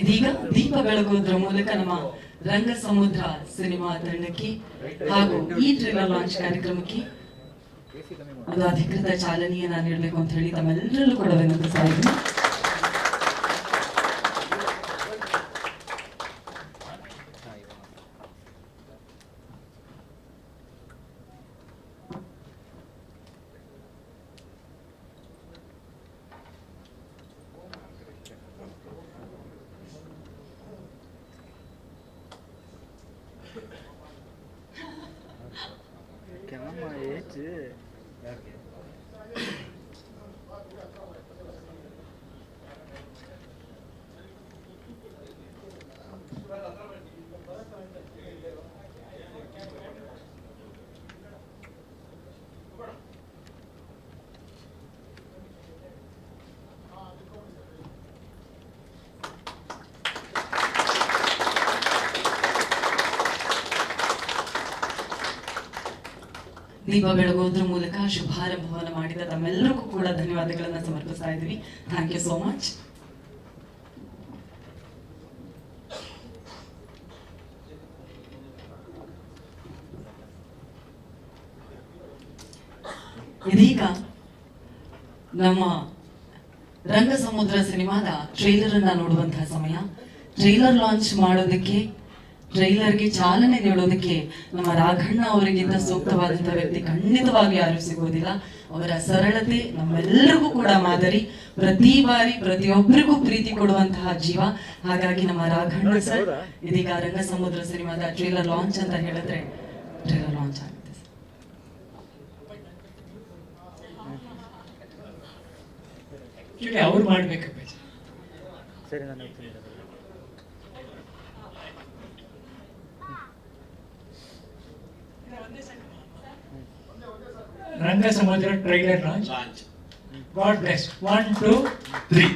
ಇದೀಗ ದೀಪ ಬೆಳಗುವುದರ ಮೂಲಕ ನಮ್ಮ ರಂಗ ಸಮುದ್ರ ಸಿನಿಮಾ ತಂಡಕ್ಕೆ ಹಾಗೂ ಈ ಟ್ರೇಲರ್ ಲಾಂಚ್ ಕಾರ್ಯಕ್ರಮಕ್ಕೆ ಒಂದು ಅಧಿಕೃತ ಚಾಲನೆಯನ್ನ ನೀಡಬೇಕು ಅಂತ ಹೇಳಿ ತಮ್ಮೆಲ್ಲರಲ್ಲೂ ಕೂಡ ವಿನಂತಿಸ್ತಾ ಇದ್ದೀನಿ. ದೀಪ ಬೆಳಗೋದ್ರ ಮೂಲಕ ಶುಭಾರಂಭವನ್ನು ಮಾಡಿದ ತಮ್ಮೆಲ್ಲರಿಗೂ ಕೂಡ ಧನ್ಯವಾದಗಳನ್ನ ಸಮರ್ಪಿಸ್ತಾ ಇದ್ದೀವಿ. Thank you so much. ಇದೀಗ ನಮ್ಮ ರಂಗ ಸಮುದ್ರ ಸಿನಿಮಾದ ಟ್ರೈಲರ್ ಅನ್ನ ನೋಡುವಂತಹ ಸಮಯ. ಟ್ರೈಲರ್ ಲಾಂಚ್ ಮಾಡೋದಕ್ಕೆ, ಟ್ರೈಲರ್ಗೆ ಚಾಲನೆ ನೀಡೋದಕ್ಕೆ ನಮ್ಮ ರಾಘಣ್ಣ ಅವರಿಗಿಂತ ಸೂಕ್ತವಾದಂತಹ ವ್ಯಕ್ತಿ ಖಂಡಿತವಾಗಿ ಯಾರು ಸಿಗೋದಿಲ್ಲ. ಅವರ ಸರಳತೆ ನಮ್ಮೆಲ್ಲರಿಗೂ ಕೂಡ ಮಾದರಿ, ಪ್ರತಿ ಬಾರಿ ಪ್ರತಿಯೊಬ್ಬರಿಗೂ ಪ್ರೀತಿ ಕೊಡುವಂತಹ ಜೀವ. ಹಾಗಾಗಿ ನಮ್ಮ ರಾಘಣ್ಣ ಸರ್ ಇದೀಗ ರಂಗ ಸಮುದ್ರ ಸಿನಿಮಾದ ಟ್ರೈಲರ್ ಲಾಂಚ್ ಅಂತ ಹೇಳಿದ್ರೆ ಟ್ರೈಲರ್ ಲಾಂಚ್ ಆಗುತ್ತೆ. ಅವ್ರು ಮಾಡ್ಬೇಕಪ್ಪ. ಸರಿ, ನಾನು ರಂಗ ಸಮುದ್ರ trailer launch. God bless. 1, 2, 3.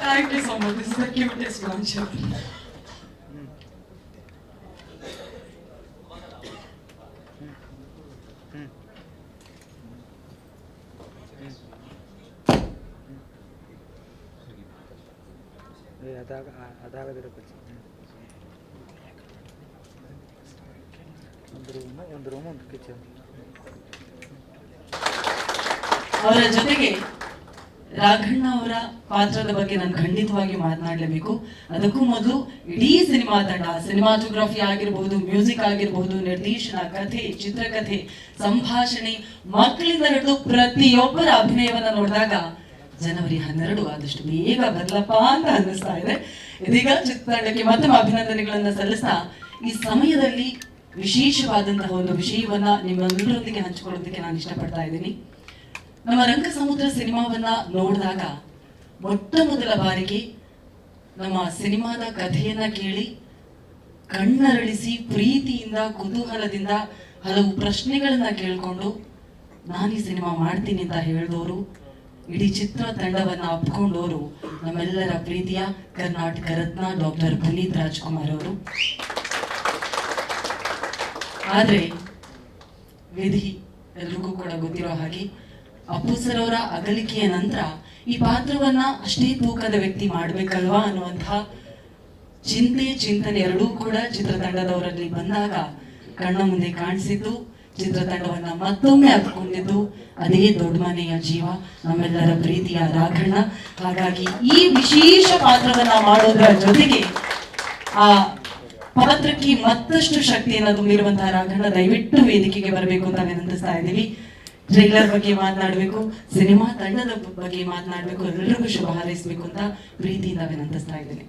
Thank you so much. This is the cutest launch ever. ಅವರ ಜೊತೆಗೆ ರಾಘಣ್ಣ ಅವರ ಪಾತ್ರದ ಬಗ್ಗೆ ನಾನು ಖಂಡಿತವಾಗಿ ಮಾತನಾಡಲೇಬೇಕು. ಅದಕ್ಕೂ ಮೊದಲು ಇಡೀ ಸಿನಿಮಾ ತಂಡ, ಸಿನಿಮಾಟೋಗ್ರಫಿ ಆಗಿರಬಹುದು, ಮ್ಯೂಸಿಕ್ ಆಗಿರಬಹುದು, ನಿರ್ದೇಶನ, ಕಥೆ, ಚಿತ್ರಕಥೆ, ಸಂಭಾಷಣೆ, ಮಕ್ಕಳಿಂದ ಹಿಡಿದು ಪ್ರತಿಯೊಬ್ಬರ ಅಭಿನಯವನ್ನ ನೋಡಿದಾಗ ಜನವರಿ 12 ಆದಷ್ಟು ಬೇಗ ಬದಲಪ್ಪ ಅಂತ ಅನ್ನಿಸ್ತಾ ಇದೆ. ಇದೀಗ ಚಿತ್ರತಂಡಕ್ಕೆ ಮತ್ತೊಮ್ಮೆ ಅಭಿನಂದನೆಗಳನ್ನ ಸಲ್ಲಿಸ್ತಾ ಈ ಸಮಯದಲ್ಲಿ ವಿಶೇಷವಾದಂತಹ ಒಂದು ವಿಷಯವನ್ನ ನಿಮ್ಮೆಲ್ಲರೊಂದಿಗೆ ಹಂಚಿಕೊಳ್ಳೋದಕ್ಕೆ ನಾನು ಇಷ್ಟಪಡ್ತಾ ಇದ್ದೀನಿ. ನಮ್ಮ ರಂಗ ಸಮುದ್ರ ಸಿನಿಮಾವನ್ನ ನೋಡಿದಾಗ ಮೊಟ್ಟ ಮೊದಲ ಬಾರಿಗೆ ನಮ್ಮ ಸಿನಿಮಾದ ಕಥೆಯನ್ನ ಕೇಳಿ ಕಣ್ಣರಳಿಸಿ ಪ್ರೀತಿಯಿಂದ, ಕುತೂಹಲದಿಂದ ಹಲವು ಪ್ರಶ್ನೆಗಳನ್ನ ಕೇಳ್ಕೊಂಡು ನಾನು ಈ ಸಿನಿಮಾ ಮಾಡ್ತೀನಿ ಅಂತ ಹೇಳಿದವರು, ಇಡೀ ಚಿತ್ರ ತಂಡವನ್ನ ಒಪ್ಕೊಂಡವರು ನಮ್ಮೆಲ್ಲರ ಪ್ರೀತಿಯ ಕರ್ನಾಟಕ ರತ್ನ ಡಾಕ್ಟರ್ ಪುನೀತ್ ರಾಜ್ಕುಮಾರ್ ಅವರು. ಆದ್ರೆ ವಿಧಿ ಎಲ್ರಿಗೂ ಕೂಡ ಗೊತ್ತಿರೋ ಹಾಗೆ ಅಪ್ಪು ಸರ್ ಅವರ ಅಗಲಿಕೆಯ ನಂತರ ಈ ಪಾತ್ರವನ್ನ ಅಷ್ಟೇ ತೂಕದ ವ್ಯಕ್ತಿ ಮಾಡ್ಬೇಕಲ್ವಾ ಅನ್ನುವಂತಹ ಚಿಂತನೆ ಎರಡೂ ಕೂಡ ಚಿತ್ರತಂಡದವರಲ್ಲಿ ಬಂದಾಗ ಕಣ್ಣ ಮುಂದೆ ಕಾಣಿಸಿದ್ದು, ಚಿತ್ರತಂಡವನ್ನ ಮತ್ತೊಮ್ಮೆ ಅಪ್ಕೊಂಡಿದ್ದು ಅದೇ ದೊಡ್ಡ ಮನೆಯ ಜೀವ, ನಮ್ಮೆಲ್ಲರ ಪ್ರೀತಿಯ ರಾಘಣ್ಣ. ಹಾಗಾಗಿ ಈ ವಿಶೇಷ ಪಾತ್ರವನ್ನ ಮಾಡೋದ್ರ ಜೊತೆಗೆ ಆ ಪಾತ್ರಕ್ಕೆ ಮತ್ತಷ್ಟು ಶಕ್ತಿಯನ್ನು ತುಂಬಿರುವಂತಹ ರಾಘಣ್ಣ ದಯವಿಟ್ಟು ವೇದಿಕೆಗೆ ಬರಬೇಕು ಅಂತ ವಿನಂತಿಸ್ತಾ ಇದ್ದೀವಿ. ಟ್ರೈಲರ್ ಬಗ್ಗೆ ಮಾತನಾಡಬೇಕು, ಸಿನಿಮಾ ತಂಡದ ಬಗ್ಗೆ ಮಾತನಾಡಬೇಕು, ಎಲ್ಲರಿಗೂ ಶುಭ ಹಾರೈಸಬೇಕು ಅಂತ ಪ್ರೀತಿಯಿಂದ ವಿನಂತಿಸ್ತಾ ಇದ್ದೀನಿ.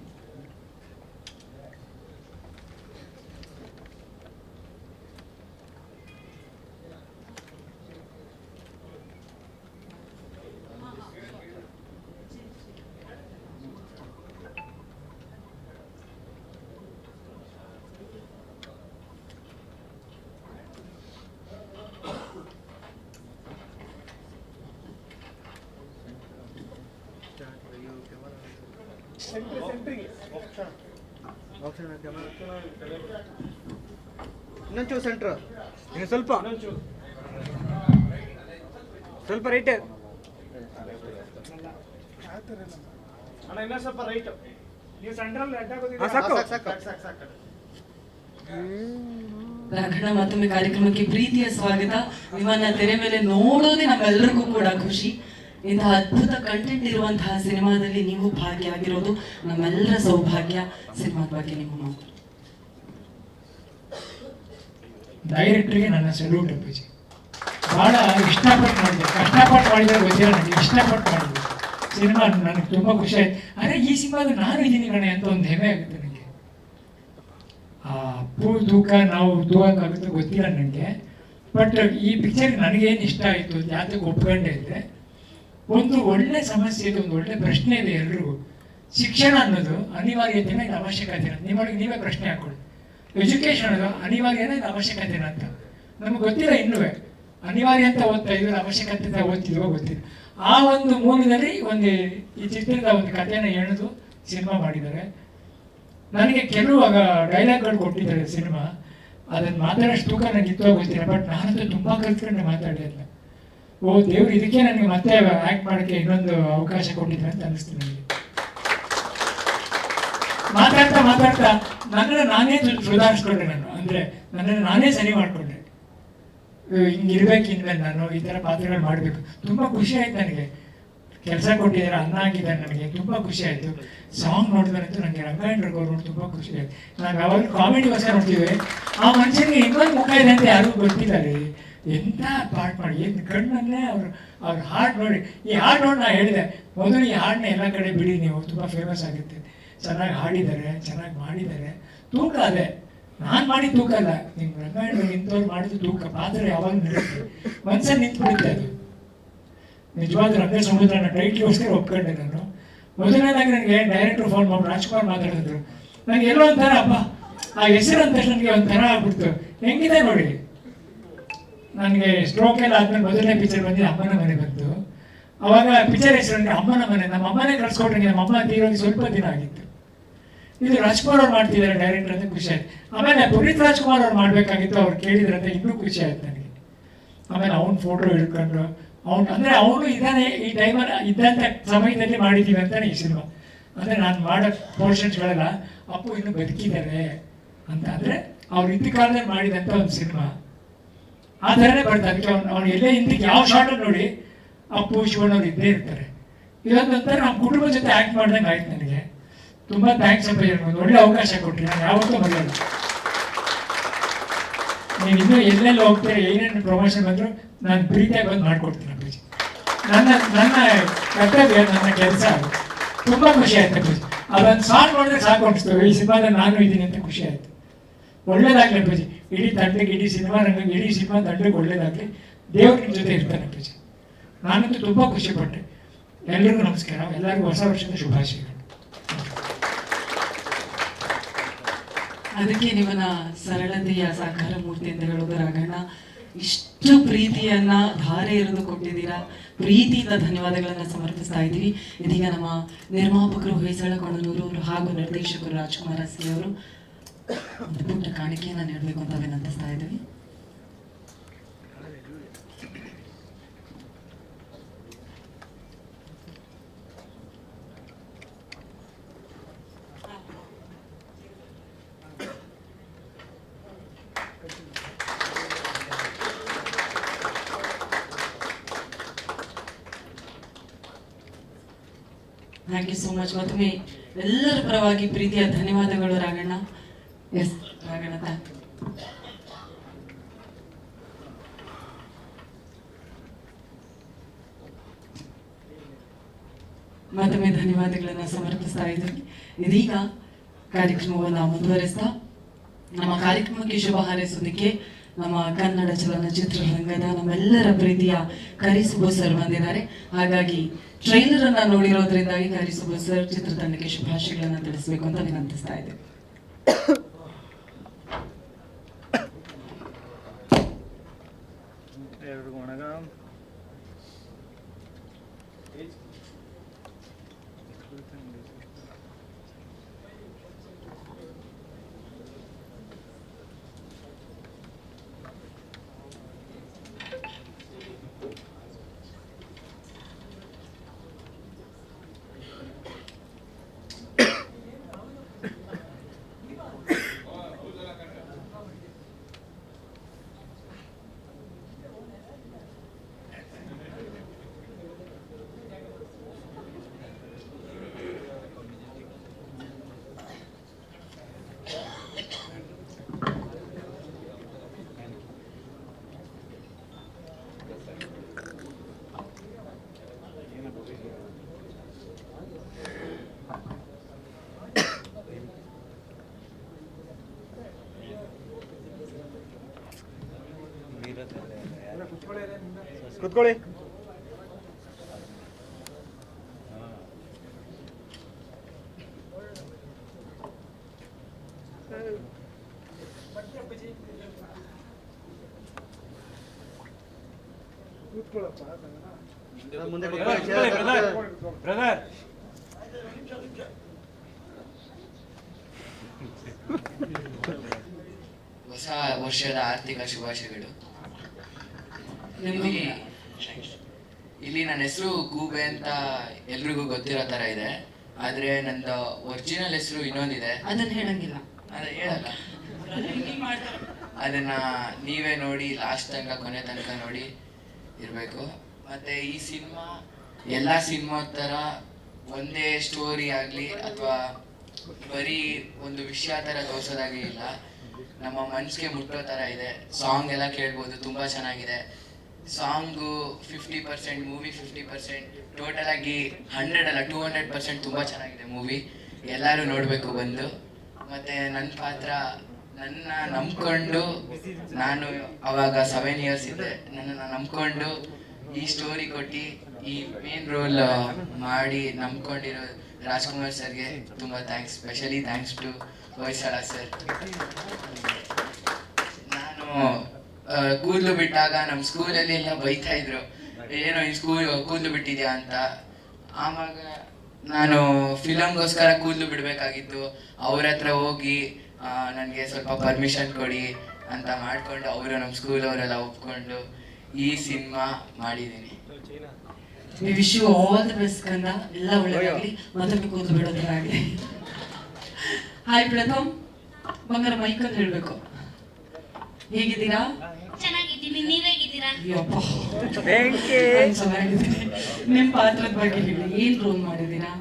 ಇನ್ನೊಂಚೂರು ಸೆಂಟ್ರ್, ಇನ್ನು ಸ್ವಲ್ಪ ಸ್ವಲ್ಪ ರೈಟ್. ಅಣ್ಣ ಇನ್ನೂ ಸ್ವಲ್ಪ ರೈಟ್. ನೀವು ಸೆಂಟ್ರಲ್ ಅಡ್ಡ ಸಾಕು ರಾಘಣ್ಣ, ಮತ್ತೊಮ್ಮೆ ಕಾರ್ಯಕ್ರಮಕ್ಕೆ ಪ್ರೀತಿಯ ಸ್ವಾಗತ. ನಿಮ್ಮನ್ನ ತೆರೆ ಮೇಲೆ ನೋಡೋದೇ ನಮ್ಮೆಲ್ಲರಿಗೂ ಕೂಡ ಖುಷಿ. ಇಂತಹ ಅದ್ಭುತ ಕಂಟೆಂಟ್ ಇರುವಂತಹ ಸಿನಿಮಾದಲ್ಲಿ ನೀವು ಭಾಗಿಯಾಗಿರೋದು ನಮ್ಮೆಲ್ಲರ ಸೌಭಾಗ್ಯ. ಸಿನಿಮಾದ ಬಗ್ಗೆ ನಿಮ್ಮ ಮಾತು. ಡೈರೆಕ್ಟ್ರಿಗೆ ನನ್ನ ಸಲ್ಯೂಟ್ ಅಪ್ಪಾಜಿ. ಭಾಳ ಇಷ್ಟಪಟ್ಟು ಮಾಡಿದೆ, ಕಷ್ಟಪಟ್ಟು ಮಾಡಿದ್ರೆ ಗೊತ್ತಿಲ್ಲ ನನಗೆ, ಇಷ್ಟಪಟ್ಟು ಮಾಡಿದೆ ಸಿನಿಮಾ. ನನಗೆ ತುಂಬ ಖುಷಿ ಆಯ್ತು. ಅರೆ ಈ ಸಿನಿಮಾದ ನಾನು ಇದ್ದೀನಿ ಕಣೆ ಅಂತ ಒಂದು ಹೆಮ್ಮೆ ಆಗುತ್ತೆ ನನಗೆ. ಆ ಅಪ್ಪು ತೂಕ ನಾವು ತೂಗಕ್ಕಾಗುತ್ತೆ ಗೊತ್ತಿಲ್ಲ ನನಗೆ. ಬಟ್ ಈ ಪಿಕ್ಚರ್ ನನಗೇನು ಇಷ್ಟ ಆಯಿತು, ಯಾತಕ್ಕೆ ಒಪ್ಕೊಂಡೆ ಇದ್ದರೆ, ಒಂದು ಒಳ್ಳೆ ಸಮಸ್ಯೆ ಇದೆ, ಒಂದು ಒಳ್ಳೆ ಪ್ರಶ್ನೆ ಇದೆ ಎಲ್ರಿಗೂ. ಶಿಕ್ಷಣ ಅನ್ನೋದು ಅನಿವಾರ್ಯತೆನ ಇದು ಅವಶ್ಯಕತೆನ ನಿಮಗೆ ನೀವೇ ಪ್ರಶ್ನೆ ಹಾಕೊಳ್ಳಿ. ಎಜುಕೇಷನ್ ಅನ್ನೋದು ಅನಿವಾರ್ಯನ ಇದು ಅವಶ್ಯಕತೆನ ಅಂತ ನಮ್ಗೆ ಗೊತ್ತಿಲ್ಲ. ಇನ್ನೂ ಅನಿವಾರ್ಯ ಅಂತ ಓದ್ತಾ ಇದ್ರು, ಅವಶ್ಯಕತೆ ಅಂತ ಓದ್ತಿದ್ವೋ ಗೊತ್ತಿಲ್ಲ. ಆ ಒಂದು ಮೂಲದಲ್ಲಿ ಒಂದು ಈ ಚಿತ್ರದ ಒಂದು ಕಥೆನ ಎಳೆದು ಸಿನಿಮಾ ಮಾಡಿದ್ದಾರೆ. ನನಗೆ ಕೆಲವು ಡೈಲಾಗ್ಗಳು ಕೊಟ್ಟಿದ್ದಾರೆ ಸಿನಿಮಾ, ಅದನ್ನು ಮಾತಾಡೋಷ್ಟು ತೂಕ ನನಗೆ ಇತ್ತೋ ಗೊತ್ತಿಲ್ಲ. ಬಟ್ ನಾನಂತೂ ತುಂಬ ಕಲ್ತ್ಕೊಂಡು ಮಾತಾಡಿಲ್ಲ. ಓ ದೇವ್ರು, ಇದಕ್ಕೆ ನನಗೆ ಮತ್ತೆ ಆ್ಯಕ್ಟ್ ಮಾಡೋಕ್ಕೆ ಇನ್ನೊಂದು ಅವಕಾಶ ಕೊಟ್ಟಿದ್ದಾರೆ ಅಂತ ಅನಿಸ್ತು ನನಗೆ. ಮಾತಾಡ್ತಾ ಮಾತಾಡ್ತಾ ನನ್ನನ್ನು ನಾನೇ ಸುಧಾರಿಸ್ಕೊಂಡೆ. ಅಂದರೆ ನನ್ನನ್ನು ನಾನೇ ಸರಿ ಮಾಡಿಕೊಂಡೆ. ಹಿಂಗಿರ್ಬೇಕು ಇನ್ಮೇಲೆ ನಾನು ಈ ಥರ ಪಾತ್ರಗಳು ಮಾಡಬೇಕು. ತುಂಬ ಖುಷಿ ಆಯ್ತು ನನಗೆ. ಕೆಲಸ ಕೊಟ್ಟಿದ್ದಾರೆ, ಅನ್ನ ಹಾಕಿದ್ದಾರೆ ನನಗೆ, ತುಂಬ ಖುಷಿ ಆಯಿತು. ಸಾಂಗ್ ನೋಡಿದ್ರಂತೂ ನನಗೆ ರಂಗಾಯಣರಿಗೆ ಅವ್ರು ನೋಡಿ ತುಂಬ ಖುಷಿ ಆಯಿತು. ನಾವು ಯಾವಾಗ ಕಾಮಿಡಿಗೋಸ್ಕರ ನೋಡ್ತೀವಿ, ಆ ಮನುಷ್ಯನಿಗೆ ಇನ್ನೊಂದು ಮುಖ ಇದೆ ಅಂತ ಯಾರಿಗೂ ಗೊತ್ತಿದ್ದಾರೆ. ಎಂಥ ಪಾಠ ಮಾಡಿ ಏನು ಕಣ್ಣಲ್ಲೇ ಅವ್ರ ಹಾಡು ನೋಡಿ, ಈ ಹಾಡು ನೋಡಿ ನಾನು ಹೇಳಿದೆ ಮೊದಲು, ಈ ಹಾಡನ್ನ ಎಲ್ಲ ಕಡೆ ಬಿಡಿ, ನೀವು ತುಂಬ ಫೇಮಸ್ ಆಗುತ್ತೆ. ಚೆನ್ನಾಗಿ ಹಾಡಿದ್ದಾರೆ, ಚೆನ್ನಾಗಿ ಮಾಡಿದ್ದಾರೆ. ತೂಕ ಅದೇ ನಾನು ಮಾಡಿ ತೂಕ ಅಲ್ಲ, ನಿಮ್ಮ ರಂಗಾಯಣ ಇಂಥವ್ರು ಮಾಡಿದ್ದು ತೂಕ. ಪಾತ್ರ ಯಾವಾಗ ನಿಲ್ಲುತ್ತೆ, ಮನ್ಸಲ್ಲಿ ನಿಂತ್ಬಿಡುತ್ತೆ ಅದು. ನಿಜವಾದ ರಂಗ ಸಮುದ್ರನ ಟೈಟ್ಲಿಗೋಸ್ಕರ ಒಪ್ಕೊಂಡೆ ನಾನು. ಮೊದಲನೇದಾಗಿ ನನಗೆ ಡೈರೆಕ್ಟ್ರು ಫೋನ್ ಮಾಡಿ ರಾಜ್ಕುಮಾರ್ ಮಾತಾಡಿದ್ರು. ನನಗೆ ಎಲ್ಲೋ ಒಂಥರ ಹಬ್ಬ, ಆ ಹೆಸರು ಅಂತ ನನಗೆ ಒಂಥರ ಆಗ್ಬಿಡ್ತು. ಹೆಂಗಿದೆ ನೋಡಿ, ನನಗೆ ಸ್ಟ್ರೋಕ್ ಎಲ್ಲ ಆದ್ಮೇಲೆ ಮೊದಲನೇ ಪಿಕ್ಚರ್ ಬಂದಿದ್ದು ಅಮ್ಮನ ಮನೆ ಬಂತು. ಅವಾಗ ಪಿಕ್ಚರ್ ಹೆಸರು ನನಗೆ ಅಮ್ಮನ ಮನೆ. ನಮ್ಮ ಅಮ್ಮನೇ ಕಳ್ಸ್ಕೊಟ್ರೆ, ನಮ್ಮ ಅಮ್ಮ ತೀರೋದು ಸ್ವಲ್ಪ ದಿನ ಆಗಿತ್ತು. ಇದು ರಾಜ್ಕುಮಾರ್ ಅವ್ರು ಮಾಡ್ತಿದ್ದಾರೆ ಡೈರೆಕ್ಟರ್ ಅಂತ ಖುಷಿ ಆಯ್ತು. ಆಮೇಲೆ ಪುನೀತ್ ರಾಜ್ಕುಮಾರ್ ಅವ್ರು ಮಾಡಬೇಕಾಗಿತ್ತು, ಅವ್ರು ಕೇಳಿದ್ರಂತ ಇನ್ನೂ ಖುಷಿ ಆಯ್ತು ನನಗೆ. ಆಮೇಲೆ ಅವ್ನ ಫೋಟೋ ಹಿಡ್ಕೊಂಡು ಅಂದರೆ ಅವನು ಇದ್ದಾನೆ, ಈ ಟೈಮಲ್ಲಿ ಇದ್ದಂಥ ಸಮಯದಲ್ಲಿ ಮಾಡಿದ್ದೀವಿ ಅಂತಾನೆ ಈ ಸಿನಿಮಾ. ಅಂದರೆ ನಾನು ಮಾಡೋ ಪೋರ್ಷನ್ಸ್ಗಳೆಲ್ಲ ಅಪ್ಪು ಇನ್ನೂ ಬದುಕಿದ್ದಾರೆ ಅಂತ, ಅಂದರೆ ಅವ್ರು ಇದ್ದ ಕಾಲದಲ್ಲಿ ಮಾಡಿದಂಥ ಒಂದು ಸಿನಿಮಾ ಆ ಥರನೇ ಬರ್ತದೆ. ಅದಕ್ಕೆ ಅವ್ನು ಎಲ್ಲೇ ಹಿಂದಕ್ಕೆ ಯಾವ ಶಾರ್ಟಲ್ಲಿ ನೋಡಿ ಅಪ್ಪು ಶಿವಣ್ಣ ಅವ್ರು ಇದ್ದೇ ಇರ್ತಾರೆ. ಇದೊಂದೊಂಥರ ನಮ್ಮ ಕುಟುಂಬದ ಜೊತೆ ಆ್ಯಕ್ಟ್ ಮಾಡ್ದಂಗೆ ಆಯ್ತು ನನಗೆ. ತುಂಬ ಥ್ಯಾಂಕ್ಸ್ ಅಪ್ಪ, ಒಂದು ಒಳ್ಳೆ ಅವಕಾಶ ಕೊಟ್ಟರೆ ನಾನು ಯಾವತ್ತೂ ಬರಲ್ಲ. ನೀವು ಇನ್ನೂ ಎಲ್ಲೆಲ್ಲಿ ಹೋಗ್ತಾರೆ, ಏನೇನು ಪ್ರಮೋಷನ್ ಬಂದರೂ ನಾನು ಪ್ರೀತಿಯಾಗಿ ಬಂದು ಮಾಡಿಕೊಡ್ತೀನಿ ಅಪ್ಪಾಜಿ. ನನ್ನ ಕರ್ತವ್ಯ, ನನ್ನ ಕೆಲಸ. ತುಂಬ ಖುಷಿ ಆಯ್ತು ಅಪ್ಪಾಜಿ. ಅದೊಂದು ಸಾಂಗ್ ನೋಡಿದ್ರೆ ಸಾಕು ಅನಿಸ್ತು, ಈ ಸಿನಿಮಾದಲ್ಲಿ ನಾನು ಇದ್ದೀನಿ ಅಂತ ಖುಷಿ ಆಯಿತು. ಒಳ್ಳೇದಾಗಲಿ ಅಪ್ಪಾಜಿ, ಇಡೀ ತಂಡಕ್ಕೆ, ಇಡೀ ಸಿನಿಮಾ ರಂಗಕ್ಕೆ, ಇಡೀ ಸಿನಿಮಾ ತಂಡಕ್ಕೆ ಒಳ್ಳೇದಾಗಲಿ. ದೇವ್ರು ನಿಮ್ಮ ಜೊತೆ ಇರ್ತಾನೆ ಅಪ್ಪಾಜಿ. ನಾನಂತೂ ತುಂಬ ಖುಷಿಪಟ್ಟೆ. ಎಲ್ಲರಿಗೂ ನಮಸ್ಕಾರ, ಎಲ್ಲರಿಗೂ ಹೊಸ ವರ್ಷದ ಶುಭಾಶಯಗಳು. ಅದಕ್ಕೆ ನಿಮ್ಮನ್ನ ಸರಳತೆಯ ಸಾಕಾರ ಮೂರ್ತಿ ಅಂತ ಹೇಳೋದು ರಾಘಣ್ಣ. ಇಷ್ಟು ಪ್ರೀತಿಯನ್ನ ಧಾರೆ ಎರೆದು ಕೊಟ್ಟಿದ್ದೀರಾ. ಪ್ರೀತಿಯಿಂದ ಧನ್ಯವಾದಗಳನ್ನ ಸಮರ್ಪಿಸ್ತಾ ಇದ್ದೀವಿ. ಇದೀಗ ನಮ್ಮ ನಿರ್ಮಾಪಕರು ಹೊಯ್ಸಳ ಕೊಣನೂರು ಅವರು ಹಾಗೂ ನಿರ್ದೇಶಕರು ರಾಜ್ಕುಮಾರ್ ಸಿ ಅವರು ಒಂದು ಪುಟ್ಟ ಕಾಣಿಕೆಯನ್ನ ನೀಡಬೇಕು ಅಂತ ವಿನಂತಿಸ್ತಾ ಇದ್ದೀವಿ. Thank you so much. ಮತ್ತೊಮ್ಮೆ ಎಲ್ಲರ ಪರವಾಗಿ ಪ್ರೀತಿಯ ಧನ್ಯವಾದಗಳು Raghanna. Yes Raghanna, thank you. ಮತ್ತೊಮ್ಮೆ ಧನ್ಯವಾದಗಳನ್ನ ಸಮರ್ಪಿಸ್ತಾ ಇದ್ದೀವಿ. ಇದೀಗ ಕಾರ್ಯಕ್ರಮವನ್ನು ಮುಂದುವರಿಸ್ತಾ ನಮ್ಮ ಕಾರ್ಯಕ್ರಮಕ್ಕೆ ಶುಭ ಹಾರೈಸೋದಕ್ಕೆ ನಮ್ಮ ಕನ್ನಡ ಚಲನಚಿತ್ರರಂಗದ ನಮ್ಮೆಲ್ಲರ ಪ್ರೀತಿಯ ಕರಿಸುಬ್ಬು ಸರ್ ಬಂದಿದ್ದಾರೆ. ಹಾಗಾಗಿ ಟ್ರೈಲರ್ ಅನ್ನ ನೋಡಿರೋದ್ರಿಂದಾಗಿ ಕರಿಸುಬ್ಬು ಸರ್ ಚಿತ್ರತಂಡಕ್ಕೆ ಶುಭಾಶಯಗಳನ್ನ ತಿಳಿಸಬೇಕು ಅಂತ ವಿನಂತಿಸ್ತಾ ಇದ್ದೇವೆ. ಕುತ್ಕೊಳ್ಳಿ. ಮುಂದೆ ಬ್ರದರ್ ಹೊಸ ವರ್ಷದ ಆರ್ಥಿಕ ಶುಭಾಶಯಗಳು. ನಿಮ್ಗೆ ಇಲ್ಲಿ ನನ್ನ ಹೆಸರು ಗೂಬೆ ಅಂತ ಎಲ್ರಿಗೂ ಗೊತ್ತಿರೋ ತರ ಇದೆ, ಆದ್ರೆ ನಂದು ಒರಿಜಿನಲ್ ಹೆಸರು ಇನ್ನೊಂದಿದೆ. ಅದನ್ನ ಹೇಳಂಗಿಲ್ಲ. ಅದೇ ಹೇಳಲ್ಲ, ಅದನ್ನ ನೀವೇ ನೋಡಿ, ಲಾಸ್ಟ್ ತನಕ ಕೊನೆ ತನಕ ನೋಡಿ ಇರಬೇಕು. ಮತ್ತೆ ಈ ಸಿನಿಮಾ ಎಲ್ಲ ಸಿನಿಮಾ ಥರ ಒಂದೇ ಸ್ಟೋರಿ ಆಗಲಿ ಅಥವಾ ಬರೀ ಒಂದು ವಿಷಯ ಥರ ತೋರಿಸೋದಾಗಲಿ ಇಲ್ಲ, ನಮ್ಮ ಮನಸ್ಸಿಗೆ ಮುಟ್ಟೋ ಥರ ಇದೆ. ಸಾಂಗ್ ಎಲ್ಲ ಕೇಳ್ಬೋದು, ತುಂಬ ಚೆನ್ನಾಗಿದೆ. ಸಾಂಗು 50%, ಮೂವಿ 50%, ಟೋಟಲ್ ಆಗಿ 100 ಅಲ್ಲ 200% ತುಂಬ ಚೆನ್ನಾಗಿದೆ ಮೂವಿ. ಎಲ್ಲರೂ ನೋಡಬೇಕು ಬಂದು. ಮತ್ತು ನನ್ನ ಪಾತ್ರ, ನನ್ನ ನಂಬ್ಕೊಂಡು, ನಾನು ಅವಾಗ 7 ಇಯರ್ಸ್ ಇದ್ದೆ, ನನ್ನನ್ನು ನಂಬ್ಕೊಂಡು ಈ ಸ್ಟೋರಿ ಕೊಟ್ಟು ಈ ಮೇನ್ ರೋಲ್ ಮಾಡಿ ನಂಬ್ಕೊಂಡಿರೋ ರಾಜ್ಕುಮಾರ್ ಸರ್ಗೆ ತುಂಬ thanks. Specially thanks to Hoysala sir. ನಾನು ಕೂದಲು ಬಿಟ್ಟಾಗ ನಮ್ಮ ಸ್ಕೂಲಲ್ಲಿ ಎಲ್ಲ ಬೈತಾ ಇದ್ರು, ಏನೋ ಈ ಕೂದಲು ಬಿಟ್ಟಿದ್ಯಾ ಅಂತ. ಆವಾಗ ನಾನು ಫಿಲಮ್ಗೋಸ್ಕರ ಕೂದಲು ಬಿಡಬೇಕಾಗಿತ್ತು. ಅವ್ರ ಹತ್ರ ಹೋಗಿ ನನಗೆ ಸ್ವಲ್ಪ ಪರ್ಮಿಷನ್ ಕೊಡಿ ಅಂತ ಮಾಡಿಕೊಂಡು ಅವರು ನಮ್ಮ ಸ್ಕೂಲವರೆಲ್ಲ ಒಪ್ಕೊಂಡು ಈ ಸಿನಿಮಾ ಮಾಡಿದ್ದೀನಿ. Wish you all the best ಕಂದ, ಎಲ್ಲ ಒಳ್ಳೆದಾಗಲಿ, ಮತ್ತೊಮ್ಮೆ ಕೂದಲು ಬಿಡೋದಾಗಲಿ. ಹಾಯ್ ಪ್ರಥಮ್, ಬಂಗಾರ ಮೈಕಲ್ ಹೇಳ್ಬೇಕು. ಹೇಗಿದ್ದೀರಾ? ಚೆನ್ನಾಗಿದ್ದೀನಿ, ನೀವ್ ಹೇಗಿದ್ದೀರಾ? ಅಯ್ಯಪ್ಪ, ನಾನ್ ಚೆನ್ನಾಗಿದ್ದೀನಿ. ನಿಮ್ ಪಾತ್ರದ ಬಗ್ಗೆ ಹೇಳಿ, ಏನ್ ರೋಲ್ ಮಾಡಿದ್ದೀರಾ?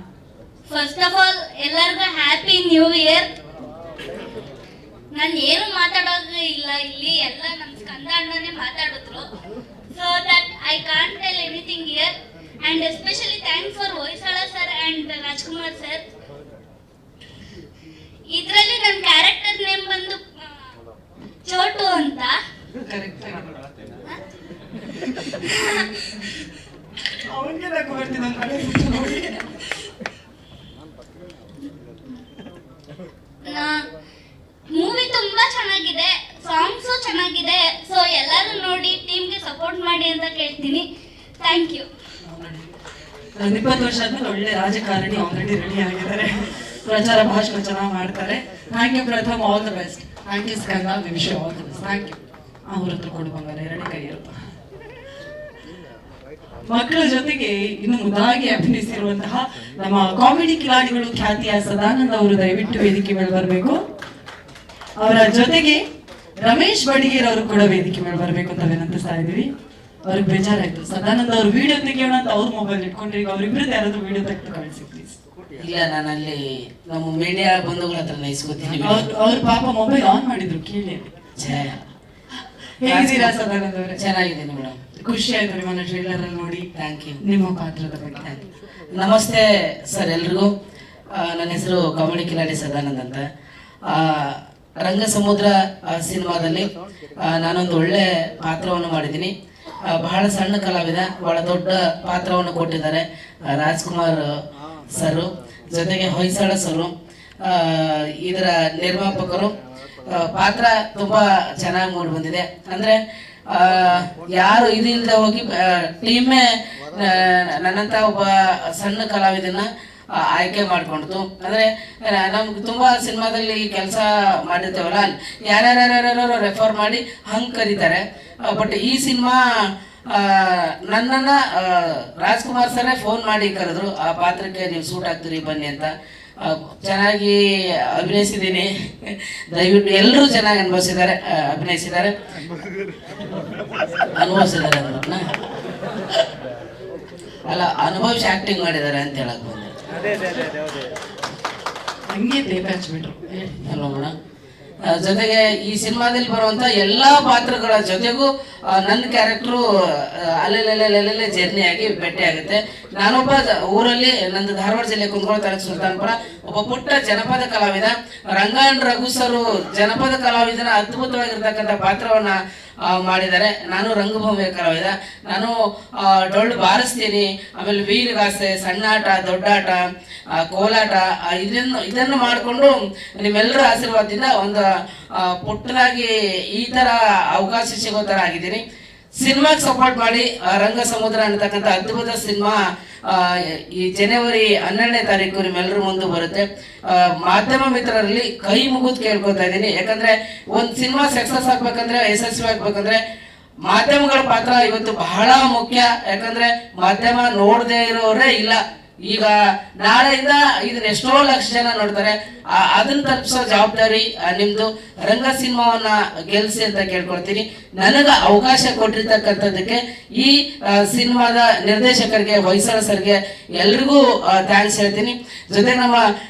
ಫಸ್ಟ್ ಆಫ್ ಆಲ್ ಎಲ್ಲರಿಗೂ ಹ್ಯಾಪಿ ನ್ಯೂ ಇಯರ್. ನಾನು ಏನು ಮಾತಾಡೋದು ಇಲ್ಲ, ಇಲ್ಲಿ ಎಲ್ಲ ನಮ್ಮ ಸ್ಕಂದ ಅಣ್ಣನೇ ಮಾತಾಡಿದ್ರು. So that I can't tell anything here. And especially thanks for Hoysala sir and Rajkumar sir. ಇದರಲ್ಲಿ ನನ್ನ ಕ್ಯಾರೆಕ್ಟರ್ ನೇಮ್ ಬಂದು ಚೋಟು ಅಂತ. ಕರೆಕ್ಟ್ ಆಗಿ ಅವನಿಗೆ ನಗು ಬರ್ತಿದ್ದ ನೋಡಿ. ಮೂವಿ ತುಂಬಾ ಚೆನ್ನಾಗಿದೆ, ಸಾಂಗ್ಸು ಚೆನ್ನಾಗಿದೆ. ಸೊ ಎಲ್ಲರೂ ನೋಡಿ ಟೀಮ್ಗೆ ಸಪೋರ್ಟ್ ಮಾಡಿ ಅಂತ ಕೇಳ್ತೀನಿ. Thank you. 20 ವರ್ಷ ಆದ್ಮೇಲೆ ಒಳ್ಳೆ ರಾಜಕಾರಣಿ ಆಲ್ರೆಡಿ ರೆಡಿ ಆಗಿದ್ದಾರೆ, ಪ್ರಚಾರ ಭಾಷಣ ಚೆನ್ನಾಗಿ ಮಾಡ್ತಾರೆ. Thank you Pratham, all the best. Thank you Skanda, wish you all the best. Thank you. ಅವ್ರ ಹತ್ರ ಕೊಡು ಬಂಗಾರ, 2 ಕೈ ಇರುತ್ತೆ. ಮಕ್ಕಳ ಜೊತೆಗೆ ಇನ್ನು ಮುದಾಗಿ ಅಭಿನಯಿಸಿರುವಂತಹ ನಮ್ಮ ಕಾಮಿಡಿ ಕಿಲಾಡಿಗಳು ಖ್ಯಾತಿಯ ಸದಾನಂದ ಅವರು ದಯವಿಟ್ಟು ವೇದಿಕೆ ಮೇಲೆ ಬರಬೇಕು. ಅವರ ಜೊತೆಗೆ ರಮೇಶ್ ಬಡಿಗೇರ್ ಅವರು ಕೂಡ ವೇದಿಕೆ ಮೇಲೆ ಬರಬೇಕು ಅಂತ ವಿನಂತಿಸ್ತಾ ಇದೀವಿ. ಅವ್ರಿಗೆ ಬೇಜಾರಾಯ್ತು, ಸದಾನಂದ ಅವ್ರು ವಿಡಿಯೋ ತೆಗಿಯೋಣ ಅಂತ ಅವ್ರ ಮೊಬೈಲ್ ಇಟ್ಕೊಂಡ್ರೆ, ಈಗ ಅವ್ರಿಬ್ರದ್ದು ಯಾರಾದ್ರೂ ವಿಡಿಯೋ ತೆಗೆದು ಕಳಿಸಿ ಪ್ಲೀಸ್. ಇಲ್ಲ, ನಾನಲ್ಲಿ ನಮ್ಮ ಮೀಡಿಯಾ ಬಂಧುಗಳ ಹತ್ರ ನೈಸ್ಕೊತೀನಿ. ಅವ್ರ ಪಾಪ ಮೊಬೈಲ್ ಆನ್ ಮಾಡಿದ್ರು, ಕೇಳಿ. ಹೇಗಿದ್ದೀರಾ ಸದಾನಂದ ಅವರೇ? ಚೆನ್ನಾಗಿದ್ದೀನಿ ಮೇಡಮ್, ಖುಷಿ ಆಯ್ತು ನಿಮ್ಮನ್ನ ಟ್ರೇಲರ್ ಅಲ್ಲಿ ನೋಡಿ. Thank you. ನಿಮ್ಮ ಪಾತ್ರದ ಬಗ್ಗೆ ನಮಸ್ತೆ ಸರ್ ಎಲ್ರಿಗೂ. ನನ್ನ ಹೆಸರು ಕಾಮಿಡಿ ಕಿಲಾಡಿ ಸದಾನಂದ್ ಅಂತ. ರಂಗ ಸಮುದ್ರ ಸಿನಿಮಾದಲ್ಲಿ ನಾನೊಂದು ಒಳ್ಳೆ ಪಾತ್ರವನ್ನು ಮಾಡಿದ್ದೀನಿ. ಬಹಳ ಸಣ್ಣ ಕಲಾವಿದ, ಬಹಳ ದೊಡ್ಡ ಪಾತ್ರವನ್ನು ಕೊಟ್ಟಿದ್ದಾರೆ ರಾಜ್ಕುಮಾರ್ ಸರು, ಜೊತೆಗೆ ಹೊಯ್ಸಳ ಸರು ಇದರ ನಿರ್ಮಾಪಕರು. ಪಾತ್ರ ತುಂಬಾ ಚೆನ್ನಾಗಿ ಮೂಡಿ ಬಂದಿದೆ. ಅಂದ್ರೆ ಯಾರು ಇದು ಇಲ್ಲದೆ ಹೋಗಿ ಟೀಮೇ ನನ್ನಂತ ಒಬ್ಬ ಸಣ್ಣ ಕಲಾವಿದನ್ನ ಆಯ್ಕೆ ಮಾಡ್ಕೊಂಡಿತು. ಅಂದ್ರೆ ನಮ್ಗೆ ತುಂಬಾ ಸಿನಿಮಾದಲ್ಲಿ ಕೆಲಸ ಮಾಡಿರ್ತೇವಲ್ಲ, ಯಾರ್ಯಾರು ರೆಫರ್ ಮಾಡಿ ಹಂಗೆ ಕರೀತಾರೆ. ಬಟ್ ಈ ಸಿನಿಮಾ ನನ್ನನ್ನ ರಾಜ್ಕುಮಾರ್ ಸರೇ ಫೋನ್ ಮಾಡಿ ಕರೆದ್ರು, ಆ ಪಾತ್ರಕ್ಕೆ ನೀವು ಸೂಟ್ ಆಗ್ತೀರಿ ಬನ್ನಿ ಅಂತ. ಚೆನ್ನಾಗಿ ಅಭಿನಯಿಸಿದ್ದೀನಿ. ದಯವಿಟ್ಟು ಎಲ್ಲರೂ ಚೆನ್ನಾಗಿ ಅನುಭವಿಸಿದ್ದಾರೆ ಅಲ್ಲ, ಅನುಭವಿಸಿ ಆಕ್ಟಿಂಗ್ ಮಾಡಿದ್ದಾರೆ ಅಂತ ಹೇಳಕ್ ಬಂದೆ. ಹಂಗೆ ಟೇಪ್ ಹಚ್ಬಿಟ್ರು ಅಲ್ವಾ ಮೇಡಮ್? ಜೊತೆಗೆ ಈ ಸಿನಿಮಾದಲ್ಲಿ ಬರುವಂತ ಎಲ್ಲಾ ಪಾತ್ರಗಳ ಜೊತೆಗೂ ನನ್ನ ಕ್ಯಾರೆಕ್ಟರ್ ಅಲ್ಲೆಲ್ಲೆಲ್ಲೆಲ್ಲೆಲ್ಲೆ ಜರ್ನಿ ಆಗಿ ಭೇಟಿ ಆಗುತ್ತೆ. ನಾನೊಬ್ಬ ಊರಲ್ಲಿ, ನಂದು ಧಾರವಾಡ ಜಿಲ್ಲೆ ಕುಂದಗೋಳ ತಾಲೂಕು ಸುಲ್ತಾನ್ಪುರ, ಒಬ್ಬ ಪುಟ್ಟ ಜನಪದ ಕಲಾವಿದ. ರಂಗಾಯಣ ರಘು ಸರು ಜನಪದ ಕಲಾವಿದನ ಅದ್ಭುತವಾಗಿರ್ತಕ್ಕಂಥ ಪಾತ್ರವನ್ನ ಮಾಡಿದ್ದಾರೆ. ನಾನು ರಂಗಭೂಮಿ ಕಲಾವಿದ, ನಾನು ಡೊಳ್ಳು ಬಾರಿಸ್ತೀನಿ, ಆಮೇಲೆ ವೀರಗಾಸೆ, ಸಣ್ಣಾಟ, ದೊಡ್ಡಾಟ, ಕೋಲಾಟ, ಇದನ್ನು ಮಾಡಿಕೊಂಡು ನಿಮ್ಮೆಲ್ಲರ ಆಶೀರ್ವಾದದಿಂದ ಒಂದು ಪುಟ್ಟನಾಗಿ ಈ ಥರ ಅವಕಾಶ ಸಿಗೋ ಥರ ಆಗಿದ್ದೀನಿ. ಸಿನಿಮಾಗೆ ಸಪೋರ್ಟ್ ಮಾಡಿ ರಂಗ ಸಮುದ್ರ ಅನ್ನತಕ್ಕಂಥ ಅದ್ಭುತ ಸಿನಿಮಾ ಈ ಜನವರಿ 12ನೇ ತಾರೀಕು ನಿಮ್ಮೆಲ್ಲರ ಮುಂದೆ ಬರುತ್ತೆ. ಮಾಧ್ಯಮ ಮಿತ್ರರಲ್ಲಿ ಕೈ ಮುಗಿದು ಕೇಳ್ಕೊತಾ ಇದ್ದೀನಿ. ಯಾಕಂದ್ರೆ ಒಂದು ಸಿನಿಮಾ ಸಕ್ಸಸ್ ಆಗ್ಬೇಕಂದ್ರೆ, ಯಶಸ್ವಿ ಆಗ್ಬೇಕಂದ್ರೆ ಮಾಧ್ಯಮಗಳ ಪಾತ್ರ ಇವತ್ತು ಬಹಳ ಮುಖ್ಯ. ಯಾಕಂದ್ರೆ ಮಾಧ್ಯಮ ನೋಡದೇ ಇರೋರೇ ಇಲ್ಲ. ಈಗ ನಾಳೆಯಿಂದ ಇದನ್ನ ಎಷ್ಟೋ ಲಕ್ಷ ಜನ ನೋಡ್ತಾರೆ. ಅದನ್ನ ತಲುಪಿಸೋ ಜವಾಬ್ದಾರಿ ನಿಮ್ದು. ರಂಗ ಸಿನಿಮಾವನ್ನ ಗೆಲ್ಸಿ ಅಂತ ಕೇಳ್ಕೊಳ್ತೀನಿ. ನನಗ ಅವಕಾಶ ಕೊಟ್ಟಿರ್ತಕ್ಕಂಥದ್ದಕ್ಕೆ ಈ ಸಿನಿಮಾದ ನಿರ್ದೇಶಕರಿಗೆ, ಹೊಯ್ಸಳ ಸರ್ಗೆ ಎಲ್ರಿಗೂ ಥ್ಯಾಂಕ್ಸ್ ಹೇಳ್ತೀನಿ. ಜೊತೆ ನಮ್ಮ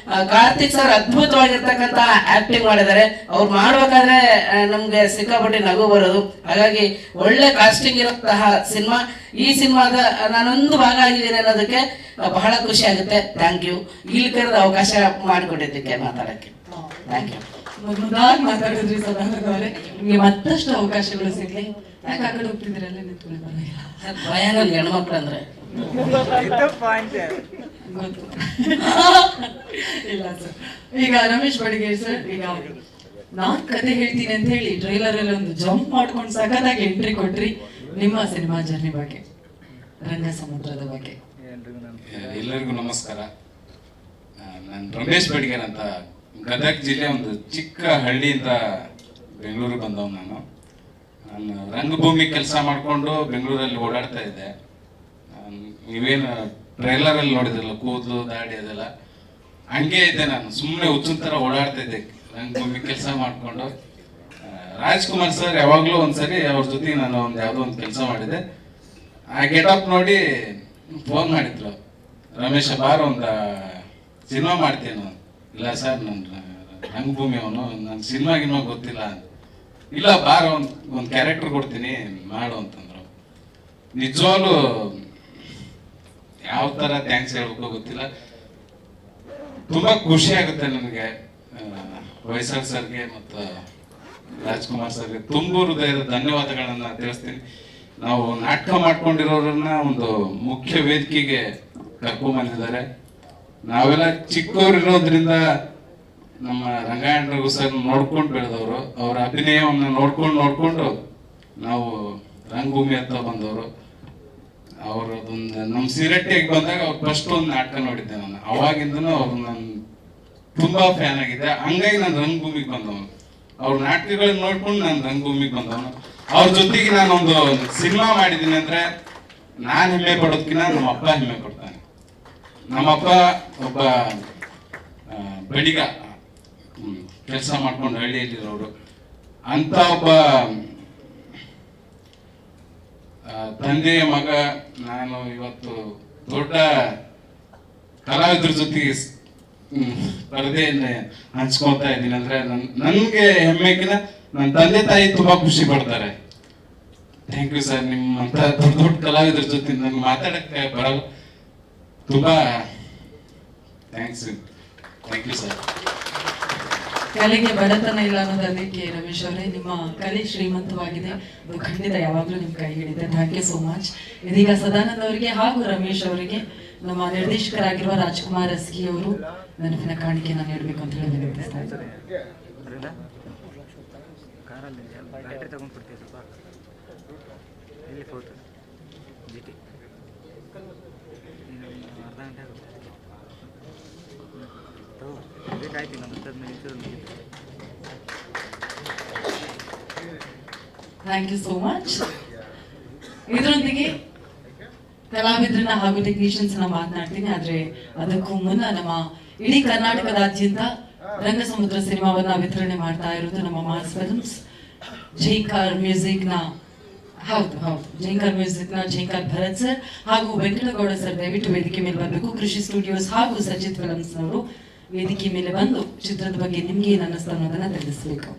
ಕಾರ್ತಿಕ್ ಸರ್ ಅದ್ಭುತವಾಗಿರ್ತಕ್ಕಂಥ ಆಕ್ಟಿಂಗ್ ಮಾಡಿದ್ದಾರೆ. ಅವ್ರು ಮಾಡ್ಬೇಕಾದ್ರೆ ನಮ್ಗೆ ಸಿಕ್ಕಾಪಟ್ಟೆ ನಗು ಬರೋದು. ಹಾಗಾಗಿ ಒಳ್ಳೆ ಕಾಸ್ಟಿಂಗ್ ಇರುವಂತಹ ಸಿನಿಮಾ. ಈ ಸಿನಿಮಾದ ನಾನೊಂದು ಭಾಗ ಆಗಿದ್ದೀನಿ ಅನ್ನೋದಕ್ಕೆ ಬಹಳ ಖುಷಿ ಆಗುತ್ತೆ. ಥ್ಯಾಂಕ್ ಯು, ಇಲ್ಲಿ ಕರೆದ ಅವಕಾಶ ಮಾಡಿಕೊಟ್ಟಿದ್ದಕ್ಕೆ ಮಾತಾಡಕ್ಕೆ. Thank you. ಮುದ್ದಾಗಿ ಮಾತಾಡಿದ್ರಿ ಸದಾನಂದ ಅವರೇ. ನಿಮ್ಗೆ ಮತ್ತಷ್ಟು ಅವಕಾಶಗಳು ಸಿಗ್ಲಿ. ಯಾಕೆ ಆ ಕಡೆ ಹೋಗ್ತಿದ್ದೀರಲ್ಲ, ನಿಂತ್ಕೊಳ್ಳಿ, ಬರೋಲ್ಲ. ಭಯ ನನ್ಗೆ ಹೆಣ್ಮಕ್ಳು ಅಂದ್ರೆ ಗೊತ್ತು. ಇಲ್ಲ ಸರ್. ಈಗ ರಮೇಶ್ ಬಡಿಗೇರ್ ಸರ್, ಈಗ ನಾನ್ ಕತೆ ಹೇಳ್ತೀನಿ ಅಂತ ಹೇಳಿ ಟ್ರೈಲರ್ ಅಲ್ಲಿ ಒಂದು ಜಂಪ್ ಮಾಡ್ಕೊಂಡು ಸಖತ್ತಾಗಿ ಎಂಟ್ರಿ ಕೊಟ್ರಿ. ನಿಮ್ಮ ಸಿನಿಮಾ ಜರ್ನಿ ಬಗ್ಗೆ, ರಂಗ ಸಮುದ್ರದ ಬಗ್ಗೆ. ಎಲ್ಲರಿಗೂ ನಮಸ್ಕಾರ. ನಾನು ರಮೇಶ್ ಬಡಿಗೇರ್ ಅಂತ, ಗದಗ ಜಿಲ್ಲೆ ಒಂದು ಚಿಕ್ಕ ಹಳ್ಳಿಯಿಂದ ಬೆಂಗಳೂರಿಗೆ ಬಂದವ್. ನಾನು ರಂಗಭೂಮಿ ಕೆಲಸ ಮಾಡಿಕೊಂಡು ಬೆಂಗಳೂರಲ್ಲಿ ಓಡಾಡ್ತಾ ಇದ್ದೆ. ನೀವೇನು ಟ್ರೈಲರಲ್ಲಿ ನೋಡಿದ್ರಲ್ಲ, ಕೂದಲು ದಾಡಿ ಅದೆಲ್ಲ ಹಂಗೆ ಇದ್ದೆ. ನಾನು ಸುಮ್ಮನೆ ಹುಚ್ಚಿನ ಥರ ಓಡಾಡ್ತಾ ಇದ್ದೆ ರಂಗಭೂಮಿ ಕೆಲಸ ಮಾಡಿಕೊಂಡು. ರಾಜ್ಕುಮಾರ್ ಸರ್ ಯಾವಾಗಲೂ ಒಂದ್ಸರಿ ಅವ್ರ ಜೊತೆ ನಾನು ಯಾವುದೋ ಒಂದು ಕೆಲಸ ಮಾಡಿದೆ. ಆ ಗೆಟಪ್ ನೋಡಿ ಫೋನ್ ಮಾಡಿದ್ರು, ರಮೇಶ ಬಾರ್ ಒಂದು ಸಿನಿಮಾ ಮಾಡ್ತೀನಿ. ಇಲ್ಲ ಸರ್, ನನ್ನ ರಂಗಭೂಮಿ ಅವನು, ನನ್ನ ಸಿನಿಮಾಗಿನೋ ಗೊತ್ತಿಲ್ಲ. ಇಲ್ಲ ಬಾರ್ ಒಂದು ಕ್ಯಾರೆಕ್ಟರ್ ಕೊಡ್ತೀನಿ ಮಾಡು ಅಂತಂದ್ರು. ನಿಜವಾಗ್ಲೂ ಯಾವ ಥರ ಥ್ಯಾಂಕ್ಸ್ ಹೇಳ್ಬೇಕು ಗೊತ್ತಿಲ್ಲ. ತುಂಬ ಖುಷಿ ಆಗುತ್ತೆ ನನಗೆ. ಹೊಯ್ಸಳ ಸರ್ಗೆ ಮತ್ತು ರಾಜ್ಕುಮಾರ್ ಸರ್ಗೆ ತುಂಬ ಹೃದಯದ ಧನ್ಯವಾದಗಳನ್ನ ತಿಳಿಸ್ತೀನಿ. ನಾವು ನಾಟಕ ಮಾಡ್ಕೊಂಡಿರೋರನ್ನ ಒಂದು ಮುಖ್ಯ ವೇದಿಕೆಗೆ ಕರ್ಕೊಂಡ್ಬಂದಿದ್ದಾರೆ. ನಾವೆಲ್ಲ ಚಿಕ್ಕವರಿರೋದ್ರಿಂದ ನಮ್ಮ ರಂಗಾಯಣ ರಘು ಸರ್ ನೋಡ್ಕೊಂಡು ಬೆಳೆದವರು. ಅವರ ಅಭಿನಯವನ್ನು ನೋಡ್ಕೊಂಡು ನಾವು ರಂಗಭೂಮಿ ಹತ್ರ ಬಂದವರು. ಅವರದೊಂದು ನಮ್ಮ ಸಿರಟ್ಟಿಗೆ ಬಂದಾಗ ಅವ್ರು ಫಸ್ಟ್ ಒಂದು ನಾಟಕ ನೋಡಿದ್ದೆ ನಾನು. ಅವಾಗಿಂದನೂ ಅವ್ರು ನಾನು ತುಂಬಾ ಫ್ಯಾನ್ ಆಗಿದ್ದೆ. ಹಂಗಾಗಿ ನಾನು ರಂಗಭೂಮಿಗೆ ಬಂದವನು. ಅವ್ರ ನಾಟಕಗಳನ್ನ ನೋಡ್ಕೊಂಡು ನಾನು ರಂಗಭೂಮಿಗೆ ಬಂದವನು. ಅವ್ರ ಜೊತೆಗೆ ನಾನೊಂದು ಸಿನಿಮಾ ಮಾಡಿದ್ದೀನಿ ಅಂದ್ರೆ ನಾನು ಹೆಮ್ಮೆ ಪಡೋದಕ್ಕಿಂತ ನಮ್ಮ ಅಪ್ಪ ಹೆಮ್ಮೆ ಪಡ್ತಾನೆ. ನಮ್ಮಪ್ಪ ಒಬ್ಬ ಬಡಿಗ, ಕೆಲಸ ಮಾಡ್ಕೊಂಡು ಹಳ್ಳಿಯಲ್ಲಿರೋರು. ಅಂತ ಒಬ್ಬ ತಂದೆಯ ಮಗ ನಾನು ಇವತ್ತು ದೊಡ್ಡ ಕಲಾವಿದ್ರ ಜೊತೆಗೆ ಸ್ಪರ್ಧೆಯನ್ನು ಹಂಚ್ಕೊಳ್ತಾ ಇದ್ದೀನಿ ಅಂದ್ರೆ ನನ್ಗೆ ಹೆಮ್ಮೆಗಿನ ನನ್ನ ತಂದೆ ತಾಯಿ ತುಂಬಾ ಖುಷಿ ಪಡ್ತಾರೆ. Thank you sir. ನಿಮ್ಮಂತ ದೊಡ್ಡ ದೊಡ್ಡ ಕಲಾವಿದ್ರ ಜೊತೆ ನನ್ಗೆ ಮಾತಾಡಕ್ಕೆ ಬರಲ್ಲ. ತುಂಬಾ ಥ್ಯಾಂಕ್ಸ್. Thank you sir. ಕಲೆಗೆ ಬಡತನ ಇಲ್ಲ ಅನ್ನೋದಕ್ಕೆ ರಮೇಶ್ ಅವರೇ, ನಿಮ್ಮ ಕಲೆ ಶ್ರೀಮಂತವಾಗಿದೆ, ಅದು ಖಂಡಿತ ಯಾವಾಗಲೂ ನಿಮ್ಮ ಕೈ ಹಿಡಿದೆ. Thank you so much. ಇದೀಗ ಸದಾನಂದ್ ಅವರಿಗೆ ಹಾಗೂ ರಮೇಶ್ ಅವರಿಗೆ ನಮ್ಮ ನಿರ್ದೇಶಕರಾಗಿರುವ ರಾಜ್ಕುಮಾರ್ ಎಸ್ಕಿ ಅವರು ನೆನಪಿನ ಕಾಣಿಕೆಯನ್ನು ನೀಡಬೇಕು ಅಂತ ಹೇಳಿ ವಿನಂತಿಸ್ತಾ ಇದ್ದಾರೆ. Thank you so much. ಇದರೊಂದಿಗೆ ಕಲಾವಿದ್ರನ್ನ ಹಾಗೂ ಟೆಕ್ನಿಷಿಯನ್ಸ್ ಮಾತನಾಡ್ತೀನಿ. ಆದ್ರೆ ಅದಕ್ಕೂ ಮುನ್ನ ನಮ್ಮ ಇಡೀ ಕರ್ನಾಟಕದಾದ್ಯಂತ ರಂಗಸಮುದ್ರ ಸಿನಿಮಾವನ್ನ ವಿತರಣೆ ಮಾಡ್ತಾ ಇರೋದು ನಮ್ಮ ಮಾಸ್ ಫಿಲ್ಮ್ಸ್, ಜೈಕಾರ್ ಮ್ಯೂಸಿಕ್ ನ ಜೈಕಾರ್ ಮ್ಯೂಸಿಕ್ ನ ಜೈಕಾರ್ ಭರತ್ ಸರ್ ಹಾಗೂ ವೆಂಕಟಗೌಡ ಸರ್ ದಯವಿಟ್ಟು ವೇದಿಕೆ ಮೇಲೆ ಬರಬೇಕು. ಕೃಷಿ ಸ್ಟುಡಿಯೋಸ್ ಹಾಗೂ ಸಚಿತ್ ಫಿಲ್ಮ್ಸ್ ನವರು ವೇದಿಕೆ ಮೇಲೆ ಬಂದು ಚಿತ್ರದ ಬಗ್ಗೆ ನಿಮ್ಗೆ ಏನ್ ಅನ್ನಿಸ್ತಾ ಅನ್ನೋದನ್ನ ತಿಳಿಸ್ಬೇಕು.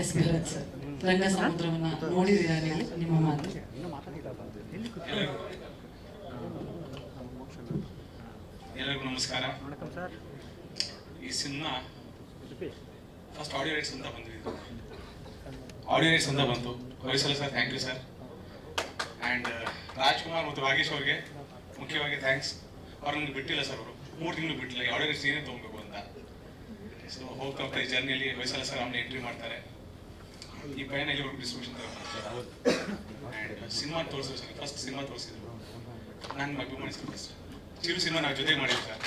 ಎಸ್ ಭರತ್ ಸರ್, ರಂಗ ಸಮುದ್ರವನ್ನ ನೋಡಿದ್ದೀರಾ ನೀವು? ನಿಮ್ಮ ಮಾತು. ಎಲ್ಲರಿಗೂ ನಮಸ್ಕಾರ. ಈ ಸಿನಿಮಾ ಫಸ್ಟ್ ಆಡಿಯೋ ರೈಟ್ಸ್ ಅಂತ ಬಂದಿದ್ದು, ಆಡಿಯೋ ರೈಟ್ಸ್ ಅಂತ ಬಂತು. Hoysala sir thank you sir. And Rajkumar ಮತ್ತು ವಾಗೀಶ್ ಅವ್ರಿಗೆ ಮುಖ್ಯವಾಗಿ ಥ್ಯಾಂಕ್ಸ್. ಅವ್ರು ನನಗೆ ಬಿಟ್ಟಿಲ್ಲ ಸರ್, ಅವರು 3 ತಿಂಗಳು ಬಿಟ್ಟಿಲ್ಲ ಆಡಿಯೋ ರೈಟ್ಸ್ ಏನೇ ತೊಗೊಬೇಕು ಅಂತ. ಸೊ ಹೋಗ್ತಾ ಹೋಗ್ತಾ ಈ ಜರ್ನಿಯಲ್ಲಿ ಹೊಯ್ಸಳ ಸರ್ ಆಮೇಲೆ ಎಂಟ್ರಿ ಮಾಡ್ತಾರೆ. ಈ ಪಯಣದಲ್ಲಿ ಅವ್ರಿಗೆ ಡಿಸ್ಟ್ರಿಬ್ಯೂಷನ್ ಆ್ಯಂಡ್ ಸಿನಿಮಾ ತೋರಿಸಿದ್ರು ಸರ್, ಫಸ್ಟ್ ಸಿನಿಮಾ ತೋರಿಸಿದ್ರು. ನಾನು ಅಭಿಮಾನಿ ಸರ್, ಫಸ್ಟ್ ಚಿರು ಸಿನಿಮಾ ನಾವು ಜೊತೆಗೆ ಮಾಡಿದ್ವಿ ಸರ್.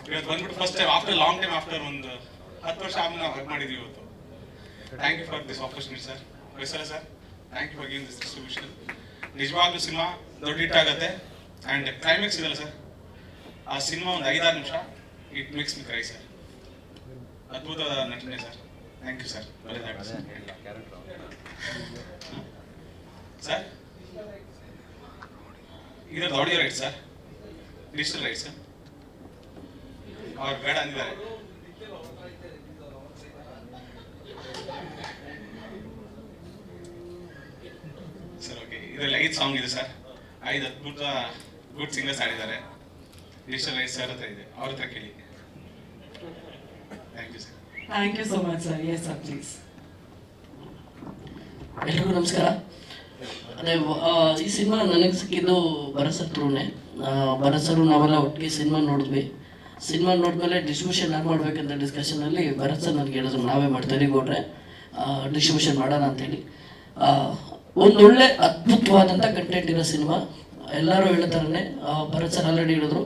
ಇವತ್ತು ಬಂದ್ಬಿಟ್ಟು first time after long time, after ಒಂದು 10 ವರ್ಷ ಆದ್ಮೇಲೆ ನಾವು ವರ್ಕ್ ಮಾಡಿದ್ವಿ ಇವತ್ತು. Thank you for this opportunity sir. Hoysala sir, thank you for giving this distribution. ನಿಜವಾಗ್ಲೂ ಸಿನಿಮಾ ದೊಡ್ಡ ಹಿಟ್ ಆಗುತ್ತೆ. ಆ್ಯಂಡ್ ಕ್ಲೈಮ್ಯಾಕ್ಸ್ ಇದೆಯಲ್ಲ ಸರ್, ಆ ಸಿನಿಮಾ ಒಂದು 5-6 ನಿಮಿಷ it makes me cry sir. ಅದ್ಭುತವಾದ ನಟನೆ ಸರ್. Thank you sir. ಒಳ್ಳೆಯದಾಗಲಿ ಸರ್. ಸರ್ ಇದರದ್ದು audio right sir, digital right sir. ಅವ್ರು ಬೇಡ ಅಂದಿದ್ದಾರೆ. ಸರ್ ಓಕೆ, ಇದರಲ್ಲಿ 5 ಸಾಂಗ್ ಇದೆ ಸರ್. 5 ಅದ್ಭುತ ಗುಡ್ ಸಿಂಗರ್ಸ್ ಆಡಿದ್ದಾರೆ. ಡಿಜಿಟಲ್ ರೈಟ್ ಸರ್ ಹತ್ರ ಇದೆ, ಅವ್ರ ಹತ್ರ ಕೇಳಿ. Thank you sir. Thank you so much sir. Yes sir please. ಎಲ್ರಿಗೂ ನಮಸ್ಕಾರ. ಅದೇ ಈ ಸಿನಿಮಾ ನನಗೆ ಸಿಕ್ಕಿದ್ದು ಭರತ್ ಸರ್ ಥ್ರೂನೇ. ಭರತ್ ಸರ್ ನಾವೆಲ್ಲ ಒಟ್ಟಿಗೆ ಸಿನಿಮಾ ನೋಡಿದ್ವಿ. ಸಿನಿಮಾ ನೋಡಿದ್ಮೇಲೆ ಡಿಸ್ಟ್ರಿಬ್ಯೂಷನ್ ಯಾರು ಮಾಡ್ಬೇಕಂತ ಡಿಸ್ಕಷನಲ್ಲಿ ಭರತ್ ಸರ್ ನನಗೆ ಹೇಳಿದ್ರು, ನಾವೇ ಮಾಡ್ತೀವಿ ಗೌಡ್ರೆ, ಡಿಸ್ಟ್ರಿಬ್ಯೂಷನ್ ಮಾಡೋಣ ಅಂತೇಳಿ. ಒಂದೊಳ್ಳೆ ಅದ್ಭುತವಾದಂಥ ಕಂಟೆಂಟ್ ಇರೋ ಸಿನಿಮಾ. ಎಲ್ಲರೂ ಹೇಳ್ತಾರೇ, ಭರತ್ ಸರ್ ಆಲ್ರೆಡಿ ಹೇಳಿದ್ರು,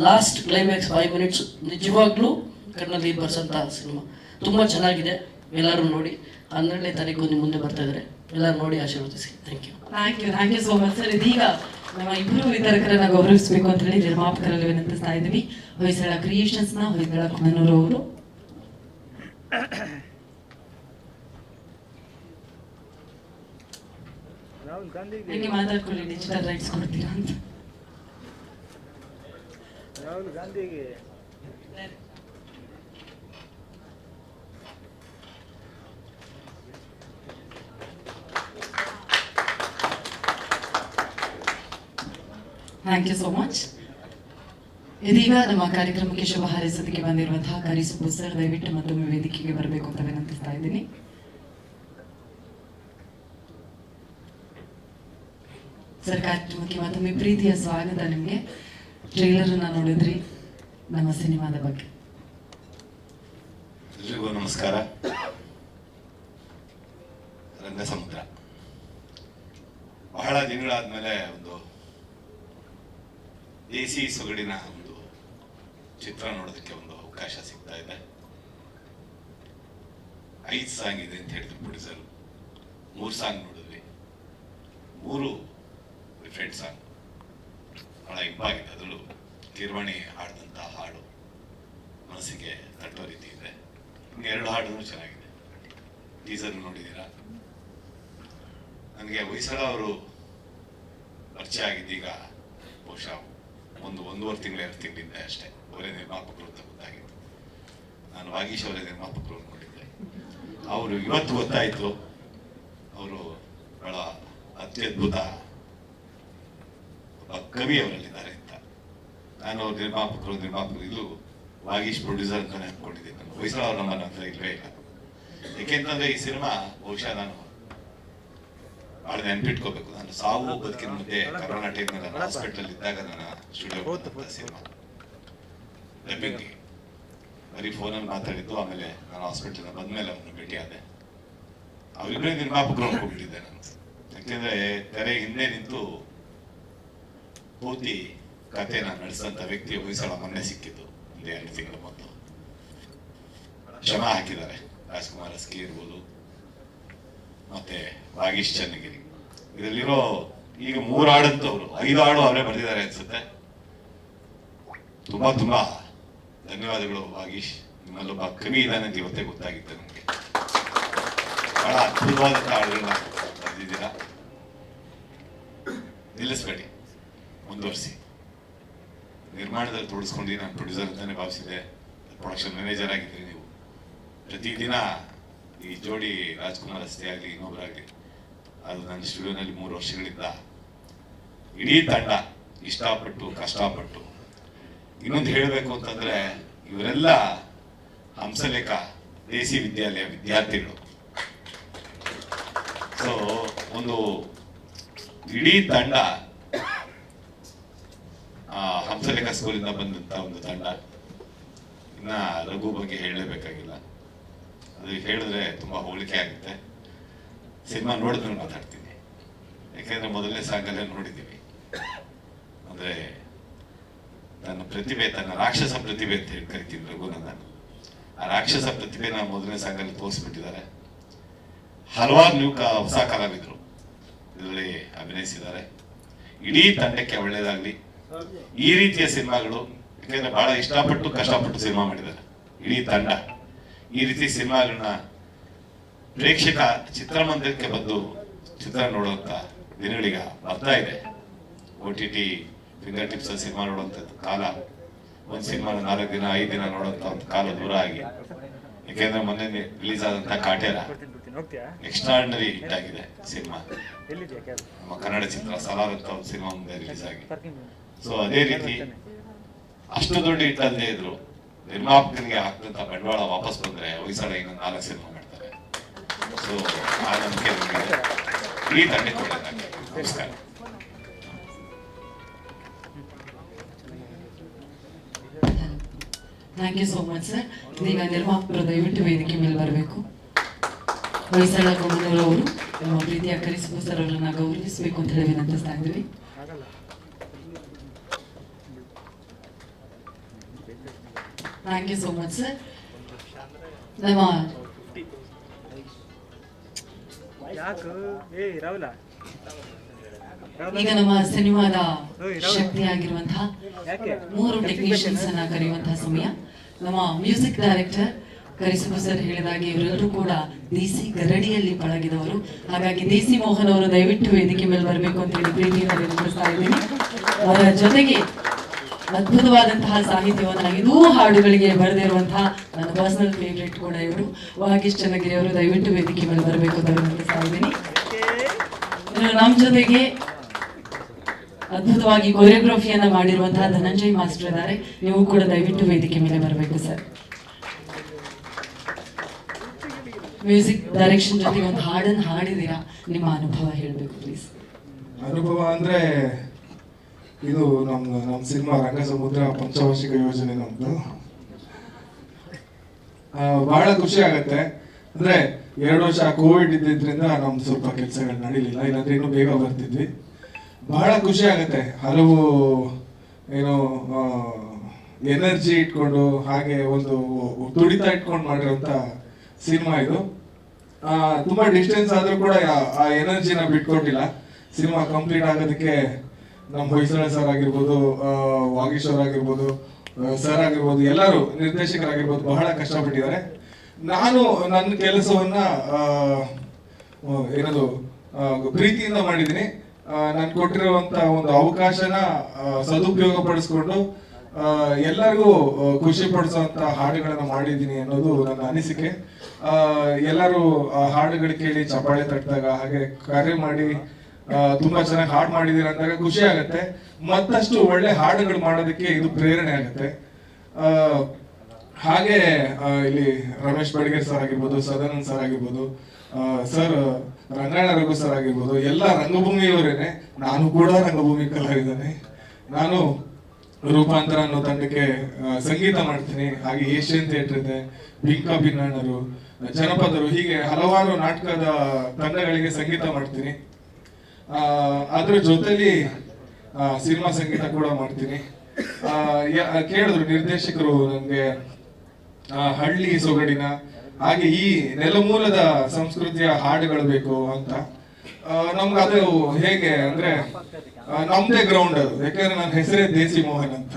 ಲಾಸ್ಟ್ ಕ್ಲೈಮ್ಯಾಕ್ಸ್ 5 ಮಿನಿಟ್ಸ್ ನಿಜವಾಗ್ಲೂ ಕಣ್ಣಲ್ಲಿ ಬರ್ಸಂಥ ಸಿನಿಮಾ. ತುಂಬ ಚೆನ್ನಾಗಿದೆ, ಎಲ್ಲರೂ ನೋಡಿ. 12ನೇ ತಾರೀಕು ನಿಮ್ಮ ಮುಂದೆ ಬರ್ತಾ ಇದ್ದಾರೆ, ಎಲ್ಲರೂ ನೋಡಿ ಆಶೀರ್ವದಿಸಿ. Thank you. Thank you so much sir. ಇದೀಗ ನಮ್ಮ ಇಬ್ಬರು ವಿತರಕರನ್ನ ಗೌರವಿಸಬೇಕು ಅಂತ ಹೇಳಿ ನಿರ್ಮಾಪಕರಲ್ಲಿ ವಿನಂತಿಸ್ತಾ ಇದ್ದೀವಿ. ಹೊಯ್ಸಳ ಕ್ರಿಯೇಷನ್ಸ್ನ ಹೊಯ್ಸಳ ಕುಮನೂರು ಅವರು. ರಾಹುಲ್ ಗಾಂಧಿಗೆ ನಿಮಗೆ ಮಾತಾಡ್ಕೊಳ್ಳಿ, ಡಿಜಿಟಲ್ ರೈಟ್ಸ್ ಕೊಡ್ತೀರಾ ಅಂತ. ರಾಹುಲ್ ಗಾಂಧಿಗೆ ಥ್ಯಾಂಕ್ ಯು ಸೋ ಮಚ್. ಇದೀಗ ನಮ್ಮ ಕಾರ್ಯಕ್ರಮಕ್ಕೆ ಶುಭ ಹಾರೈಸೋದಕ್ಕೆ ಬಂದಿರುವಂತಹ ಕರಿಸುಬ್ಬು ಸರ್ ದಯವಿಟ್ಟು ಮತ್ತೊಮ್ಮೆ ವೇದಿಕೆಗೆ ಬರಬೇಕು ಅಂತ ವಿನಂತಿಸ್ತಾ ಇದ್ದೀನಿ. ಸರ್, ಕಾರ್ಯಕ್ರಮಕ್ಕೆ ಮತ್ತೊಮ್ಮೆ ಪ್ರೀತಿಯ ಸ್ವಾಗತ. ನಿಮಗೆ ಟ್ರೇಲರ್ನ ನೋಡಿದ್ರಿ ನಮ್ಮ ಸಿನಿಮಾದ ಬಗ್ಗೆ. ಎಲ್ರಿಗೂ ನಮಸ್ಕಾರ. ರಂಗಸಮುದ್ರ ಬಹಳ ದಿನಗಳಾದ್ಮೇಲೆ ಒಂದು ದೇಸಿ ಸೊಗಡಿನ ಒಂದು ಚಿತ್ರ ನೋಡೋದಕ್ಕೆ ಒಂದು ಅವಕಾಶ ಸಿಗ್ತಾ ಇದೆ. 5 ಸಾಂಗ್ ಇದೆ ಅಂತ ಹೇಳಿದ್ರು ಪ್ರೊಡ್ಯೂಸರ್. 3 ಸಾಂಗ್ ನೋಡಿದ್ವಿ, 3 ಡಿಫ್ರೆಂಟ್ ಸಾಂಗ್. ಬಹಳ ಇಂಪಾಗಿದೆ. ಅದರಲ್ಲೂ ಕಿರ್ವಾಣಿ ಹಾಡಿದಂಥ ಹಾಡು ಮನಸ್ಸಿಗೆ ತಟ್ಟೋ ರೀತಿ ಇದೆ. ಇನ್ನು 2 ಹಾಡು ಚೆನ್ನಾಗಿದೆ. ಟೀಸರ್ ನೋಡಿದ್ದೀರಾ? ನನಗೆ ಹೊಯ್ಸಳ ಅವರು ಪರಿಚಯ ಆಗಿದ್ದೀಗ ಬಹುಶಃ 1-1.5 ತಿಂಗಳು 2 ತಿಂಗಳಿಂದ ಅಷ್ಟೇ. ಅವರೇ ನಿರ್ಮಾಪಕರು ಅಂತ ಗೊತ್ತಾಗಿತ್ತು. ನಾನು ವಾಗೀಶ್ ಅವರೇ ನಿರ್ಮಾಪಕರು ಅಂದ್ಕೊಂಡಿದ್ದೆ. ಅವರು ಇವತ್ತು ಗೊತ್ತಾಯಿತು, ಅವರು ಬಹಳ ಅತ್ಯದ್ಭುತ ಒಬ್ಬ ಕವಿ ಅವರಲ್ಲಿದ್ದಾರೆ ಅಂತ. ನಾನು ಅವ್ರ ನಿರ್ಮಾಪಕರು ಇದು ವಾಗೀಶ್ ಪ್ರೊಡ್ಯೂಸರ್ ಅಂತಾನೆ ಅಂದ್ಕೊಂಡಿದ್ದೀನಿ. ನಾನು ಹೊಯ್ಸಳ ಅವ್ರ ನಂಬರ್ ಹತ್ರ ಇಲ್ವೇ ಇಲ್ಲ. ಏಕೆಂತಂದ್ರೆ ಈ ಸಿನಿಮಾ ಬಹುಶಃ ನಾನು ಬಹಳ ನೆನ್ಪಿಟ್ಕೋಬೇಕು. ನಾನು ಸಾವು ಬದುಕಿನ ಮಧ್ಯೆ ಕರೋನಾ ಟೈಮ್ನಲ್ಲಿ ನಾನು ಹಾಸ್ಪಿಟಲ್ ಇದ್ದಾಗ ನನ್ನ ಸ್ಟುಡಿಯೋ ಸಿನಿಮಾ ಡಬ್ಬಿಂಗ್ ಬರೀ ಫೋನಲ್ಲಿ ಮಾತಾಡಿದ್ದು. ಆಮೇಲೆ ನಾನು ಹಾಸ್ಪಿಟಲ್ ಬಂದ್ಮೇಲೆ ಅವನು ಭೇಟಿ ಆದೆ. ಅವರಿಬ್ಬರೇ ನಿರ್ಮಾಪಕರು ಅನ್ಕೊಂಡ್ಬಿಟ್ಟಿದ್ದೆ ನಾನು. ಯಾಕೆಂದ್ರೆ ತೆರೆ ಹಿಂದೆ ನಿಂತು ಪೂರ್ತಿ ಕಥೆನ ನಡೆಸಂತ ವ್ಯಕ್ತಿ ಹೊಯ್ಸಳ ಮೊನ್ನೆ ಸಿಕ್ಕಿದ್ದು, 1-2 ತಿಂಗಳ ಮೊದಲು. ಶ್ರಮ ಹಾಕಿದ್ದಾರೆ. ರಾಜ್ಕುಮಾರ್ ಅಸ್ಕಿ ಇರ್ಬೋದು, ಮತ್ತೆ ವಾಗೀಶ್ ಚನ್ನಗಿರಿ. ಇದರಲ್ಲಿರೋ ಈಗ 3 ಹಾಡಂತೂ ಅವರು 5 ಹಾಡು ಅವರೇ ಬರೆದಿದ್ದಾರೆ ಅನ್ಸುತ್ತೆ. ತುಂಬಾ ತುಂಬಾ ಧನ್ಯವಾದಗಳು ವಾಗೀಶ್. ನಿಮ್ಮಲ್ಲೊಬ್ಬ ಕವಿ ಇದ್ದಾನೆ ಅಂತ ಇವತ್ತೇ ಗೊತ್ತಾಗಿತ್ತು ನನಗೆ. ಬಹಳ ಅದ್ಭುತವಾದಂಥ ಹಾಡುಗಳನ್ನ ಬರೆದಿದ್ದೀರಾ. ನಿಲ್ಲಿಸ್ಬೇಡಿ, ಮುಂದುವರಿಸಿ. ನಿರ್ಮಾಣದಲ್ಲಿ ತೊಡಸ್ಕೊಂಡು ನಾನು ಪ್ರೊಡ್ಯೂಸರ್ ಅಂತಾನೆ ಭಾವಿಸಿದೆ. ಪ್ರೊಡಕ್ಷನ್ ಮ್ಯಾನೇಜರ್ ಆಗಿದ್ರಿ ನೀವು. ಪ್ರತಿದಿನ ಈ ಜೋಡಿ ರಾಜ್ಕುಮಾರ್ ಅಷ್ಟೇ ಆಗಲಿ ಇನ್ನೊಬ್ಬರಾಗಲಿ, ಅದು ನನ್ನ ಸ್ಟುಡಿಯೋನಲ್ಲಿ 3 ವರ್ಷಗಳಿಂದ ಇಡೀ ತಂಡ ಇಷ್ಟಪಟ್ಟು ಕಷ್ಟಪಟ್ಟು. ಇನ್ನೊಂದು ಹೇಳಬೇಕು ಅಂತಂದ್ರೆ, ಇವರೆಲ್ಲ ಹಂಸಲೇಖ ದೇಸಿ ವಿದ್ಯಾಲಯ ವಿದ್ಯಾರ್ಥಿಗಳು. ಸೊ ಒಂದು ಇಡೀ ತಂಡ ಹಂಸಲೇಖ ಸ್ಕೂಲಿಂದ ಬಂದಂತ ಒಂದು ತಂಡ. ಇನ್ನ ರಘು ಬಗ್ಗೆ ಹೇಳಲೇಬೇಕಾಗಿಲ್ಲ, ಅದು ಹೇಳಿದ್ರೆ ತುಂಬಾ ಹೋಲಿಕೆ ಆಗುತ್ತೆ. ಸಿನಿಮಾ ನೋಡಿದ್ರೆ ಮಾತಾಡ್ತೀನಿ, ಯಾಕಂದ್ರೆ ಮೊದಲನೇ ಸಾಂಗಲ್ಲೇ ನೋಡಿದ್ದೀವಿ. ಅಂದ್ರೆ ತನ್ನ ಪ್ರತಿಭೆ, ತನ್ನ ರಾಕ್ಷಸ ಪ್ರತಿಭೆ ಅಂತ ಹೇಳಿ ಕರಿತೀನಿ ರಘುನನ್ನ. ಆ ರಾಕ್ಷಸ ಪ್ರತಿಭೆನ ಮೊದಲನೇ ಸಾಂಗಲ್ಲಿ ತೋರಿಸ್ಬಿಟ್ಟಿದ್ದಾರೆ. ಹಲವಾರು ಹೊಸ ಕಲಾವಿದರು ಇದರಲ್ಲಿ ಅಭಿನಯಿಸಿದ್ದಾರೆ. ಇಡೀ ತಂಡಕ್ಕೆ ಒಳ್ಳೇದಾಗ್ಲಿ. ಈ ರೀತಿಯ ಸಿನಿಮಾಗಳು, ಯಾಕಂದ್ರೆ ಬಹಳ ಇಷ್ಟಪಟ್ಟು ಕಷ್ಟಪಟ್ಟು ಸಿನಿಮಾ ಮಾಡಿದ್ದಾರೆ ಇಡೀ ತಂಡ. ಈ ರೀತಿ ಸಿನಿಮಾಗಳನ್ನ ಪ್ರೇಕ್ಷಕ ಚಿತ್ರಮಂದಿರಕ್ಕೆ ಬಂದು ಚಿತ್ರ ನೋಡುವಂತ ದಿನಗಳೀಗ ಬರ್ತಾ ಇದೆ. OTT ಫಿಂಗರ್ ಟಿಪ್ಸ್ ಸಿನಿಮಾ ನೋಡುವಂಥದ್ದು ಕಾಲ, ಒಂದು ಸಿನಿಮಾ 4 ದಿನ 5 ದಿನ ನೋಡುವಂತ ಒಂದು ಕಾಲ ದೂರ ಆಗಿ. ಯಾಕೆಂದ್ರೆ ಮೊನ್ನೆ ರಿಲೀಸ್ ಆದಂತ ಕಾಟೇರ ಎಕ್ಸ್ಟ್ರಾರ್ಡಿನರಿ ಹಿಟ್ ಆಗಿದೆ ಸಿನಿಮಾ. ನಮ್ಮ ಕನ್ನಡ ಚಿತ್ರ ಸಲಾರ್ ಅಂತ ಒಂದು ಸಿನಿಮಾ ಮುಂದೆ ರಿಲೀಸ್ ಆಗಿ. ಸೊ ಅದೇ ರೀತಿ ಅಷ್ಟು ದೊಡ್ಡ ಹಿಟ್ ಅಲ್ಲದೆ ಇದ್ರು ನಿರ್ಮಾಪಕರಿಗೆ ಹಾಕಿದಂತ ಬಂಡವಾಳ ವಾಪಸ್ ಬಂದ್ರೆ ಹೊಯ್ಸಳ ಇನ್ನು 4 ಸಿನಿಮಾ ಮಾಡ್ತಾರೆ. ಸೊ ಆ ನಂಬಿಕೆ ಇಡೀ ತಂಡಕ್ಕೆ ಒಳ್ಳೆಯದಾಗಲಿ. ನಮಸ್ಕಾರ. Thank you so much sir. ಈಗ ನಿರ್ಮಾಪಕರು ದಯವಿಟ್ಟು ವೇದಿಕೆ ಮೇಲೆ ಬರಬೇಕು. ಹೊಯ್ಸಳ ಗಮನೂರವರು ನಮ್ಮ ಪ್ರೀತಿಯ ಕರಿಸುವ ಸರ್ ಅವರನ್ನ ಗೌರವಿಸಬೇಕು ಅಂತ ಹೇಳಿ ವಿನಂತಿಸ್ತಾ ಇದ್ದೀವಿ. Thank you so much sir. ಈಗ ನಮ್ಮ ಸಿನಿಮಾದ ಶಕ್ತಿಯಾಗಿರುವಂತಹ 3 ಟೆಕ್ನಿಷಿಯನ್ಸ್ ಅನ್ನ ಕರೆಯುವಂತಹ ಸಮಯ. ನಮ್ಮ ಮ್ಯೂಸಿಕ್ ಡೈರೆಕ್ಟರ್ ಕರಿಸುವ ಸರ್ ಹೇಳಿದಾಗೆ ಇವರೆಲ್ಲರೂ ಕೂಡ ದೇಸಿ ಗರಡಿಯಲ್ಲಿ ಪಳಗಿದವರು. ಹಾಗಾಗಿ ದೇಸಿ ಮೋಹನ್ ಅವರು ದಯವಿಟ್ಟು ವೇದಿಕೆ ಮೇಲೆ ಬರಬೇಕು ಅಂತ ಹೇಳಿ ಪ್ರೀತಿಯಿಂದ ವಿನಂತಿಸ್ತಾ ಇದ್ದೀನಿ. ಅವರ ಜೊತೆಗೆ ಅದ್ಭುತವಾದಂತಹ ಸಾಹಿತ್ಯವನ್ನು 5 ಹಾಡುಗಳಿಗೆ ಬರೆದಿರುವಂತಹ ನನ್ನ ಪರ್ಸನಲ್ ಫೇವ್ರೇಟ್ ಕೂಡ ಇವರು ವಾಗೀಶ್ ಚನ್ನಗಿರಿ ಅವರು ದಯವಿಟ್ಟು ವೇದಿಕೆ ಮೇಲೆ ಬರಬೇಕು ಅಂತ ವಿನಂತಿಸ್ತಾ ಇದ್ದೀನಿ. ನಮ್ಮ ಜೊತೆಗೆ ಅದ್ಭುತವಾಗಿ ಕೊರಿಯೋಗ್ರಫಿಯನ್ನ ಮಾಡಿರುವಂತಹ ಧನಂಜಯ್ ಮಾಸ್ಟರ್ ಇದ್ದಾರೆ. ನೀವು ಕೂಡ ದಯವಿಟ್ಟು ವೇದಿಕೆ ಮೇಲೆ ಬರಬೇಕು ಸರ್. ಮ್ಯೂಸಿಕ್ ಡೈರೆಕ್ಷನ್ ಜೊತೆಗೆ ಒಂದು ಹಾಡನ್ನು ಹಾಡಿದೀರಾ, ನಿಮ್ಮ ಅನುಭವ ಹೇಳಬೇಕು ಪ್ಲೀಸ್. ಅನುಭವ ಅಂದ್ರೆ ಇದು ನಮ್ಮ ಸಿನಿಮಾ ರಂಗಸಮುದ್ರ ಪಂಚವಾರ್ಷಿಕ ಯೋಜನೆ ನಮ್ದು. ಬಹಳ ಖುಷಿ ಆಗತ್ತೆ. ಅಂದ್ರೆ 2 ವರ್ಷ ಕೋವಿಡ್ ಇದ್ದಿದ್ರಿಂದ ನಮ್ದು ಸ್ವಲ್ಪ ಕೆಲಸಗಳು ನಡೀಲಿಲ್ಲ, ಇಲ್ಲಾಂದ್ರೆ ಇನ್ನೂ ಬೇಗ ಬರ್ತಿದ್ವಿ. ಬಹಳ ಖುಷಿ ಆಗತ್ತೆ. ಹಲವು ಏನು ಎನರ್ಜಿ ಇಟ್ಕೊಂಡು ಹಾಗೆ ಒಂದು ತುಡಿತ ಇಟ್ಕೊಂಡು ಮಾಡಿರೋಂಥ ಸಿನಿಮಾ ಇದು. ತುಂಬಾ ಡಿಸ್ಟೆನ್ಸ್ ಆದ್ರೂ ಕೂಡ ಆ ಎನರ್ಜಿನ ಬಿಟ್ಕೊಟ್ಟಿಲ್ಲ. ಸಿನಿಮಾ ಕಂಪ್ಲೀಟ್ ಆಗೋದಕ್ಕೆ ನಮ್ಮ ಹೊಯ್ಸಳ ಸರ್ ಆಗಿರ್ಬೋದು, ವಾಗೀಶ್ ಅವ್ರ ಆಗಿರ್ಬೋದು, ಸರ್ ಆಗಿರ್ಬೋದು, ಎಲ್ಲರೂ ನಿರ್ದೇಶಕರಾಗಿರ್ಬೋದು ಬಹಳ ಕಷ್ಟಪಟ್ಟಿದ್ದಾರೆ. ನಾನು ನನ್ನ ಕೆಲಸವನ್ನ ಏನದು ಪ್ರೀತಿಯಿಂದ ಮಾಡಿದ್ದೀನಿ. ನಾನು ಕೊಟ್ಟಿರುವಂತ ಒಂದು ಅವಕಾಶನ ಸದುಪಯೋಗ ಪಡಿಸ್ಕೊಂಡು ಎಲ್ಲರಿಗೂ ಖುಷಿ ಪಡಿಸುವಂತ ಹಾಡುಗಳನ್ನ ಮಾಡಿದ್ದೀನಿ ಅನ್ನೋದು ನನ್ನ ಅನಿಸಿಕೆ. ಎಲ್ಲರೂ ಹಾಡುಗಳು ಕೇಳಿ ಚಪ್ಪಾಳೆ ತಟ್ಟಿದಾಗ ಹಾಗೆ ಕರೆ ಮಾಡಿ ತುಂಬಾ ಚೆನ್ನಾಗಿ ಹಾಡು ಮಾಡಿದೀರ ಅಂದಾಗ ಖುಷಿ ಆಗತ್ತೆ. ಮತ್ತಷ್ಟು ಒಳ್ಳೆ ಹಾಡುಗಳು ಮಾಡೋದಕ್ಕೆ ಇದು ಪ್ರೇರಣೆ ಆಗುತ್ತೆ. ಹಾಗೆ ಇಲ್ಲಿ ರಮೇಶ್ ಬಡ್ಗೇರ್ ಸರ್ ಆಗಿರ್ಬೋದು, ಸದಾನಂದ್ ಸರ್ ಆಗಿರ್ಬೋದು, ಸರ್ ರಂಗಾಯಣ ರಘು ಸರ್ ಆಗಿರ್ಬೋದು, ಎಲ್ಲ ರಂಗಭೂಮಿಯವರೇನೆ. ನಾನು ಕೂಡ ರಂಗಭೂಮಿ ಕಲಾವಿದನೇ. ನಾನು ರೂಪಾಂತರ ಅನ್ನೋ ತಂಡಕ್ಕೆ ಸಂಗೀತ ಮಾಡ್ತೀನಿ. ಹಾಗೆ ಏಷ್ಯನ್ ಥಿಯೇಟರ್ ಇದೆ, ಬಿಂಕಾ ಭಿನ್ನಣ್ಣರು, ಜನಪದರು, ಹೀಗೆ ಹಲವಾರು ನಾಟಕದ ತಂಡಗಳಿಗೆ ಸಂಗೀತ ಮಾಡ್ತೀನಿ. ಅದ್ರ ಜೊತೆಲಿ ಸಿನಿಮಾ ಸಂಗೀತ ಕೂಡ ಮಾಡ್ತೀನಿ. ಕೇಳಿದ್ರು ನಿರ್ದೇಶಕರು ನನಗೆ ಹಳ್ಳಿ ಸೊಗಡಿನ ಹಾಗೆ ಈ ನೆಲಮೂಲದ ಸಂಸ್ಕೃತಿಯ ಹಾಡುಗಳು ಬೇಕು ಅಂತ. ನಮ್ಗೆ ಅದು ಹೇಗೆ ಅಂದ್ರೆ ನಮ್ದೇ ಗ್ರೌಂಡ್ ಅದು, ಯಾಕಂದ್ರೆ ನನ್ನ ಹೆಸರೇ ದೇಸಿ ಮೋಹನ್ ಅಂತ.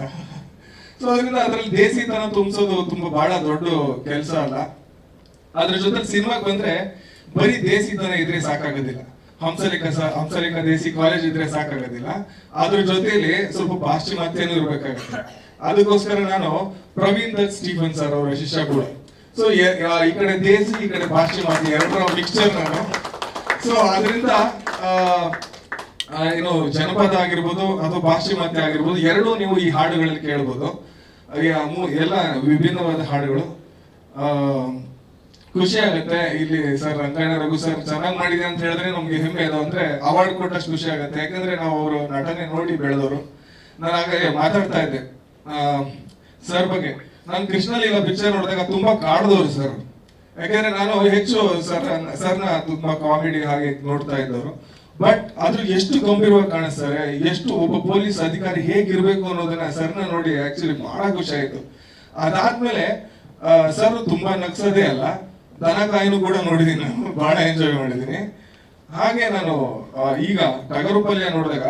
ಸೊ ಅದರಿಂದ ಅದ್ರಲ್ಲಿ ದೇಸಿತನ ತುಂಬಿಸೋದು ತುಂಬಾ ಬಹಳ ದೊಡ್ಡ ಕೆಲಸ ಅಲ್ಲ. ಅದ್ರ ಜೊತೆ ಸಿನಿಮಾಗೆ ಬಂದ್ರೆ ಬರೀ ದೇಸಿತನ ಇದ್ರೆ ಸಾಕಾಗೋದಿಲ್ಲ. ಹಂಸಲೇಖ ದೇಸಿ ಕಾಲೇಜ್ ಇದ್ರೆ ಸಾಕಾಗೋದಿಲ್ಲ. ಅದ್ರ ಜೊತೆಲಿ ಸ್ವಲ್ಪ ಪಾಶ್ಚಿಮಾತ್ಯನೂ ಇರ್ಬೇಕಾಗುತ್ತೆ. ಅದಕ್ಕೋಸ್ಕರ ನಾನು ಪ್ರವೀಣ್ ದತ್ ಸ್ಟೀಫನ್ ಸರ್ ಅವರ ಶಿಷ್ಯ ಕೂಡ. ಸೊ ಈ ಕಡೆ ದೇಸಿ, ಈ ಕಡೆ ಪಾಶ್ಚಿಮಾತ್ಯ, ಎರಡರ ಮಿಕ್ಸ್ಚರ್ ನಾನು. ಸೊ ಅದರಿಂದ ಏನು ಜನಪದ ಆಗಿರ್ಬೋದು ಅಥವಾ ಪಾಶ್ಚಿಮಾತ್ಯ ಆಗಿರ್ಬೋದು, ಎರಡೂ ನೀವು ಈ ಹಾಡುಗಳಲ್ಲಿ ಕೇಳ್ಬೋದು. ಎಲ್ಲ ವಿಭಿನ್ನವಾದ ಹಾಡುಗಳು. ಖುಷಿ ಆಗುತ್ತೆ. ಇಲ್ಲಿ ಸರ್ ರಂಗಾಯಣ ರಘು ಸರ್ ಚೆನ್ನಾಗಿ ಮಾಡಿದೆ ಅಂತ ಹೇಳಿದ್ರೆ ನಮ್ಗೆ ಹೆಮ್ಮೆ ಅದು. ಅಂದ್ರೆ ಅವಾರ್ಡ್ ಕೊಟ್ಟಷ್ಟು ಖುಷಿ ಆಗುತ್ತೆ, ಯಾಕಂದ್ರೆ ನಾವು ಅವರು ನಟನೆ ನೋಡಿ ಬೆಳೆದವರು. ನಾನು ಹಾಗೆ ಮಾತಾಡ್ತಾ ಇದ್ದೆ ಸರ್ ಬಗ್ಗೆ. ನಾನು ಕೃಷ್ಣಲೀಲಾ ಪಿಕ್ಚರ್ ನೋಡಿದಾಗ ತುಂಬಾ ಕಾಡ್ದವ್ರು ಸರ್, ಯಾಕಂದ್ರೆ ನಾನು ಹೆಚ್ಚು ಸರ್ನ ತುಂಬಾ ಕಾಮಿಡಿ ಹಾಗೆ ನೋಡ್ತಾ ಇದ್ದವರು. ಬಟ್ ಅದ್ರ ಎಷ್ಟು ಗಂಭೀರವಾಗಿ ಕಾಣಿಸ್ತಾರೆ, ಎಷ್ಟು ಒಬ್ಬ ಪೊಲೀಸ್ ಅಧಿಕಾರಿ ಹೇಗಿರ್ಬೇಕು ಅನ್ನೋದನ್ನ ಸರ್ನ ನೋಡಿ ಆಕ್ಚುಲಿ ಬಹಳ ಖುಷಿ ಆಯ್ತು. ಅದಾದ್ಮೇಲೆ ಸರ್ ತುಂಬಾ ನಗ್ಸೋದೇ ಅಲ್ಲ, ದನ ಕಾಯಿನೂ ಕೂಡ ನೋಡಿದೀನಿ, ನಾನು ಬಹಳ ಎಂಜಾಯ್ ಮಾಡಿದೀನಿ. ಹಾಗೆ ನಾನು ಈಗ ಟಗರು ಪಲ್ಯ ನೋಡಿದಾಗ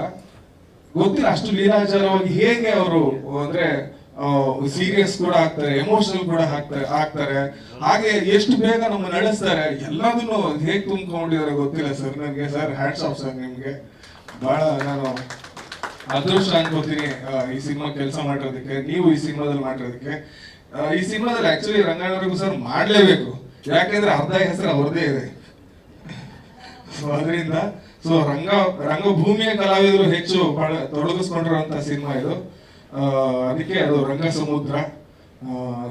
ಗೊತ್ತಿಲ್ಲ ಅಷ್ಟು ಲೀಲಾಚಾರವಾಗಿ ಹೇಗೆ ಅವರು ಅಂದ್ರೆ ಸೀರಿಯಸ್ ಕೂಡ ಆಗ್ತಾರೆ, ಎಮೋಷನಲ್ ಕೂಡ ಆಗ್ತಾರೆ. ಹಾಗೆ ಎಷ್ಟು ಬೇಗ ನಮ್ಮ ನಡೆಸ್ತಾರೆ, ಎಲ್ಲದನ್ನು ಹೇಗೆ ತುಂಬಿಕೊಂಡಿದ್ದಾರೆ ಗೊತ್ತಿಲ್ಲ ಸರ್ ನನಗೆ. ಸರ್ ಹ್ಯಾಟ್ಸ್ ಆಫ್ ಸರ್ ನಿಮ್ಗೆ. ಬಹಳ ನಾನು ಅದೃಷ್ಟ ಅನ್ಕೋತೀನಿ ಈ ಸಿನಿಮಾ ಕೆಲಸ ಮಾಡಿರೋದಕ್ಕೆ, ನೀವು ಈ ಸಿನಿಮಾದಲ್ಲಿ ಮಾಡಿರೋದಕ್ಕೆ. ಈ ಸಿನಿಮಾದಲ್ಲಿ ಆಕ್ಚುಲಿ ರಂಗಾಯಣರಿಗೂ ಸರ್ ಮಾಡ್ಲೇಬೇಕು, ಯಾಕೆಂದ್ರೆ ಅರ್ಧ ಹೆಸರು ಅವ್ರದೇ ಇದೆ. ಅದರಿಂದ ರಂಗಭೂಮಿಯ ಕಲಾವಿದರು ಹೆಚ್ಚು ತೊಡಗಿಸ್ಕೊಂಡಿರುವಂತ ಸಿನಿಮಾ ಇದು. ಅದಕ್ಕೆ ಅದು ರಂಗ ಸಮುದ್ರ,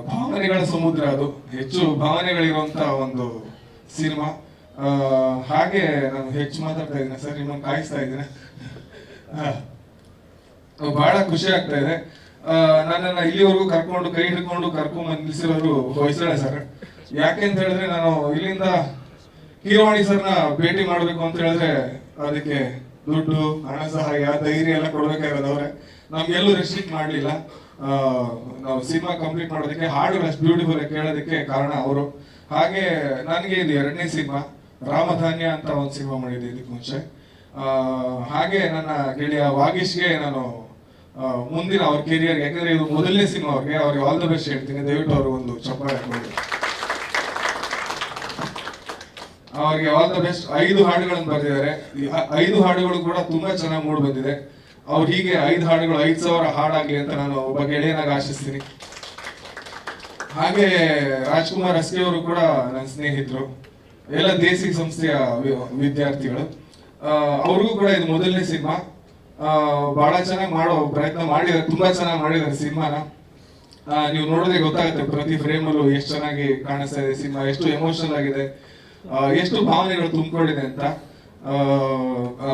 ಭಾವನೆಗಳ ಸಮುದ್ರ. ಅದು ಹೆಚ್ಚು ಭಾವನೆಗಳಿರುವಂತ ಒಂದು ಸಿನಿಮಾ. ಹಾಗೆ ನಾನು ಹೆಚ್ಚು ಮಾತಾಡ್ತಾ ಇದ್ದೀನಿ ಸರ್, ನಿಮ್ಮನ್ನು ಕಾಯಿಸ್ತಾ ಇದ್ದೀನಿ. ಬಹಳ ಖುಷಿ ಆಗ್ತಾ ಇದೆ. ನನ್ನನ್ನ ಇಲ್ಲಿವರೆಗೂ ಕೈ ಹಿಡ್ಕೊಂಡು ಕರ್ಕೊಂಡ್ ನಿಲ್ಸಿರೋರು ಹೊಯ್ಸಳೆ ಸರ್. ಯಾಕೆಂತ ಹೇಳಿದ್ರೆ ನಾನು ಇಲ್ಲಿಂದ ಕೀರವಾಣಿ ಸರ್ನ ಭೇಟಿ ಮಾಡ್ಬೇಕು ಅಂತ ಹೇಳಿದ್ರೆ ಅದಕ್ಕೆ ದುಡ್ಡು, ಹಣ ಸಹಾಯ, ಧೈರ್ಯ ಎಲ್ಲ ಕೊಡ್ಬೇಕಾಗಿರೋದವ್ರೆ. ನಮ್ಗೆಲ್ಲೂ ರೆಸ್ಟ್ರಿಕ್ಟ್ ಮಾಡ್ಲಿಲ್ಲ. ನಾವು ಸಿನಿಮಾ ಕಂಪ್ಲೀಟ್ ಮಾಡೋದಕ್ಕೆ, ಹಾಡುಗಳು ಅಷ್ಟು ಬ್ಯೂಟಿಫುಲ್ ಕೇಳೋದಕ್ಕೆ ಕಾರಣ ಅವರು. ಹಾಗೆ ನನಗೆ ಇದು 2ನೇ ಸಿನಿಮಾ, ರಾಮಧಾನ್ಯ ಅಂತ ಒಂದು ಸಿನಿಮಾ ಮಾಡಿದ್ದೆ ಇದಕ್ಕೆ ಮುಂಚೆ. ಹಾಗೆ ನನ್ನ ಗೆಳೆಯ ವಾಗೀಶ್ಗೆ ನಾನು ಮುಂದಿನ ಅವ್ರ ಕೆರಿಯರ್, ಯಾಕಂದ್ರೆ ಇದು ಮೊದಲನೇ ಸಿನಿಮಾ ಅವ್ರಿಗೆ ಆಲ್ ದ ಬೆಸ್ಟ್ ಹೇಳ್ತೀನಿ. ದಯವಿಟ್ಟು ಅವ್ರಿಗೆ ಒಂದು ಚಪ್ಪಾಳೆ ಹಾಕೊಳ್ಳಿ. ಅವ್ರಿಗೆ ಆಲ್ ದ ಬೆಸ್ಟ್. 5 ಹಾಡುಗಳನ್ನು ಬರೆದಿದ್ದಾರೆ. 5 ಹಾಡುಗಳು ಕೂಡ ತುಂಬಾ ಚೆನ್ನಾಗಿ ಮೂಡ್ ಬಂದಿದೆ. ಅವ್ರು ಹೀಗೆ 5 ಹಾಡುಗಳು 5,000 ಹಾಡಾಗ್ಲಿ ಅಂತ ನಾನು ಒಬ್ಬ ಗೆಳೆಯನಾಗಿ ಆಶಿಸ್ತೀನಿ. ಹಾಗೆ ರಾಜ್ಕುಮಾರ್ ಎಸ್ಕೆ ಅವರು ಕೂಡ ನನ್ನ ಸ್ನೇಹಿತರು, ಎಲ್ಲ ದೇಸಿ ಸಂಸ್ಥೆಯ ವಿದ್ಯಾರ್ಥಿಗಳು. ಅವ್ರಿಗೂ ಕೂಡ ಇದು ಮೊದಲನೇ ಸಿನಿಮಾ. ಬಹಳ ಚೆನ್ನಾಗಿ ಮಾಡೋ ಪ್ರಯತ್ನ ಮಾಡಿದ್ದಾರೆ, ತುಂಬಾ ಚೆನ್ನಾಗಿ ಮಾಡಿದ್ದಾರೆ ಸಿನಿಮಾನ. ನೀವು ನೋಡೋದೇ ಗೊತ್ತಾಗುತ್ತೆ ಪ್ರತಿ ಫ್ರೇಮ್ ಅಲ್ಲೂ ಎಷ್ಟು ಚೆನ್ನಾಗಿ ಕಾಣಿಸ್ತಾ ಇದೆ ಸಿನಿಮಾ, ಎಷ್ಟು ಎಮೋಷನಲ್ ಆಗಿದೆ, ಎಷ್ಟು ಭಾವನೆಗಳು ತುಂಬಿಕೊಂಡಿದೆ ಅಂತ.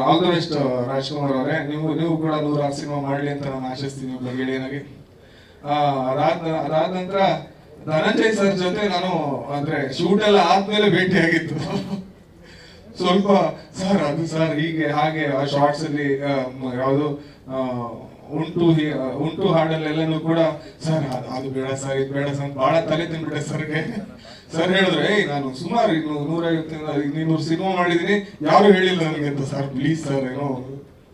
ಆಲ್ ದ ಬೆಸ್ಟ್ ರಾಜ್ಕುಮಾರ್ ಅವರೇ. ನೀವು ಕೂಡ 106 ಸಿನಿಮಾ ಮಾಡ್ಲಿ ಅಂತ ನಾನು ಆಶಿಸ್ತೀನಿ ಒಬ್ಬ ಗೆಳೆಯನಾಗಿ. ಅದಾದ ನಂತರ ಧನಂಜಯ್ ಸರ್ ಜೊತೆ ನಾನು ಅಂದ್ರೆ ಶೂಟ್ ಎಲ್ಲ ಆದ್ಮೇಲೆ ಭೇಟಿ ಆಗಿತ್ತು. ಸ್ವಲ್ಪ ಸರ್ ಅದು ಸರ್ ಹೀಗೆ ಹಾಗೆ ಆ ಶಾರ್ಟ್ಸ್ ಅಲ್ಲಿ ಯಾವುದು ಉಂಟು ಹಾಡಲ್ಲೆಲ್ಲನೂ ಕೂಡ ಸರ್ ಅದು ಬೇಡ ಸರ್, ಇದು ಬೇಡ ಸರ್, ಬಹಳ ತಲೆ ತಿನ್ಬಿಟ್ಟೆ ಸರ್ಗೆ. ಸರ್ ಹೇಳಿದ್ರೆ ನಾನು ಸುಮಾರು 150-200 ಸಿನಿಮಾ ಮಾಡಿದೀನಿ, ಯಾರು ಹೇಳಿಲ್ಲ ನನಗೆ ಅಂತ. ಸರ್ ಪ್ಲೀಸ್ ಸರ್ ಏನೋ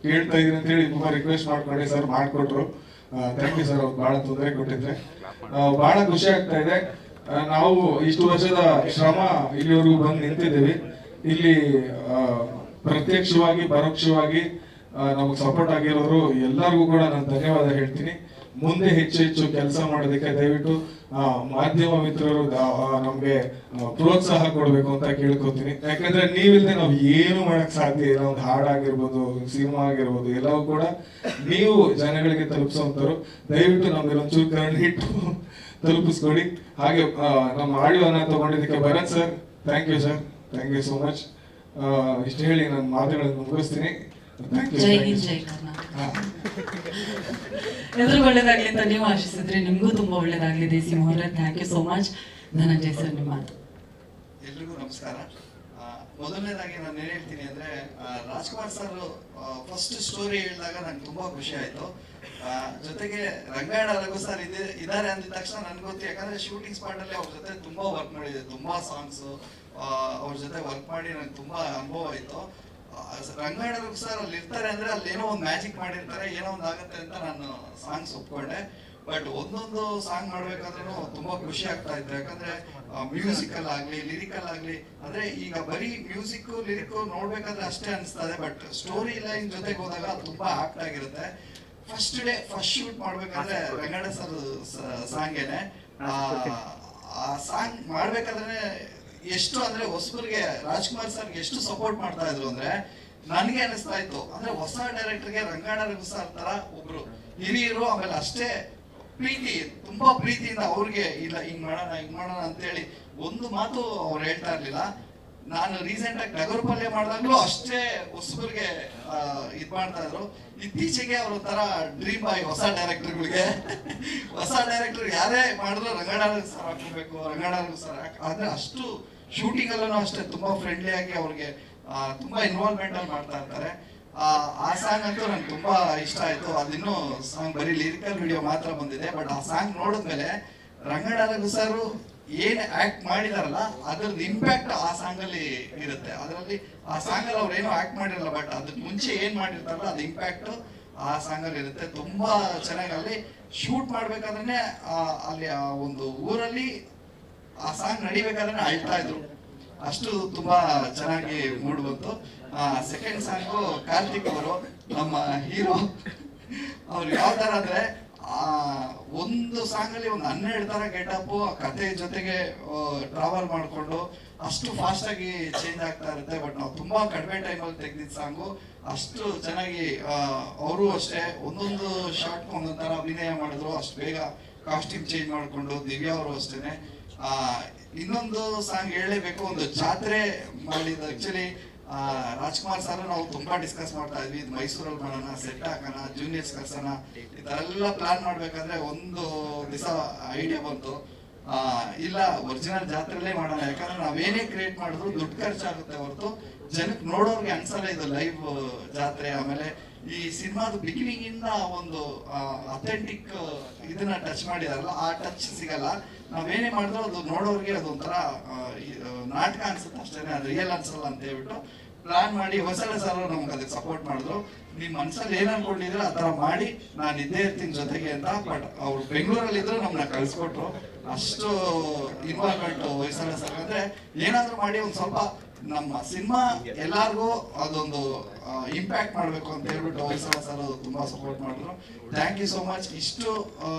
ಕೇಳ್ತಾ ಇದೀನಿ ಅಂತ ಹೇಳಿ ತುಂಬಾ ರಿಕ್ವೆಸ್ಟ್ ಮಾಡ್ಕೊಂಡೆ, ಸರ್ ಮಾಡ್ಕೊಟ್ರು. ಥ್ಯಾಂಕ್ ಯು ಸರ್, ಅವ್ರು ಬಹಳ ತೊಂದರೆ ಕೊಟ್ಟಿದ್ರೆ. ಬಹಳ ಖುಷಿ ಆಗ್ತಾ ಇದೆ. ನಾವು ಇಷ್ಟು ವರ್ಷದ ಶ್ರಮ ಇಲ್ಲಿವರೆಗೂ ಬಂದು ನಿಂತಿದ್ದೀವಿ. ಇಲ್ಲಿ ಪ್ರತ್ಯಕ್ಷವಾಗಿ ಪರೋಕ್ಷವಾಗಿ ನಮಗೆ ಸಪೋರ್ಟ್ ಆಗಿರೋರು ಎಲ್ಲರಿಗೂ ಕೂಡ ನಾನು ಧನ್ಯವಾದ ಹೇಳ್ತೀನಿ. ಮುಂದೆ ಹೆಚ್ಚು ಹೆಚ್ಚು ಕೆಲಸ ಮಾಡೋದಕ್ಕೆ ದಯವಿಟ್ಟು ಮಾಧ್ಯಮ ಮಿತ್ರರು ನಮ್ಗೆ ಪ್ರೋತ್ಸಾಹ ಕೊಡ್ಬೇಕು ಅಂತ ಕೇಳ್ಕೊತೀನಿ. ಯಾಕಂದ್ರೆ ನೀವಿಲ್ದೆ ನಾವು ಏನು ಮಾಡಕ್ ಸಾಧ್ಯ ಇಲ್ಲ. ಒಂದು ಹಾಡಾಗಿರ್ಬೋದು, ಸಿನಿಮಾ ಆಗಿರ್ಬೋದು, ಎಲ್ಲವೂ ಕೂಡ ನೀವು ಜನಗಳಿಗೆ ತಲುಪಿಸುವಂತರು. ದಯವಿಟ್ಟು ನಮ್ಗೆ ಒಂಚೂರು ಕರೆಂಟ್ ಇಟ್ಟು ತಲುಪಿಸ್ಕೊಡಿ. ಹಾಗೆ ನಮ್ಮ ಆಡಿಯೋನ ತಗೊಂಡಿದ್ದಕ್ಕೆ Bharath sir, thank you sir, thank you so much. ಇಷ್ಟು ಹೇಳಿ ನಾನು ಮಾತುಗಳನ್ನು ಮುಗಿಸ್ತೀನಿ. ಜೈ ಹಿಂದ್, ಜೈ ಕರ್ನಾಟಕ. ಎಲ್ರಿಗೂ ಒಳ್ಳೇದಾಗ್ಲಿ ಅಂತ ನೀವು ಆಶಿಸಿದ್ರೆ ನಿಮ್ಗೂ ತುಂಬಾ ಒಳ್ಳೇದಾಗ್ಲಿ. ದೇಸಿ ಮೊಹರತ್, thank you so much. Dhananjay sir ನಿಮ್ಮ ಮಾತು. ಎಲ್ರಿಗೂ ನಮಸ್ಕಾರ. ಮೊದಲನೇದಾಗಿ ನಾನು ಏನ್ ಹೇಳ್ತೀನಿ ಅಂದ್ರೆ, ರಾಜ್ಕುಮಾರ್ ಸರ್ ಫಸ್ಟ್ ಸ್ಟೋರಿ ಹೇಳಿದಾಗ ನಂಗೆ ತುಂಬಾ ಖುಷಿ ಆಯ್ತು. ಜೊತೆಗೆ ರಂಗಾಯಣ ರಘು ಸರ್ ಇದಾರೆ ಅಂದಿದ ತಕ್ಷಣ ನನ್ಗೆ ಗೊತ್ತು, ಯಾಕಂದ್ರೆ ಶೂಟಿಂಗ್ ಸ್ಪಾಟ್ ಅಲ್ಲಿ ಅವ್ರ ಜೊತೆ ತುಂಬಾ ವರ್ಕ್ ಮಾಡಿದೆ, ತುಂಬಾ ಸಾಂಗ್ಸ್ ಅವ್ರ ಜೊತೆ ವರ್ಕ್ ಮಾಡಿ ನಂಗೆ ತುಂಬಾ ಅನುಭವ ಆಯ್ತು. ರಂಗಾಯಣ ರಘು ಸರ್ ಅಲ್ಲಿ ಇರ್ತಾರೆ ಅಂದ್ರೆ ಅಲ್ಲಿ ಏನೋ ಒಂದು ಮ್ಯಾಜಿಕ್ ಮಾಡಿರ್ತಾರೆ, ಏನೋ ಒಂದು ಆಗುತ್ತೆ ಅಂತ ನಾನು ಸಾಂಗ್ಸ್ ಒಪ್ಕೊಂಡೆ. ಬಟ್ ಒಂದೊಂದು ಸಾಂಗ್ ಮಾಡ್ಬೇಕಾದ್ರೂ ತುಂಬಾ ಖುಷಿ ಆಗ್ತಾ ಇತ್ತು. ಯಾಕಂದ್ರೆ ಮ್ಯೂಸಿಕಲ್ ಆಗ್ಲಿ, ಲಿರಿಕಲ್ ಆಗ್ಲಿ, ಅಂದ್ರೆ ಈಗ ಬರೀ ಮ್ಯೂಸಿಕ್ ಲಿರಿಕ್ ನೋಡ್ಬೇಕಾದ್ರೆ ಅಷ್ಟೇ ಅನಿಸ್ತದೆ, ಬಟ್ ಸ್ಟೋರಿ ಲೈನ್ ಜೊತೆಗೆ ಹೋದಾಗ ತುಂಬಾ ಆಕ್ಟ್ ಆಗಿರುತ್ತೆ. ಫಸ್ಟ್ ಶೂಟ್ ಮಾಡ್ಬೇಕಾದ್ರೆ ರಂಗಾಯಣ ಸರ್ ಸಾಂಗೇನೆ, ಆ ಸಾಂಗ್ ಮಾಡ್ಬೇಕಾದ್ರೆ ಎಷ್ಟು ಅಂದ್ರೆ ಹೊಸಬರಿಗೆ ರಾಜ್ಕುಮಾರ್ ಸರ್ಗೆ ಎಷ್ಟು ಸಪೋರ್ಟ್ ಮಾಡ್ತಾ ಇದ್ರು ಅಂದ್ರೆ ನನ್ಗೆ ಅನಿಸ್ತಾ ಇತ್ತು, ಅಂದ್ರೆ ಹೊಸ ಡೈರೆಕ್ಟರ್ಗೆ ರಂಗಾಯಣ ರಘು ಸರ್ ತರ ಒಬ್ರು ಹಿರಿಯರು, ಆಮೇಲೆ ಅಷ್ಟೇ ಪ್ರೀತಿ, ತುಂಬಾ ಪ್ರೀತಿಯಿಂದ ಅವ್ರಿಗೆ ಇಲ್ಲ ಹಿಂಗ್ ಮಾಡೋಣ ಅಂತೇಳಿ ಒಂದು ಮಾತು ಅವ್ರು ಹೇಳ್ತಾ ಇರ್ಲಿಲ್ಲ. ನಾನು ರೀಸೆಂಟ್ ಆಗಿ ಟಗರು ಪಲ್ಯ ಮಾಡಿದಾಗ್ಲೂ ಅಷ್ಟೇ ಹೊಸಬರಿಗೆ ಇದ್ ಮಾಡ್ತಾ ಇದ್ರು. ಇತ್ತೀಚೆಗೆ ಅವ್ರ ತರ ಡ್ರೀಮ್ ಬಾಯ್ ಹೊಸ ಡೈರೆಕ್ಟರ್ಗಳಿಗೆ, ಹೊಸ ಡೈರೆಕ್ಟರ್ ಯಾರೇ ಮಾಡಿದ್ರು ರಂಗನಾಥ್ ಸರ್ ಹಾಕೋಬೇಕು, ರಂಗನಾಥ್ ಸರ್ ಆದ್ರೆ ಅಷ್ಟು ಶೂಟಿಂಗ್ ಅಲ್ಲೂ ಅಷ್ಟೇ ತುಂಬಾ ಫ್ರೆಂಡ್ಲಿ ಆಗಿ ಅವ್ರಿಗೆ ತುಂಬಾ ಇನ್ವಾಲ್ವ್ಮೆಂಟ್ ಅಲ್ಲಿ ಮಾಡ್ತಾ ಇರ್ತಾರೆ. ಆ ಸಾಂಗ್ ಅಂತೂ ನಂಗೆ ತುಂಬಾ ಇಷ್ಟ ಆಯ್ತು. ಅದಿನ್ನೂ ಸಾಂಗ್ ಬರೀ ಲಿರಿಕಲ್ ವಿಡಿಯೋ ಮಾತ್ರ ಬಂದಿದೆ, ಬಟ್ ಆ ಸಾಂಗ್ ನೋಡಿದ್ಮೇಲೆ ರಂಗನಾಥ್ ಸರ್ ಏನ್ ಆಕ್ಟ್ ಮಾಡಿದಾರಲ್ಲ ಅದ್ರದ್ದು ಇಂಪ್ಯಾಕ್ಟ್ ಆ ಸಾಂಗ್ ಅಲ್ಲಿ ಇರುತ್ತೆ. ಅದರಲ್ಲಿ ಆ ಸಾಂಗ್ ಅಲ್ಲಿ ಅವ್ರು ಏನೋ ಆಕ್ಟ್ ಮಾಡಿರಲ್ಲ, ಬಟ್ ಅದಕ್ಕೆ ಮುಂಚೆ ಏನ್ ಮಾಡಿರ್ತಾರಲ್ಲ ಅದು ಇಂಪ್ಯಾಕ್ಟ್ ಆ ಸಾಂಗ್ ಅಲ್ಲಿ ಇರುತ್ತೆ. ತುಂಬಾ ಚೆನ್ನಾಗಿ ಅಲ್ಲಿ ಶೂಟ್ ಮಾಡ್ಬೇಕಾದ್ರೆ ಅಲ್ಲಿ ಆ ಒಂದು ಊರಲ್ಲಿ ಆ ಸಾಂಗ್ ನಡಿಬೇಕಾದ್ರೆ ಅಳ್ತಾ ಇದ್ರು, ಅಷ್ಟು ತುಂಬಾ ಚೆನ್ನಾಗಿ ಮೂಡ್ ಬಂತು. ಸೆಕೆಂಡ್ ಸಾಂಗು ಕಾರ್ತಿಕ್ ಅವರು ನಮ್ಮ ಹೀರೋ, ಅವ್ರು ಯಾವ ತರ ಅಂದ್ರೆ ಒಂದು ಸಾಂಗ್ ಅಲ್ಲಿ ಒಂದು 12 ತರ ಗೆಟಪ್ ಕತೆ ಜೊತೆಗೆ ಟ್ರಾವೆಲ್ ಮಾಡ್ಕೊಂಡು ಅಷ್ಟು ಫಾಸ್ಟ್ ಆಗಿ ಚೇಂಜ್ ಆಗ್ತಾ ಇರುತ್ತೆ. ಬಟ್ ನಾವು ತುಂಬಾ ಕಡಿಮೆ ಟೈಮಲ್ಲಿ ತೆಗ್ದಿದ್ದ ಸಾಂಗು ಅಷ್ಟು ಚೆನ್ನಾಗಿ ಅವರು ಅಷ್ಟೇ ಒಂದೊಂದು ಶಾರ್ಟ್ ಒಂದೊಂದು ತರ ಅಭಿನಯ ಮಾಡಿದ್ರು, ಅಷ್ಟು ಬೇಗ ಕಾಸ್ಟ್ಯೂಮ್ ಚೇಂಜ್ ಮಾಡ್ಕೊಂಡು. ದಿವ್ಯಾ ಅವರು ಅಷ್ಟೇನೆ. ಇನ್ನೊಂದು ಸಾಂಗ್ ಹೇಳಲೇಬೇಕು, ಒಂದು ಜಾತ್ರೆ ಮಾಡಿದ ಆಕ್ಚುಲಿ ರಾಜ್ಕುಮಾರ್ ಸರ್ ನಾವು ತುಂಬಾ ಡಿಸ್ಕಸ್ ಮಾಡ್ತಾ ಇದ್ವಿ, ಮೈಸೂರಲ್ಲಿ ಮಾಡೋಣ, ಸೆಟ್ ಹಾಕೋಣ, ಜೂನಿಯರ್ಸ್ ಕರ್ಸೋಣ, ಈ ತರ ಎಲ್ಲ ಪ್ಲಾನ್ ಮಾಡ್ಬೇಕಾದ್ರೆ ಒಂದು ದಿವಸ ಐಡಿಯಾ ಬಂತು, ಇಲ್ಲ ಒರಿಜಿನಲ್ ಜಾತ್ರೆಲ್ಲೇ ಮಾಡೋಣ. ಯಾಕಂದ್ರೆ ನಾವೇನೇ ಕ್ರಿಯೇಟ್ ಮಾಡಿದ್ರು ದುಡ್ಡು ಖರ್ಚಾಗುತ್ತೆ ಹೊರತು ಜನಕ್ಕೆ ನೋಡೋರ್ಗೆ ಅನ್ಸಲ್ಲ ಇದು ಲೈವ್ ಜಾತ್ರೆ. ಆಮೇಲೆ ಈ ಸಿನಿಮಾದ ಬಿಗಿನಿಂಗ್ ಇಂದ ಒಂದು ಅಥೆಂಟಿಕ್ ಇದನ್ನ ಟಚ್ ಮಾಡಿದಾರಲ್ಲ, ಆ ಟಚ್ ಸಿಗಲ್ಲ. ನಾವೇನೇ ಮಾಡಿದ್ರು ಅದು ನೋಡೋರ್ಗೆ ಅದೊಂಥರ ನಾಟಕ ಅನ್ಸುತ್ತೆ ಅಷ್ಟೇನೆ, ಅದು ರಿಯಲ್ ಅನ್ಸಲ್ಲ ಅಂತ ಹೇಳ್ಬಿಟ್ಟು ಪ್ಲಾನ್ ಮಾಡಿ ಹೊಸಳ ಸರ್ ನಮ್ಗೆ ಅದಕ್ಕೆ ಸಪೋರ್ಟ್ ಮಾಡಿದ್ರು. ನಿಮ್ ಮನ್ಸಲ್ಲಿ ಏನ್ ಅನ್ಕೊಂಡಿದ್ರೆ ಆ ತರ ಮಾಡಿ ನಾನು ಇದ್ದೇ ಇರ್ತೀನಿ ಜೊತೆಗೆ ಅಂತ. ಬಟ್ ಅವ್ರು ಬೆಂಗಳೂರಲ್ಲಿ ಇದ್ರು ನಮ್ನ ಕಳ್ಸಿಕೊಟ್ರು, ಅಷ್ಟು ಇನ್ವಾಲ್ವ್ಮೆಂಟ್ ಹೊಯ್ಸಳ ಸರ್. ಅಂದ್ರೆ ಏನಾದ್ರು ಮಾಡಿ ಒಂದ್ ಸ್ವಲ್ಪ ನಮ್ಮ ಸಿನಿಮಾ ಎಲ್ಲಾರ್ಗೂ ಅದೊಂದು ಇಂಪ್ಯಾಕ್ಟ್ ಮಾಡ್ಬೇಕು ಅಂತ ಹೇಳ್ಬಿಟ್ಟು ಹೊಯ್ಸಳ ಸರ್ ತುಂಬಾ ಸಪೋರ್ಟ್ ಮಾಡಿದ್ರು. Thank you so much. ಇಷ್ಟು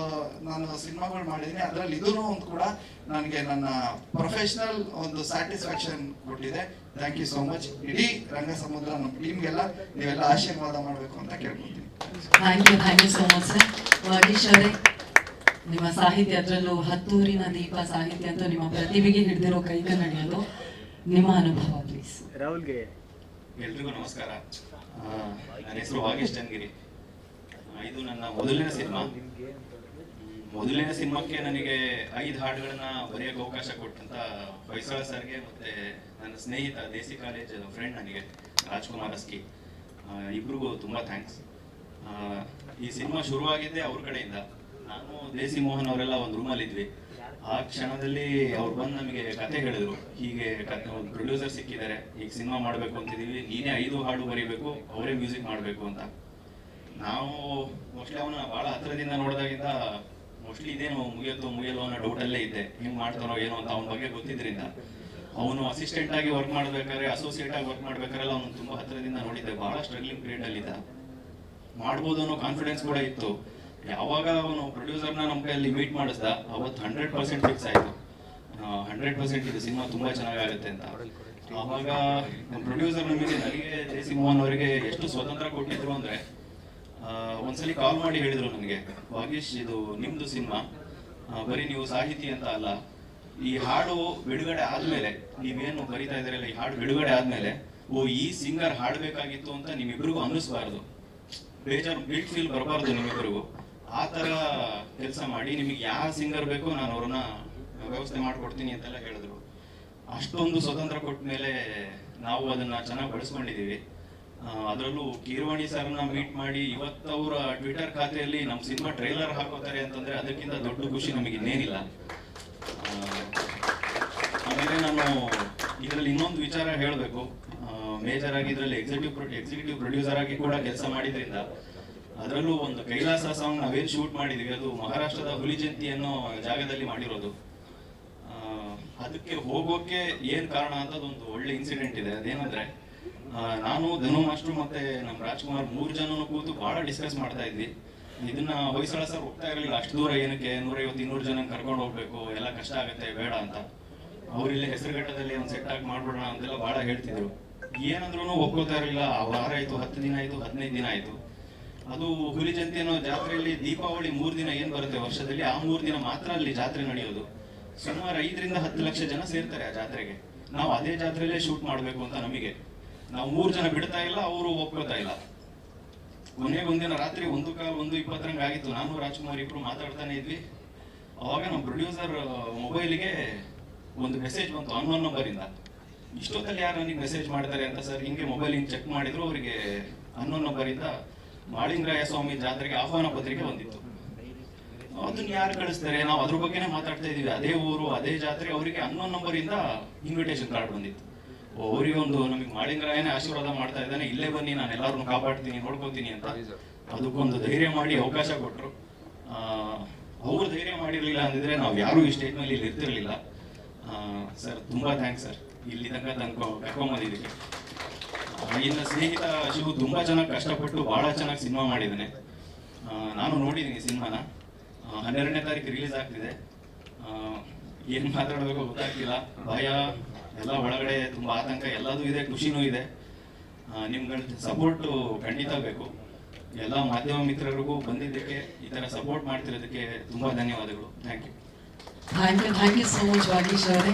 ನಾನು ಸಿನಿಮಾಗಳು ಮಾಡಿದ್ದೀನಿ, ಅದ್ರಲ್ಲಿ ಇದೂ ಒಂದು ಕೂಡ ನನಗೆ ನನ್ನ ಪ್ರೊಫೆಷನಲ್ ಒಂದು ಸ್ಯಾಟಿಸ್ಫ್ಯಾಕ್ಷನ್ ಕೊಟ್ಟಿದೆ. Thank you so much. ಇಡೀ ರಂಗಸಮುದ್ರ ನಮ್ಮ ಟೀಮ್ಗೆಲ್ಲ ನೀವೆಲ್ಲ ಆಶೀರ್ವಾದ ಮಾಡಬೇಕು ಅಂತ ಕೇಳ್ಕೊತೀನಿ. Thank you so much sir. Vageesh ಅವರೇ, ನಿಮ್ಮ ಸಾಹಿತ್ಯ, ಅದರಲ್ಲೂ ಹತ್ತೂರಿನ ದೀಪ ಸಾಹಿತ್ಯ ಅಂತೂ ನಿಮ್ಮ ಪ್ರತಿಭೆಗೆ ಹಿಡಿದಿರೋ ಕೈಗನ್ನಡಿಯದು. ನಿಮ್ಮ ಅನುಭವ ಪ್ಲೀಸ್. ರಾಹುಲ್ಗೆ ಎಲ್ರಿಗೂ ನಮಸ್ಕಾರ. ನನ್ನ ಹೆಸರು ವಾಗೀಶ್ ಚನ್ನಗಿರಿ. ಇದು ನನ್ನ ಮೊದಲನೇ ಸಿನಿಮಾ. ಮೊದಲನೇ ಸಿನಿಮಾಕ್ಕೆ ನನಗೆ 5 ಹಾಡುಗಳನ್ನ ಬರೆಯೋಕೆ ಅವಕಾಶ ಕೊಟ್ಟಂತ ಹೊಯ್ಸಳ ಸರ್ಗೆ ಮತ್ತೆ ನನ್ನ ಸ್ನೇಹಿತ ದೇಸಿ ಕಾಲೇಜ್ ಫ್ರೆಂಡ್ ನನಗೆ ರಾಜ್ಕುಮಾರ್ ಅಸ್ಕಿ, ಇಬ್ರಿಗೂ ತುಂಬಾ ಥ್ಯಾಂಕ್ಸ್. ಈ ಸಿನಿಮಾ ಶುರುವಾಗಿದ್ದೆ ಅವ್ರ ಕಡೆಯಿಂದ. ನಾನು ದೇಸಿ ಮೋಹನ್ ಅವರೆಲ್ಲ ಒಂದು ರೂಮಲ್ಲಿ ಇದ್ವಿ. ಆ ಕ್ಷಣದಲ್ಲಿ ಅವ್ರು ಬಂದು ನಮಗೆ ಕತೆ ಹೇಳಿದ್ರು, ಹೀಗೆ ಒಂದು ಪ್ರೊಡ್ಯೂಸರ್ ಸಿಕ್ಕಿದ್ದಾರೆ, ಈಗ ಸಿನಿಮಾ ಮಾಡಬೇಕು ಅಂತಿದೀವಿ, ನೀನೇ 5 ಹಾಡು ಬರೀಬೇಕು, ಅವರೇ ಮ್ಯೂಸಿಕ್ ಮಾಡಬೇಕು ಅಂತ. ನಾವು ಮೋಸ್ಟ್ಲಿ ಅವನ ಬಹಳ ಹತ್ರದಿಂದ ನೋಡಿದಾಗಿಂದ ಮೋಸ್ಟ್ಲಿ ಇದೇನು ಮುಗಿಯಲ್ಲೋ ಅನ್ನೋ ಡೌಟಲ್ಲೇ ಇದ್ದೆ, ಹೆಂಗ್ ಮಾಡ್ತಾನೋ ಏನೋ ಅಂತ. ಅವನ ಬಗ್ಗೆ ಗೊತ್ತಿದ್ರಿಂದ ಅವನು ಅಸಿಸ್ಟೆಂಟ್ ಆಗಿ ವರ್ಕ್ ಮಾಡ್ಬೇಕಾದ್ರೆ, ಅಸೋಸಿಯೇಟ್ ಆಗಿ ವರ್ಕ್ ಮಾಡ್ಬೇಕಾರೆಲ್ಲ ಅವನು ತುಂಬಾ ಹತ್ರದಿಂದ ನೋಡಿದ್ದೆ. ಬಹಳ ಸ್ಟ್ರಗ್ಲಿಂಗ್ ಪೀರಿಯಡ್ ಅಲ್ಲಿ ಇದ್ದ, ಮಾಡ್ಬೋದು ಅನ್ನೋ ಕಾನ್ಫಿಡೆನ್ಸ್ ಕೂಡ ಇತ್ತು. ಯಾವಾಗ ಅವನು ಪ್ರೊಡ್ಯೂಸರ್ನ ನಮ್ಮ ಕೈಯಲ್ಲಿ ಮೀಟ್ ಮಾಡಿಸ್ದ, ಅವತ್ತು 100% ಫಿಕ್ಸ್ ಆಯ್ತು, 100% ಇದು ಸಿನಿಮಾ ತುಂಬಾ ಚೆನ್ನಾಗಾಗುತ್ತೆ ಅಂತ. ಆವಾಗ ನಮ್ಮ ಪ್ರೊಡ್ಯೂಸರ್ ನನಗೆ ದೇಸಿ ಮೋಹನ್ ಅವರಿಗೆ ಎಷ್ಟು ಸ್ವತಂತ್ರ ಕೊಟ್ಟಿದ್ರು ಅಂದ್ರೆ, ಒಂದ್ಸಲಿ ಕಾಲ್ ಮಾಡಿ ಹೇಳಿದ್ರು ನನಗೆ, ವಾಗೀಶ್ ಇದು ನಿಮ್ದು ಸಿನಿಮಾ, ಬರೀ ನೀವು ಸಾಹಿತಿ ಅಂತ ಅಲ್ಲ, ಈ ಹಾಡು ಬಿಡುಗಡೆ ಆದ್ಮೇಲೆ ನೀವೇನು ಬರಿತಾ ಇದ್ರಲ್ಲ, ಈ ಹಾಡು ಬಿಡುಗಡೆ ಆದ್ಮೇಲೆ ಈ ಸಿಂಗರ್ ಹಾಡ್ಬೇಕಾಗಿತ್ತು ಅಂತ ನಿಮ್ಮಿಬ್ರಿಗೂ ಅನ್ನಿಸ್ಬಾರ್ದು, ಬೇಜಾರು ಗಿಲ್ಟ್ ಫೀಲ್ ಬರಬಾರ್ದು ನಿಮ್ಮಿಬ್ರಿಗೂ. ಆ ತರ ಕೆಲಸ ಮಾಡಿ, ನಿಮಗೆ ಯಾವ ಸಿಂಗರ್ ಬೇಕೋ ನಾನು ಅವ್ರನ್ನ ವ್ಯವಸ್ಥೆ ಮಾಡ್ಕೊಡ್ತೀನಿ ಅಂತೆಲ್ಲ ಹೇಳಿದ್ರು. ಅಷ್ಟೊಂದು ಸ್ವತಂತ್ರ ಕೊಟ್ಟ ಮೇಲೆ ನಾವು ಅದನ್ನ ಚೆನ್ನಾಗಿ ಬಳಸ್ಕೊಂಡಿದೀವಿ. ಅದರಲ್ಲೂ ಕೀರವಾಣಿ ಸರ್ನ ಮೀಟ್ ಮಾಡಿ ಇವತ್ತು ಅವರ ಟ್ವಿಟರ್ ಖಾತೆಯಲ್ಲಿ ನಮ್ಮ ಸಿನಿಮಾ ಟ್ರೈಲರ್ ಹಾಕೋತಾರೆ ಅಂತಂದ್ರೆ ಅದಕ್ಕಿಂತ ದೊಡ್ಡ ಖುಷಿ ನಮಗೆ ಇನ್ನೇನಿಲ್ಲ. ಆಮೇಲೆ ನಾನು ಇದರಲ್ಲಿ ಇನ್ನೊಂದು ವಿಚಾರ ಹೇಳಬೇಕು. ಮೇಜರ್ ಆಗಿ ಇದರಲ್ಲಿ ಎಕ್ಸಿಕ್ಯೂಟಿವ್ ಪ್ರೊಡ್ಯೂಸರ್ ಆಗಿ ಕೂಡ ಕೆಲಸ ಮಾಡಿದ್ರಿಂದ, ಅದರಲ್ಲೂ ಒಂದು ಕೈಲಾಸ ಸಾಂಗ್ ನಾವೇನು ಶೂಟ್ ಮಾಡಿದ್ವಿ, ಅದು ಮಹಾರಾಷ್ಟ್ರದ ಹುಲಿಜಂತಿ ಅನ್ನೋ ಜಾಗದಲ್ಲಿ ಮಾಡಿರೋದು. ಅದಕ್ಕೆ ಹೋಗೋಕೆ ಏನ್ ಕಾರಣ ಅಂತ ಒಂದು ಒಳ್ಳೆ ಇನ್ಸಿಡೆಂಟ್ ಇದೆ. ಅದೇನಂದ್ರೆ, ನಾನು ಧನು ಮಾಸ್ಟರ್ ಮತ್ತೆ ನಮ್ಮ ರಾಜ್ಕುಮಾರ್ 3 ಜನನು ಕೂತು ಬಹಳ ಡಿಸ್ಕಸ್ ಮಾಡ್ತಾ ಇದ್ವಿ. ಇದನ್ನ ಹೊಯ್ಸಳ ಸರ್ ಹೋಗ್ತಾ ಇರಲಿಲ್ಲ, ಅಷ್ಟು ದೂರ ಏನಕ್ಕೆ 150-200 ಜನ ಕರ್ಕೊಂಡು ಹೋಗ್ಬೇಕು, ಎಲ್ಲ ಕಷ್ಟ ಆಗುತ್ತೆ, ಬೇಡ ಅಂತ. ಅವ್ರಿಲ್ಲೇ ಹೆಸರುಘಟ್ಟದಲ್ಲಿ ಒಂದು ಸೆಟ್ ಆಗಿ ಮಾಡ್ಬಿಡೋಣ ಅಂತೆಲ್ಲ ಬಹಳ ಹೇಳ್ತಿದ್ರು. ಏನಂದ್ರೂ ಒಪ್ಕೋತಾ ಇರಲಿಲ್ಲ. ವಾರ ಆಯ್ತು, 10 ದಿನ ಆಯ್ತು, 15 ದಿನ ಆಯ್ತು. ಅದು ಹುಲಿ ಜಯಂತಿ ಅನ್ನೋ ಜಾತ್ರೆಯಲ್ಲಿ ದೀಪಾವಳಿ 3 ದಿನ ಏನ್ ಬರುತ್ತೆ ವರ್ಷದಲ್ಲಿ, ಆ 3 ದಿನ ಮಾತ್ರ ಅಲ್ಲಿ ಜಾತ್ರೆ ನಡೆಯೋದು. ಸುಮಾರು 5 ರಿಂದ 10 ಲಕ್ಷ ಜನ ಸೇರ್ತಾರೆ ಆ ಜಾತ್ರೆಗೆ. ನಾವು ಅದೇ ಜಾತ್ರೆಯಲ್ಲೇ ಶೂಟ್ ಮಾಡಬೇಕು ಅಂತ ನಮಗೆ, ನಾವು 3 ಜನ ಬಿಡ್ತಾ ಇಲ್ಲ, ಅವರು ಒಪ್ಕೋತಾ ಇಲ್ಲ. ಕೊನೆಗೆ ಒಂದಿನ ರಾತ್ರಿ 1:20 ಆಗಿತ್ತು. ನಾನು ರಾಜ್ಕುಮಾರ್ ಇಬ್ರು ಮಾತಾಡ್ತಾನೆ ಇದ್ವಿ. ಅವಾಗ ನಮ್ಮ ಪ್ರೊಡ್ಯೂಸರ್ ಮೊಬೈಲಿಗೆ ಒಂದು ಮೆಸೇಜ್ ಬಂತು ಅನ್ನೋನ್ ನಂಬರಿಂದ. ಇಷ್ಟೊತ್ತಲ್ಲಿ ಯಾರು ನನಗೆ ಮೆಸೇಜ್ ಮಾಡ್ತಾರೆ ಅಂತ ಸರ್ ಹಿಂಗೆ ಮೊಬೈಲ್ ಹಿಂಗೆ ಚೆಕ್ ಮಾಡಿದ್ರು, ಅವರಿಗೆ ಅನ್ನೋನ್ ನಂಬರಿಂದ ಮಾಳಿಂಗರಾಯ ಸ್ವಾಮಿ ಜಾತ್ರೆಗೆ ಆಹ್ವಾನ ಪತ್ರಿಕೆ ಬಂದಿತ್ತು. ಅದನ್ನ ಯಾರು ಕಳಿಸ್ತಾರೆ, ನಾವು ಅದ್ರ ಬಗ್ಗೆನೇ ಮಾತಾಡ್ತಾ ಇದೀವಿ. ಅದೇ ಊರು ಅದೇ ಜಾತ್ರೆ, ಅವರಿಗೆ ಅನ್ನೋನ್ ನಂಬರಿಂದ ಇನ್ವಿಟೇಷನ್ ಕಾರ್ಡ್ ಬಂದಿತ್ತು. ಅವರಿಗೆ ಒಂದು ನಮಗೆ ಮಾಳಿಂಗರಾಯನೇ ಆಶೀರ್ವಾದ ಮಾಡ್ತಾ ಇದ್ದಾನೆ, ಇಲ್ಲೇ ಬನ್ನಿ ನಾನು ಎಲ್ಲರನ್ನು ಕಾಪಾಡ್ತೀನಿ ನೋಡ್ಕೋತೀನಿ ಅಂತ. ಅದಕ್ಕೊಂದು ಧೈರ್ಯ ಮಾಡಿ ಅವಕಾಶ ಕೊಟ್ಟರು. ಅವ್ರು ಧೈರ್ಯ ಮಾಡಿರ್ಲಿಲ್ಲ ಅಂದಿದ್ರೆ ನಾವು ಯಾರು ಈ ಸ್ಟೇಜ್ ಮೇಲೆ ಇಲ್ಲಿ ಇರ್ತಿರ್ಲಿಲ್ಲ. ಸರ್ ತುಂಬಾ ಥ್ಯಾಂಕ್ಸ್ ಸರ್, ಇಲ್ಲಿ ತನಕ ಕರ್ಕೊಂಬಂದಿದ್ದಕ್ಕೆ. ಇನ್ನು ಸ್ನೇಹಿತ ಶಿವು ತುಂಬಾ ಚೆನ್ನಾಗಿ ಕಷ್ಟಪಟ್ಟು ಬಹಳ ಚೆನ್ನಾಗಿ ಸಿನಿಮಾ ಮಾಡಿದ್ದಾನೆ. ನಾನು ನೋಡಿದ್ದೀನಿ ಸಿನಿಮಾನ. 12ನೇ ತಾರೀಕು ರಿಲೀಸ್ ಆಗ್ತಿದೆ. ಏನ್ ಮಾತಾಡಬೇಕು ಗೊತ್ತಾಗ್ತಿಲ್ಲ, ಭಯ ಎಲ್ಲ ಒಳಗಡೆ, ತುಂಬಾ ಆತಂಕ, ಎಲ್ಲದೂ ಇದೆ, ಖುಷಿನೂ ಇದೆ. ನಿಮ್ಗಳ ಸಪೋರ್ಟು ಖಂಡಿತ ಬೇಕು. ಎಲ್ಲ ಮಾಧ್ಯಮ ಮಿತ್ರರಿಗೂ ಬಂದಿದ್ದಕ್ಕೆ, ಈ ತರ ಸಪೋರ್ಟ್ ಮಾಡ್ತಿರೋದಕ್ಕೆ ತುಂಬಾ ಧನ್ಯವಾದಗಳು. Thank you. Thank you so much Vageesh ಅವರೇ.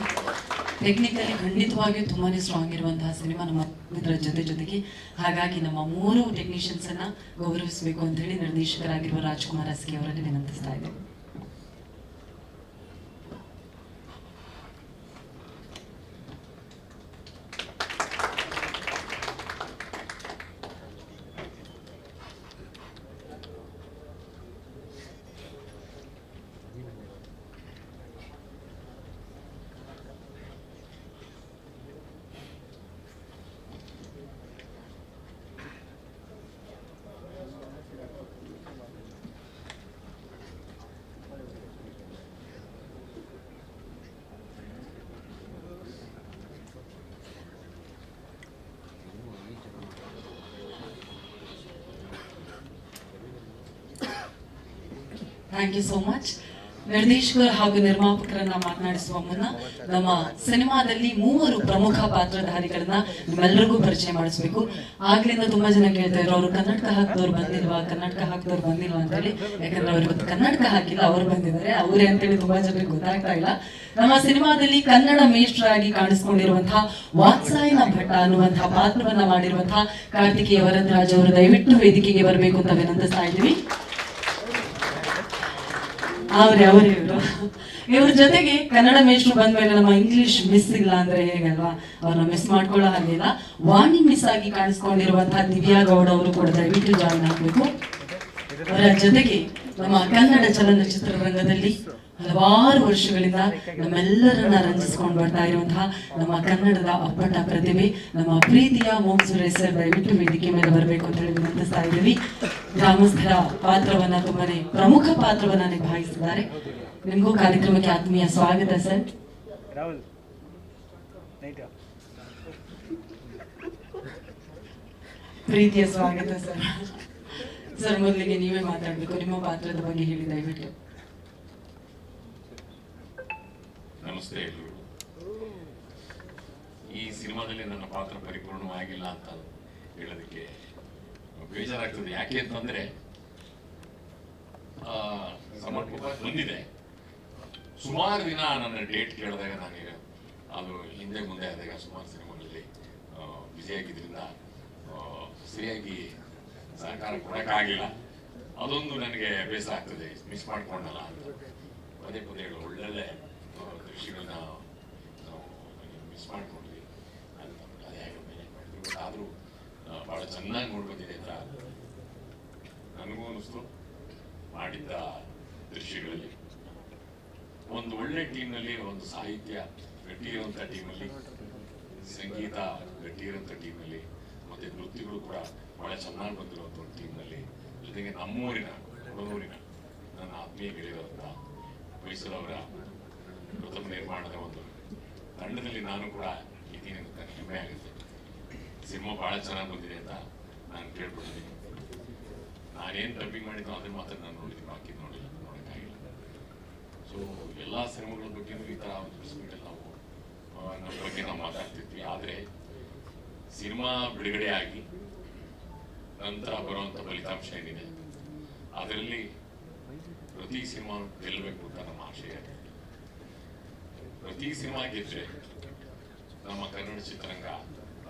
ಟೆಕ್ನಿಕಲಿ ಖಂಡಿತವಾಗಿಯೂ ತುಂಬಾನೇ ಸ್ಟ್ರಾಂಗ್ ಇರುವಂತಹ ಸಿನಿಮಾ ನಮ್ಮ ಮಿತ್ರರ ಜೊತೆಗೆ. ಹಾಗಾಗಿ ನಮ್ಮ 3 ಟೆಕ್ನಿಷಿಯನ್ಸ್ ಅನ್ನ ಗೌರವಿಸಬೇಕು ಅಂತ ಹೇಳಿ ನಿರ್ದೇಶಕರಾಗಿರುವ ರಾಜ್ಕುಮಾರ್ ಎಸ್ಕೆ ಅವರಲ್ಲಿ ವಿನಂತಿಸ್ತಾ ಇದ್ದೇವೆ. Thank you so much. ನಿರ್ದೇಶಕರು ಹಾಗೂ ನಿರ್ಮಾಪಕರನ್ನ ಮಾತನಾಡಿಸುವ ಮುನ್ನ ನಮ್ಮ ಸಿನಿಮಾದಲ್ಲಿ 3 ಪ್ರಮುಖ ಪಾತ್ರಧಾರಿಗಳನ್ನ ನಿಮ್ಮೆಲ್ಲರಿಗೂ ಪರಿಚಯ ಮಾಡಿಸ್ಬೇಕು. ಆಗ್ಲಿಂದ ತುಂಬಾ ಜನ ಕೇಳ್ತಾ ಇದ್ರು, ಅವರು ಕನ್ನಡಕ ಹಾಕಿದವ್ರು ಬಂದಿಲ್ವಾ ಅಂತ ಹೇಳಿ. ಯಾಕಂದ್ರೆ ಅವ್ರಿಗೆ ಕನ್ನಡಕ ಹಾಕಿಲ್ಲ, ಅವ್ರು ಬಂದಿದ್ದಾರೆ, ಅವರೇ ಅಂತೇಳಿ ತುಂಬಾ ಜನರಿಗೆ ಗೊತ್ತಾಗ್ತಾ ಇಲ್ಲ. ನಮ್ಮ ಸಿನಿಮಾದಲ್ಲಿ ಕನ್ನಡ ಮೇಷ್ಟ್ರಾಗಿ ಕಾಣಿಸ್ಕೊಂಡಿರುವಂತಹ ವಾತ್ಸಾಯನ ಭಟ್ಟ ಅನ್ನುವಂತಹ ಪಾತ್ರವನ್ನ ಮಾಡಿರುವಂತಹ ಕಾರ್ತಿಕೇಯ ವರದರಾಜ್ ಅವರು ದಯವಿಟ್ಟು ವೇದಿಕೆಗೆ ಬರಬೇಕು ಅಂತ ವಿನಂತಿಸ್ತಾ ಇದ್ದೀವಿ. ಇವ್ರ ಜೊತೆಗೆ ಕನ್ನಡ ಮೇಷ್ಟ್ರು ಬಂದ್ಮೇಲೆ ನಮ್ಮ ಇಂಗ್ಲಿಷ್ ಮಿಸ್ ಇಲ್ಲ ಅಂದ್ರೆ ಹೇಗಲ್ವಾ, ಅವ್ರನ್ನ ಮಿಸ್ ಮಾಡ್ಕೊಳ್ಳೋ ಹಾಗಿಲ್ಲ. ವಾಣಿ ಮಿಸ್ ಆಗಿ ಕಾಣಿಸ್ಕೊಂಡಿರುವಂತಹ ದಿವ್ಯಾ ಗೌಡ ಅವರು ಕೂಡ ದಯವಿಟ್ಟು ಜಾಯಿನ್ ಆಗ್ಬೇಕು. ಅವರ ಜೊತೆಗೆ ನಮ್ಮ ಕನ್ನಡ ಚಲನಚಿತ್ರರಂಗದಲ್ಲಿ ಹಲವಾರು ವರ್ಷಗಳಿಂದ ನಮ್ಮೆಲ್ಲರನ್ನ ರಂಜಿಸ್ಕೊಂಡು ಬರ್ತಾ ಇರುವಂತಹ ನಮ್ಮ ಕನ್ನಡದ ಅಪ್ಪಟ ಪ್ರತಿಭೆ, ನಮ್ಮ ಪ್ರೀತಿಯ ಮೋಕ್ಷುರೇಶ್ ಸರ್ ದಯವಿಟ್ಟು ವೇದಿಕೆ ಮೇಲೆ ಬರಬೇಕು ಅಂತ ಹೇಳಿ ವಿನಂತಿಸ್ತಾ ಇದ್ದೀವಿ. ಗ್ರಾಮಸ್ಥರ ಪಾತ್ರವನ್ನ ತುಂಬಾನೇ ಪ್ರಮುಖ ಪಾತ್ರವನ್ನ ನಿಭಾಯಿಸಿದ್ದಾರೆ. ನಿಮಗೂ ಕಾರ್ಯಕ್ರಮಕ್ಕೆ ಆತ್ಮೀಯ ಸ್ವಾಗತ ಸರ್. ಪ್ರೀತಿಯ ಸ್ವಾಗತ ಸರ್. ಸರ್ ಮೊದಲಿಗೆ ನೀವೇ ಮಾತಾಡ್ಬೇಕು, ನಿಮ್ಮ ಪಾತ್ರದ ಬಗ್ಗೆ ಹೇಳಿ ದಯವಿಟ್ಟು. ನಮಸ್ತೆ ಎಲ್ಲರೂ. ಈ ಸಿನಿಮಾದಲ್ಲಿ ನನ್ನ ಪಾತ್ರ ಪರಿಪೂರ್ಣವಾಗಿಲ್ಲ ಅಂತ ಹೇಳೋದಕ್ಕೆ ಬೇಜಾರಾಗ್ತದೆ. ಯಾಕೆ ಅಂತಂದ್ರೆ ಸಮರ್ಪಕ ಬಂದಿದೆ. ಸುಮಾರು ದಿನ ನನ್ನ ಡೇಟ್ ಕೇಳಿದಾಗ ನನಗೆ ಅದು ಹಿಂದೆ ಮುಂದೆ ಆದಾಗ ಸುಮಾರು ಸಿನಿಮಾಗಳಲ್ಲಿ ಬ್ಯುಸಿಯಾಗಿದ್ದರಿಂದ ಸರಿಯಾಗಿ ಸಹಕಾರ ಕೊಡೋಕ್ಕಾಗಿಲ್ಲ. ಅದೊಂದು ನನಗೆ ಬೇಸರ ಆಗ್ತದೆ, ಮಿಸ್ ಮಾಡ್ಕೊಂಡಲ್ಲ ಅಂತ. ಪದೇ ಹೇಳೋ ಒಳ್ಳೊಳ್ಳೆ ದೃಶ್ಯಗಳನ್ನ ನಾವು ಮಿಸ್ ಮಾಡ್ಕೊಂಡ್ವಿ ಅಂತ ಅದೇ ಮ್ಯಾನೇಜ್ ಮಾಡಿದ್ವಿ. ಬಟ್ ಆದರೂ ಭಾಳ ಚೆನ್ನಾಗಿ ನೋಡ್ಕೊತಿದೆ ಅಂತ ನನಗೂ ಅನ್ನಿಸ್ತು. ಮಾಡಿದ್ದ ದೃಶ್ಯಗಳಲ್ಲಿ ಒಂದು ಒಳ್ಳೆ ಟೀಮ್ನಲ್ಲಿ, ಒಂದು ಸಾಹಿತ್ಯ ಗಟ್ಟಿ ಇರುವಂಥ ಟೀಮಲ್ಲಿ, ಸಂಗೀತ ಗಟ್ಟಿ ಇರುವಂಥ ಟೀಮಲ್ಲಿ, ಮತ್ತು ನೃತ್ಯಗಳು ಕೂಡ ಭಾಳ ಚೆನ್ನಾಗಿ ಬಂದಿರುವಂಥ ಒಂದು ಟೀಮ್ನಲ್ಲಿ, ಜೊತೆಗೆ ನಮ್ಮೂರಿನ ಕೊಡನೂರಿನ ನನ್ನ ಆತ್ಮೀಯ ಗೆಳೆಯರಂಥ ಹೊಯ್ಸಳವರ ಪ್ರಥಮ ನಿರ್ಮಾಣದ ಒಂದು ತಂಡದಲ್ಲಿ ನಾನು ಕೂಡ ಇದ್ದೀನಿ ಅಂತ ಹೆಮ್ಮೆ ಆಗುತ್ತೆ. ಸಿನಿಮಾ ಭಾಳ ಚೆನ್ನಾಗಿ ಬಂದಿದೆ ಅಂತ ನಾನು ಕೇಳ್ಕೊಳ್ತೀನಿ. ನಾನೇನು ಡಬ್ಬಿಂಗ್ ಮಾಡಿದ್ದು ಅದನ್ನು ಮಾತ್ರ ನಾನು ನೋಡಿದ್ದೀನಿ, ಬಾಕಿ ನೋಡೋಕ್ಕಾಗಿಲ್ಲ. ಸೊ ಎಲ್ಲ ಸಿನಿಮಾಗಳ ಬಗ್ಗೆನೂ ಈ ಥರ ಒಂದು ಪ್ರೆಸ್ಮೀಟಲ್ಲಿ ನಾವು ನಮ್ಮ ಬಗ್ಗೆ ನಾವು ಮಾತಾಡ್ತಿದ್ವಿ. ಆದರೆ ಸಿನಿಮಾ ಬಿಡುಗಡೆ ಆಗಿ ನಂತರ ಬರುವಂಥ ಫಲಿತಾಂಶ ಏನಿದೆ ಅದರಲ್ಲಿ ಪ್ರತಿ ಸಿನಿಮಾ ಗೆಲ್ಲಬೇಕು ಅಂತ ನಮ್ಮ ಆಶಯ. ಪ್ರತಿ ಸಿನಿಮಾ ಗೆದ್ರೆ ನಮ್ಮ ಕನ್ನಡ ಚಿತ್ರರಂಗ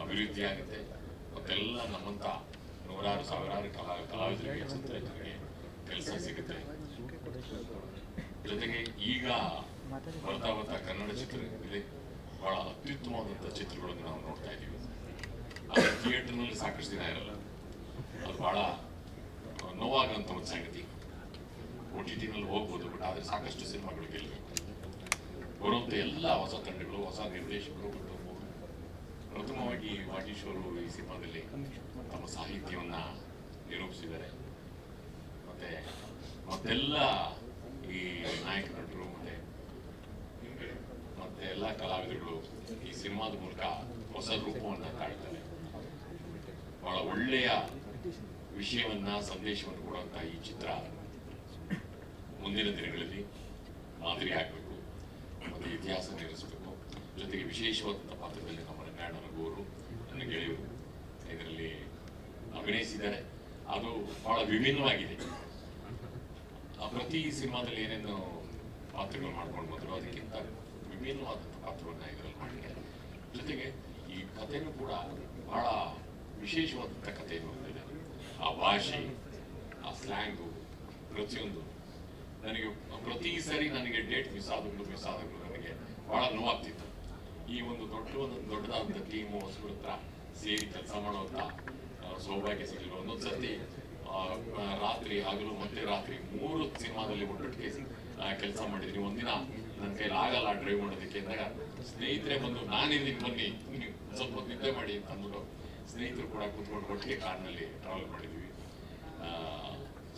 ಅಭಿವೃದ್ಧಿ ಆಗುತ್ತೆ, ಮತ್ತೆಲ್ಲ ನಮ್ಮಂತ ನೂರಾರು ಸಾವಿರಾರು ಕಲಾವಿದರಿಗೆ ಚಿತ್ರರಿಗೆ ಕೆಲಸ ಸಿಗುತ್ತೆ. ಜೊತೆಗೆ ಈಗ ಬರ್ತಾ ಕನ್ನಡ ಚಿತ್ರರಂಗದಲ್ಲಿ ಬಹಳ ಅತ್ಯುತ್ತಮವಾದಂಥ ಚಿತ್ರಗಳನ್ನು ನಾವು ನೋಡ್ತಾ ಇದ್ದೀವಿ. ಅದು ಥಿಯೇಟರ್ನಲ್ಲಿ ಸಾಕಷ್ಟು ದಿನ ಇರಲ್ಲ, ಅದು ಬಹಳ ನೋವಾಗುವಂಥ ಒಂದು ಸಂಗತಿ. OTT ನಲ್ಲಿ ಹೋಗ್ಬೋದು, ಬಟ್ ಆದರೆ ಸಾಕಷ್ಟು ಸಿನಿಮಾಗಳು ಗೆಲ್ಲಬೇಕು. ಬರುವಂಥ ಎಲ್ಲ ಹೊಸ ತಂಡಗಳು, ಹೊಸ ನಿರ್ದೇಶಕರು ಮತ್ತು ಪ್ರಥಮವಾಗಿ ವಾಗೀಶ್ ಅವರು ಈ ಸಿನಿಮಾದಲ್ಲಿ ತಮ್ಮ ಸಾಹಿತ್ಯವನ್ನ ನಿರೂಪಿಸಿದ್ದಾರೆ. ಮತ್ತೆಲ್ಲ ಈ ನಾಯಕ ನಟರು ಮತ್ತೆ ಎಲ್ಲ ಕಲಾವಿದರುಗಳು ಈ ಸಿನಿಮಾದ ಮೂಲಕ ಹೊಸ ರೂಪವನ್ನ ಕಾಣ್ತಾರೆ. ಬಹಳ ಒಳ್ಳೆಯ ವಿಷಯವನ್ನ, ಸಂದೇಶವನ್ನು ಕೊಡುವಂತಹ ಈ ಚಿತ್ರ ಮುಂದಿನ ದಿನಗಳಲ್ಲಿ ಮಾದರಿ ಆಗಬೇಕು ಮತ್ತು ಇತಿಹಾಸ ನಿರ್ಮಿಸಬೇಕು. ಜೊತೆಗೆ ವಿಶೇಷವಾದಂಥ ಪಾತ್ರದಲ್ಲಿ ನಮ್ಮ ರಂಗಾಯಣ ರಘು ಅವರು, ನನ್ನ ಗೆಳೆಯರು ಇದರಲ್ಲಿ ಅಭಿನಯಿಸಿದ್ದಾರೆ. ಅದು ಬಹಳ ವಿಭಿನ್ನವಾಗಿದೆ. ಪ್ರತಿ ಸಿನಿಮಾದಲ್ಲಿ ಏನೇನು ಪಾತ್ರಗಳು ಮಾಡ್ಕೊಂಡು ಬಂದರು ಅದಕ್ಕಿಂತ ವಿಭಿನ್ನವಾದಂಥ ಪಾತ್ರವನ್ನು ಇದರಲ್ಲಿ ಮಾಡಿದ್ದಾರೆ. ಜೊತೆಗೆ ಈ ಕಥೆನೂ ಕೂಡ ಬಹಳ ವಿಶೇಷವಾದಂಥ ಕಥೆಯನ್ನು ಹೊಂದಿದೆ. ಆ ಭಾಷೆ, ಆ ಸ್ಲ್ಯಾಂಗು, ಪ್ರತಿಯೊಂದು ನನಗೆ ಪ್ರತಿ ಸರಿ ನನಗೆ ಡೇಟ್ ಮಿಸ್ ಆದಾಗಲೂ ನನಗೆ ಬಹಳ ನೋವಾಗ್ತಿತ್ತು. ಈ ಒಂದು ದೊಡ್ಡದಾದಂಥ ಟೀಮು ಹೊಸಬ್ರ ಹತ್ರ ಸೇರಿ ಕೆಲಸ ಮಾಡುವಂಥ ಸೌಭಾಗ್ಯ ಸಿಗಲಿಲ್ಲ. ಒಂದೊಂದು ಸರ್ತಿ ರಾತ್ರಿ ಹಗಲು ಮತ್ತೆ ರಾತ್ರಿ 3 ಸಿನಿಮಾದಲ್ಲಿ ಒಟ್ಟೊಟ್ಟಿಗೆ ಕೆಲಸ ಮಾಡಿದ್ದೀನಿ. ಒಂದಿನ ನನ್ನ ಕೈಲಿ ಆಗಲ್ಲ ಡ್ರೈವ್ ಮಾಡೋದಕ್ಕೆ ಅಂದಾಗ ಸ್ನೇಹಿತರೆ ಬಂದು ನಾನಿದ್ದೀನಿ ಬನ್ನಿ ಸ್ವಲ್ಪ ನಿದ್ದೆ ಮಾಡಿ ಅಂತ ಅಂದ್ಬಿಟ್ಟು ಸ್ನೇಹಿತರು ಕೂಡ ಕೂತ್ಕೊಂಡು ಒಟ್ಟಿಗೆ ಕಾರ್ನಲ್ಲಿ ಟ್ರಾವೆಲ್ ಮಾಡಿದ್ವಿ.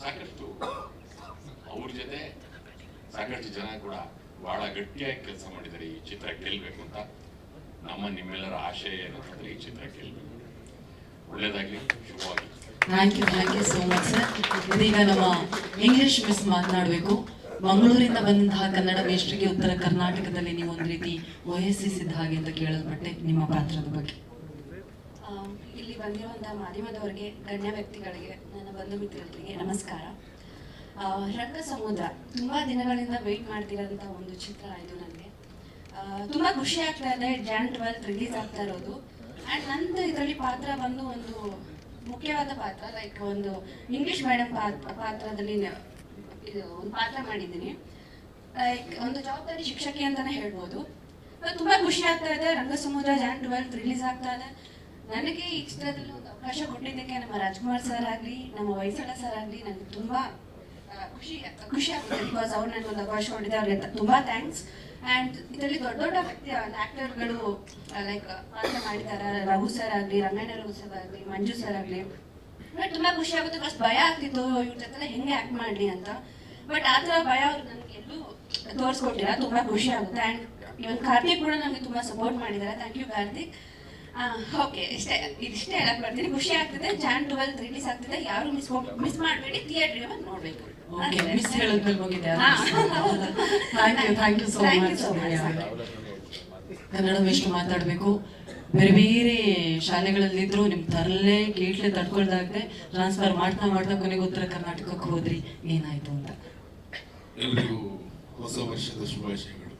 ಸಾಕಷ್ಟು ಅವ್ರ ಜೊತೆ ಸಾಕಷ್ಟು ಜನ ಕೂಡ ಬಹಳ ಗಟ್ಟಿಯಾಗಿ ಕೆಲಸ ಮಾಡಿದ್ದಾರೆ ಈ ಚಿತ್ರ ಗೆಲ್ಬೇಕು ಅಂತ. ನಿಮ್ಮೆಲ್ಲರ ಆಶಯ ಏನಂತಂದ್ರೆ ಈ ಚಿತ್ರ ಗೆಲ್ಬೇಕು. ಒಳ್ಳೇದಾಗ್ಲಿ, ಶುಭವಾಗಿ. Thank you so much sir. ಇದೀಗ ನಮ್ಮ ಇಂಗ್ಲಿಷ್ ಮಿಸ್ ಮಾತನಾಡಬೇಕು. ಮಂಗಳೂರಿಂದ ಬಂದಂತಹ ಕನ್ನಡ ಮೇಷ್ಟ್ರಿಗೆ ಉತ್ತರ ಕರ್ನಾಟಕದಲ್ಲಿ ನೀವು ಒಂದು ರೀತಿ ವಹಿಸಿದ್ದ ಹಾಗೆ ಅಂತ ಕೇಳಲ್ಪಟ್ಟೆ. ನಿಮ್ಮ ಪಾತ್ರದ ಬಗ್ಗೆ. ಇಲ್ಲಿ ಬಂದಿರುವಂತಹ ಮಾಧ್ಯಮದವರಿಗೆ, ಗಣ್ಯ ವ್ಯಕ್ತಿಗಳಿಗೆ, ನನ್ನ ಬಂಧು ಮಿತ್ರರಿಗೆ ನಮಸ್ಕಾರ. ರಂಗ ಸಮುದ್ರ ತುಂಬಾ ದಿನಗಳಿಂದ ವೇಟ್ ಮಾಡ್ತಿರೋಂಥ ಒಂದು ಚಿತ್ರ ಇದು. ನನಗೆ ತುಂಬಾ ಖುಷಿ ಆಗ್ತಾ ಇದೆ. Jan 12 ರಿಲೀಸ್ ಆಗ್ತಾ ಇರೋದು. ಅಂಡ್ ನಂದು ಇದರಲ್ಲಿ ಪಾತ್ರ ಬಂದು ಒಂದು ಮುಖ್ಯವಾದ ಪಾತ್ರ, ಲೈಕ್ ಒಂದು ಇಂಗ್ಲಿಷ್ ಮೀಡಿಯಂ ಪಾತ್ರದಲ್ಲಿ ಇದು ಒಂದು ಪಾತ್ರ ಮಾಡಿದ್ದೀನಿ. ಲೈಕ್ ಒಂದು ಜವಾಬ್ದಾರಿ ಶಿಕ್ಷಕಿ ಅಂತಾನೆ ಹೇಳ್ಬೋದು. ತುಂಬಾ ಖುಷಿ ಆಗ್ತಾ ಇದೆ. ರಂಗ ಸಮುದ್ರ Jan 12 ರಿಲೀಸ್ ಆಗ್ತಾ ಇದೆ. ನನಗೆ ಈ ಚಿತ್ರದಲ್ಲಿ ಒಂದು ಅವಕಾಶ ಕೊಟ್ಟಿದ್ದಕ್ಕೆ ನಮ್ಮ ರಾಜ್ಕುಮಾರ್ ಸರ್ ಆಗಲಿ, ನಮ್ಮ ಹೊಯ್ಸಳ ಸರ್ ಆಗಲಿ ನನಗೆ ತುಂಬಾ ಖುಷಿ ಆಗ್ತದೆ. ಬಿಕಾಸ್ ಅವ್ರು ನನಗೆ ಒಂದು ಅವಕಾಶ ಕೊಟ್ಟಿದ್ದೆ, ಅವ್ರಿಗೆ ತುಂಬಾ ಥ್ಯಾಂಕ್ಸ್. ಆ್ಯಂಡ್ ಇದರಲ್ಲಿ ದೊಡ್ಡ ದೊಡ್ಡ ವ್ಯಕ್ತಿ ಆಕ್ಟರ್ಗಳು ಲೈಕ್ ಪಾತ್ರ ಮಾಡಿದ್ದಾರೆ. ರಘು ಸರ್ ಆಗಲಿ, ರಂಗಾಯಣ ರಘು ಸರ್ ಆಗಲಿ, ಮಂಜು ಸರ್ ಆಗಲಿ. ಬಟ್ ತುಂಬಾ ಖುಷಿ ಆಗುತ್ತೆ. ಫಸ್ಟ್ ಭಯ ಆಗ್ತಿತ್ತು ಇವ್ರ ಜೊತೆ ಹೆಂಗೆ ಆ್ಯಕ್ಟ್ ಮಾಡಲಿ ಅಂತ. ಬಟ್ ಆ ಥರ ಭಯ ಅವ್ರು ನನಗೆ ಎಲ್ಲೂ ತೋರಿಸ್ಕೊಟ್ಟಿಲ್ಲ. ತುಂಬಾ ಖುಷಿ ಆಗುತ್ತೆ. ಆ್ಯಂಡ್ ಇವನ್ ಕಾರ್ತಿಕ್ ಕೂಡ ನನಗೆ ತುಂಬಾ ಸಪೋರ್ಟ್ ಮಾಡಿದ್ದಾರೆ. Thank you Karthik. ಓಕೆ, ಇದಿಷ್ಟೇ ಹೇಳಕ್ ಬರ್ತೀನಿ. ಖುಷಿ ಆಗ್ತಿದೆ. Jan 12 ರಿಲೀಸ್ ಆಗ್ತಿದೆ. ಯಾರು ಮಿಸ್ ಮಾಡಬೇಡಿ, ಥಿಯೇಟರ್ಗೆ ಬಂದು ನೋಡ್ಬೇಕು. ಮಿಸ್ ಹೇಳೋದ್ಮೇಲೆ ಮುಗಿದೆ. Thank you so much. Kannada ಎಷ್ಟು ಮಾತಾಡಬೇಕು. ಬೇರೆ ಬೇರೆ ಶಾಲೆಗಳಲ್ಲಿದ್ರು ನಿಮ್ ತರಲೆ ಗೇಟ್ಲೆ ತಡ್ಕೊಳ್ದಾಗದೆ ಟ್ರಾನ್ಸ್ಫರ್ ಮಾಡ್ತಾ ಕೊನೆಗೆ ಉತ್ತರ ಕರ್ನಾಟಕಕ್ಕೆ ಹೋದ್ರಿ. ಏನಾಯ್ತು ಅಂತ? ಎಲ್ರಿಗೂ ಹೊಸ ವರ್ಷದ ಶುಭಾಶಯಗಳು.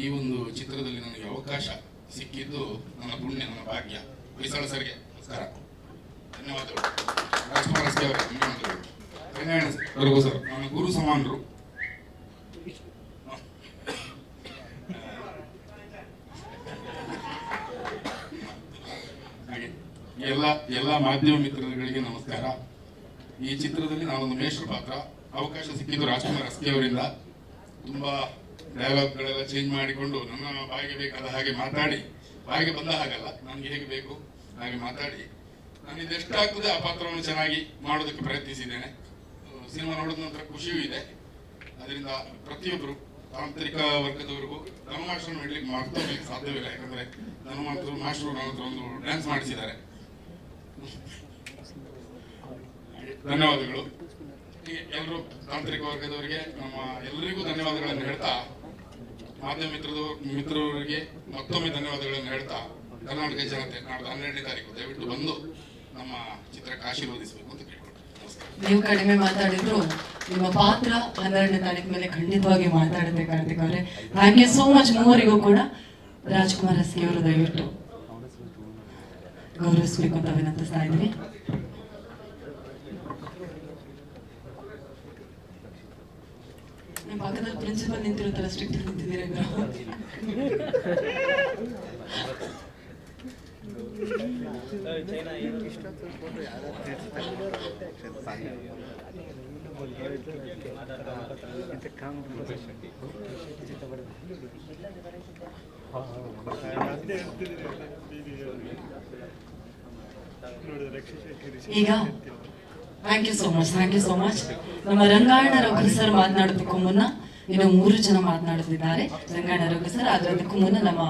ಈ ಒಂದು ಚಿತ್ರದಲ್ಲಿ ನನಗೆ ಅವಕಾಶ ಸಿಕ್ಕಿದ್ದು ನನ್ನ ಪುಣ್ಯ, ನನ್ನ ಭಾಗ್ಯ. ಹೊಯ್ಸಳ ಸರ್ಗೆ ನಮಸ್ಕಾರ, ಧನ್ಯವಾದಗಳು. ರಾಜ್ಕುಮಾರ್ ಅವರಿಗೆ ಧನ್ಯವಾದಗಳು. ರಂಗಾಯಣ ರಘು ಸರ್ ನನ್ನ ಗುರು ಸಮಾನರು. ಹಾಗೆ ಎಲ್ಲ ಮಾಧ್ಯಮ ಮಿತ್ರರುಗಳಿಗೆ ನಮಸ್ಕಾರ. ಈ ಚಿತ್ರದಲ್ಲಿ ನಾನೊಂದು ಮೇಷ್ಟ್ರ ಪಾತ್ರ. ಅವಕಾಶ ಸಿಕ್ಕಿದ್ದು ರಾಜ್ಕುಮಾರ್ ಅವರಿಂದ. ತುಂಬಾ ಡೈಲಾಗ್ಗಳೆಲ್ಲ ಚೇಂಜ್ ಮಾಡಿಕೊಂಡು ನನ್ನ ಬಾಯಿಗೆ ಬೇಕಾದ ಹಾಗೆ ಮಾತಾಡಿ, ಬಾಯಿಗೆ ಬಂದ ಹಾಗಲ್ಲ, ನನಗೆ ಹೇಗೆ ಬೇಕು ಹಾಗೆ ಮಾತಾಡಿ ನಾನು ಇದೆಷ್ಟಾಗ್ತದೆ ಆ ಪಾತ್ರವನ್ನು ಚೆನ್ನಾಗಿ ಮಾಡೋದಕ್ಕೆ ಪ್ರಯತ್ನಿಸಿದ್ದೇನೆ. ಸಿನಿಮಾ ನೋಡಿದ ನಂತರ ಖುಷಿಯೂ ಇದೆ. ಅದರಿಂದ ಪ್ರತಿಯೊಬ್ಬರು ತಾಂತ್ರಿಕ ವರ್ಗದವರೆಗೂ ನಮ್ಮ ಮಾಸ್ಟರ್ ಮಾಡಲಿಕ್ಕೆ ಮರ್ತೋಗ್ಲಿಕ್ಕೆ ಸಾಧ್ಯವಿಲ್ಲ. ಯಾಕಂದ್ರೆ ನನ್ನ ಮಾಸ್ಟರ್ ನನ್ನ ಹತ್ರ ಒಂದು ಡ್ಯಾನ್ಸ್ ಮಾಡಿಸಿದ್ದಾರೆ. ಧನ್ಯವಾದಗಳು. ಎಲ್ಲರೂ ತಾಂತ್ರಿಕ ವರ್ಗದವರಿಗೆ ನಮ್ಮ ಎಲ್ಲರಿಗೂ ಧನ್ಯವಾದಗಳನ್ನು ಹೇಳ್ತಾ, ಮಾಧ್ಯಮ ಮಿತ್ರರಿಗೆ ಮತ್ತೊಮ್ಮೆ ಧನ್ಯವಾದಗಳನ್ನು ಹೇಳ್ತಾ, ಕರ್ನಾಟಕ ಜನತೆ ನಾಡ್ದು 12ನೇ ತಾರೀಕು ದಯವಿಟ್ಟು ಬಂದು ನಮ್ಮ ಚಿತ್ರಕ್ಕೆ ಆಶೀರ್ವದಿಸಬೇಕು ಅಂತ ಕೇಳ್ಕೊಳ್ತೀನಿ. ನಮಸ್ಕಾರ. ನೀವು ಕಡಿಮೆ ಮಾತಾಡಿದ್ರು ನಿಮ್ಮ ಪಾತ್ರ 12ನೇ ತಾರೀಕು ಮೇಲೆ ಖಂಡಿತವಾಗಿ ಮಾತಾಡುತ್ತೆ ಕಾರ್ತಿಕ್ ಅವರೇ. Thank you so much. ಮೂವರಿಗೂ ಕೂಡ ರಾಜ್ಕುಮಾರ್ ಎಸ್ ಕೆ ಅವರು ದಯವಿಟ್ಟು ಗೌರವಿಸಬೇಕು ಅಂತ ವಿನಂತಿಸ್ತಾ ಇದ್ದೀನಿ. ನಿಮ್ಮ ಪಕ್ಕದಲ್ಲಿ ಪ್ರಿನ್ಸಿಪಲ್ ನಿಂತಿರೋ ತರ ಸ್ಟ್ರಿಕ್ಟ್ ನಿಂತಿದ್ದೀರಾ ಈಗ ಥ್ಯಾಂಕ್ ಯು ಸೋ ಮಚ್. ನಮ್ಮ ರಂಗಾಯಣ ರಘು ಸರ್ ಮಾತನಾಡೋದಕ್ಕೂ ಮುನ್ನ ಇನ್ನು 3 ಜನ ಮಾತನಾಡುತ್ತಿದ್ದಾರೆ. ರಂಗಾಯಣ ರಘು ಸರ್, ಅದಕ್ಕೂ ಮುನ್ನ ನಮ್ಮ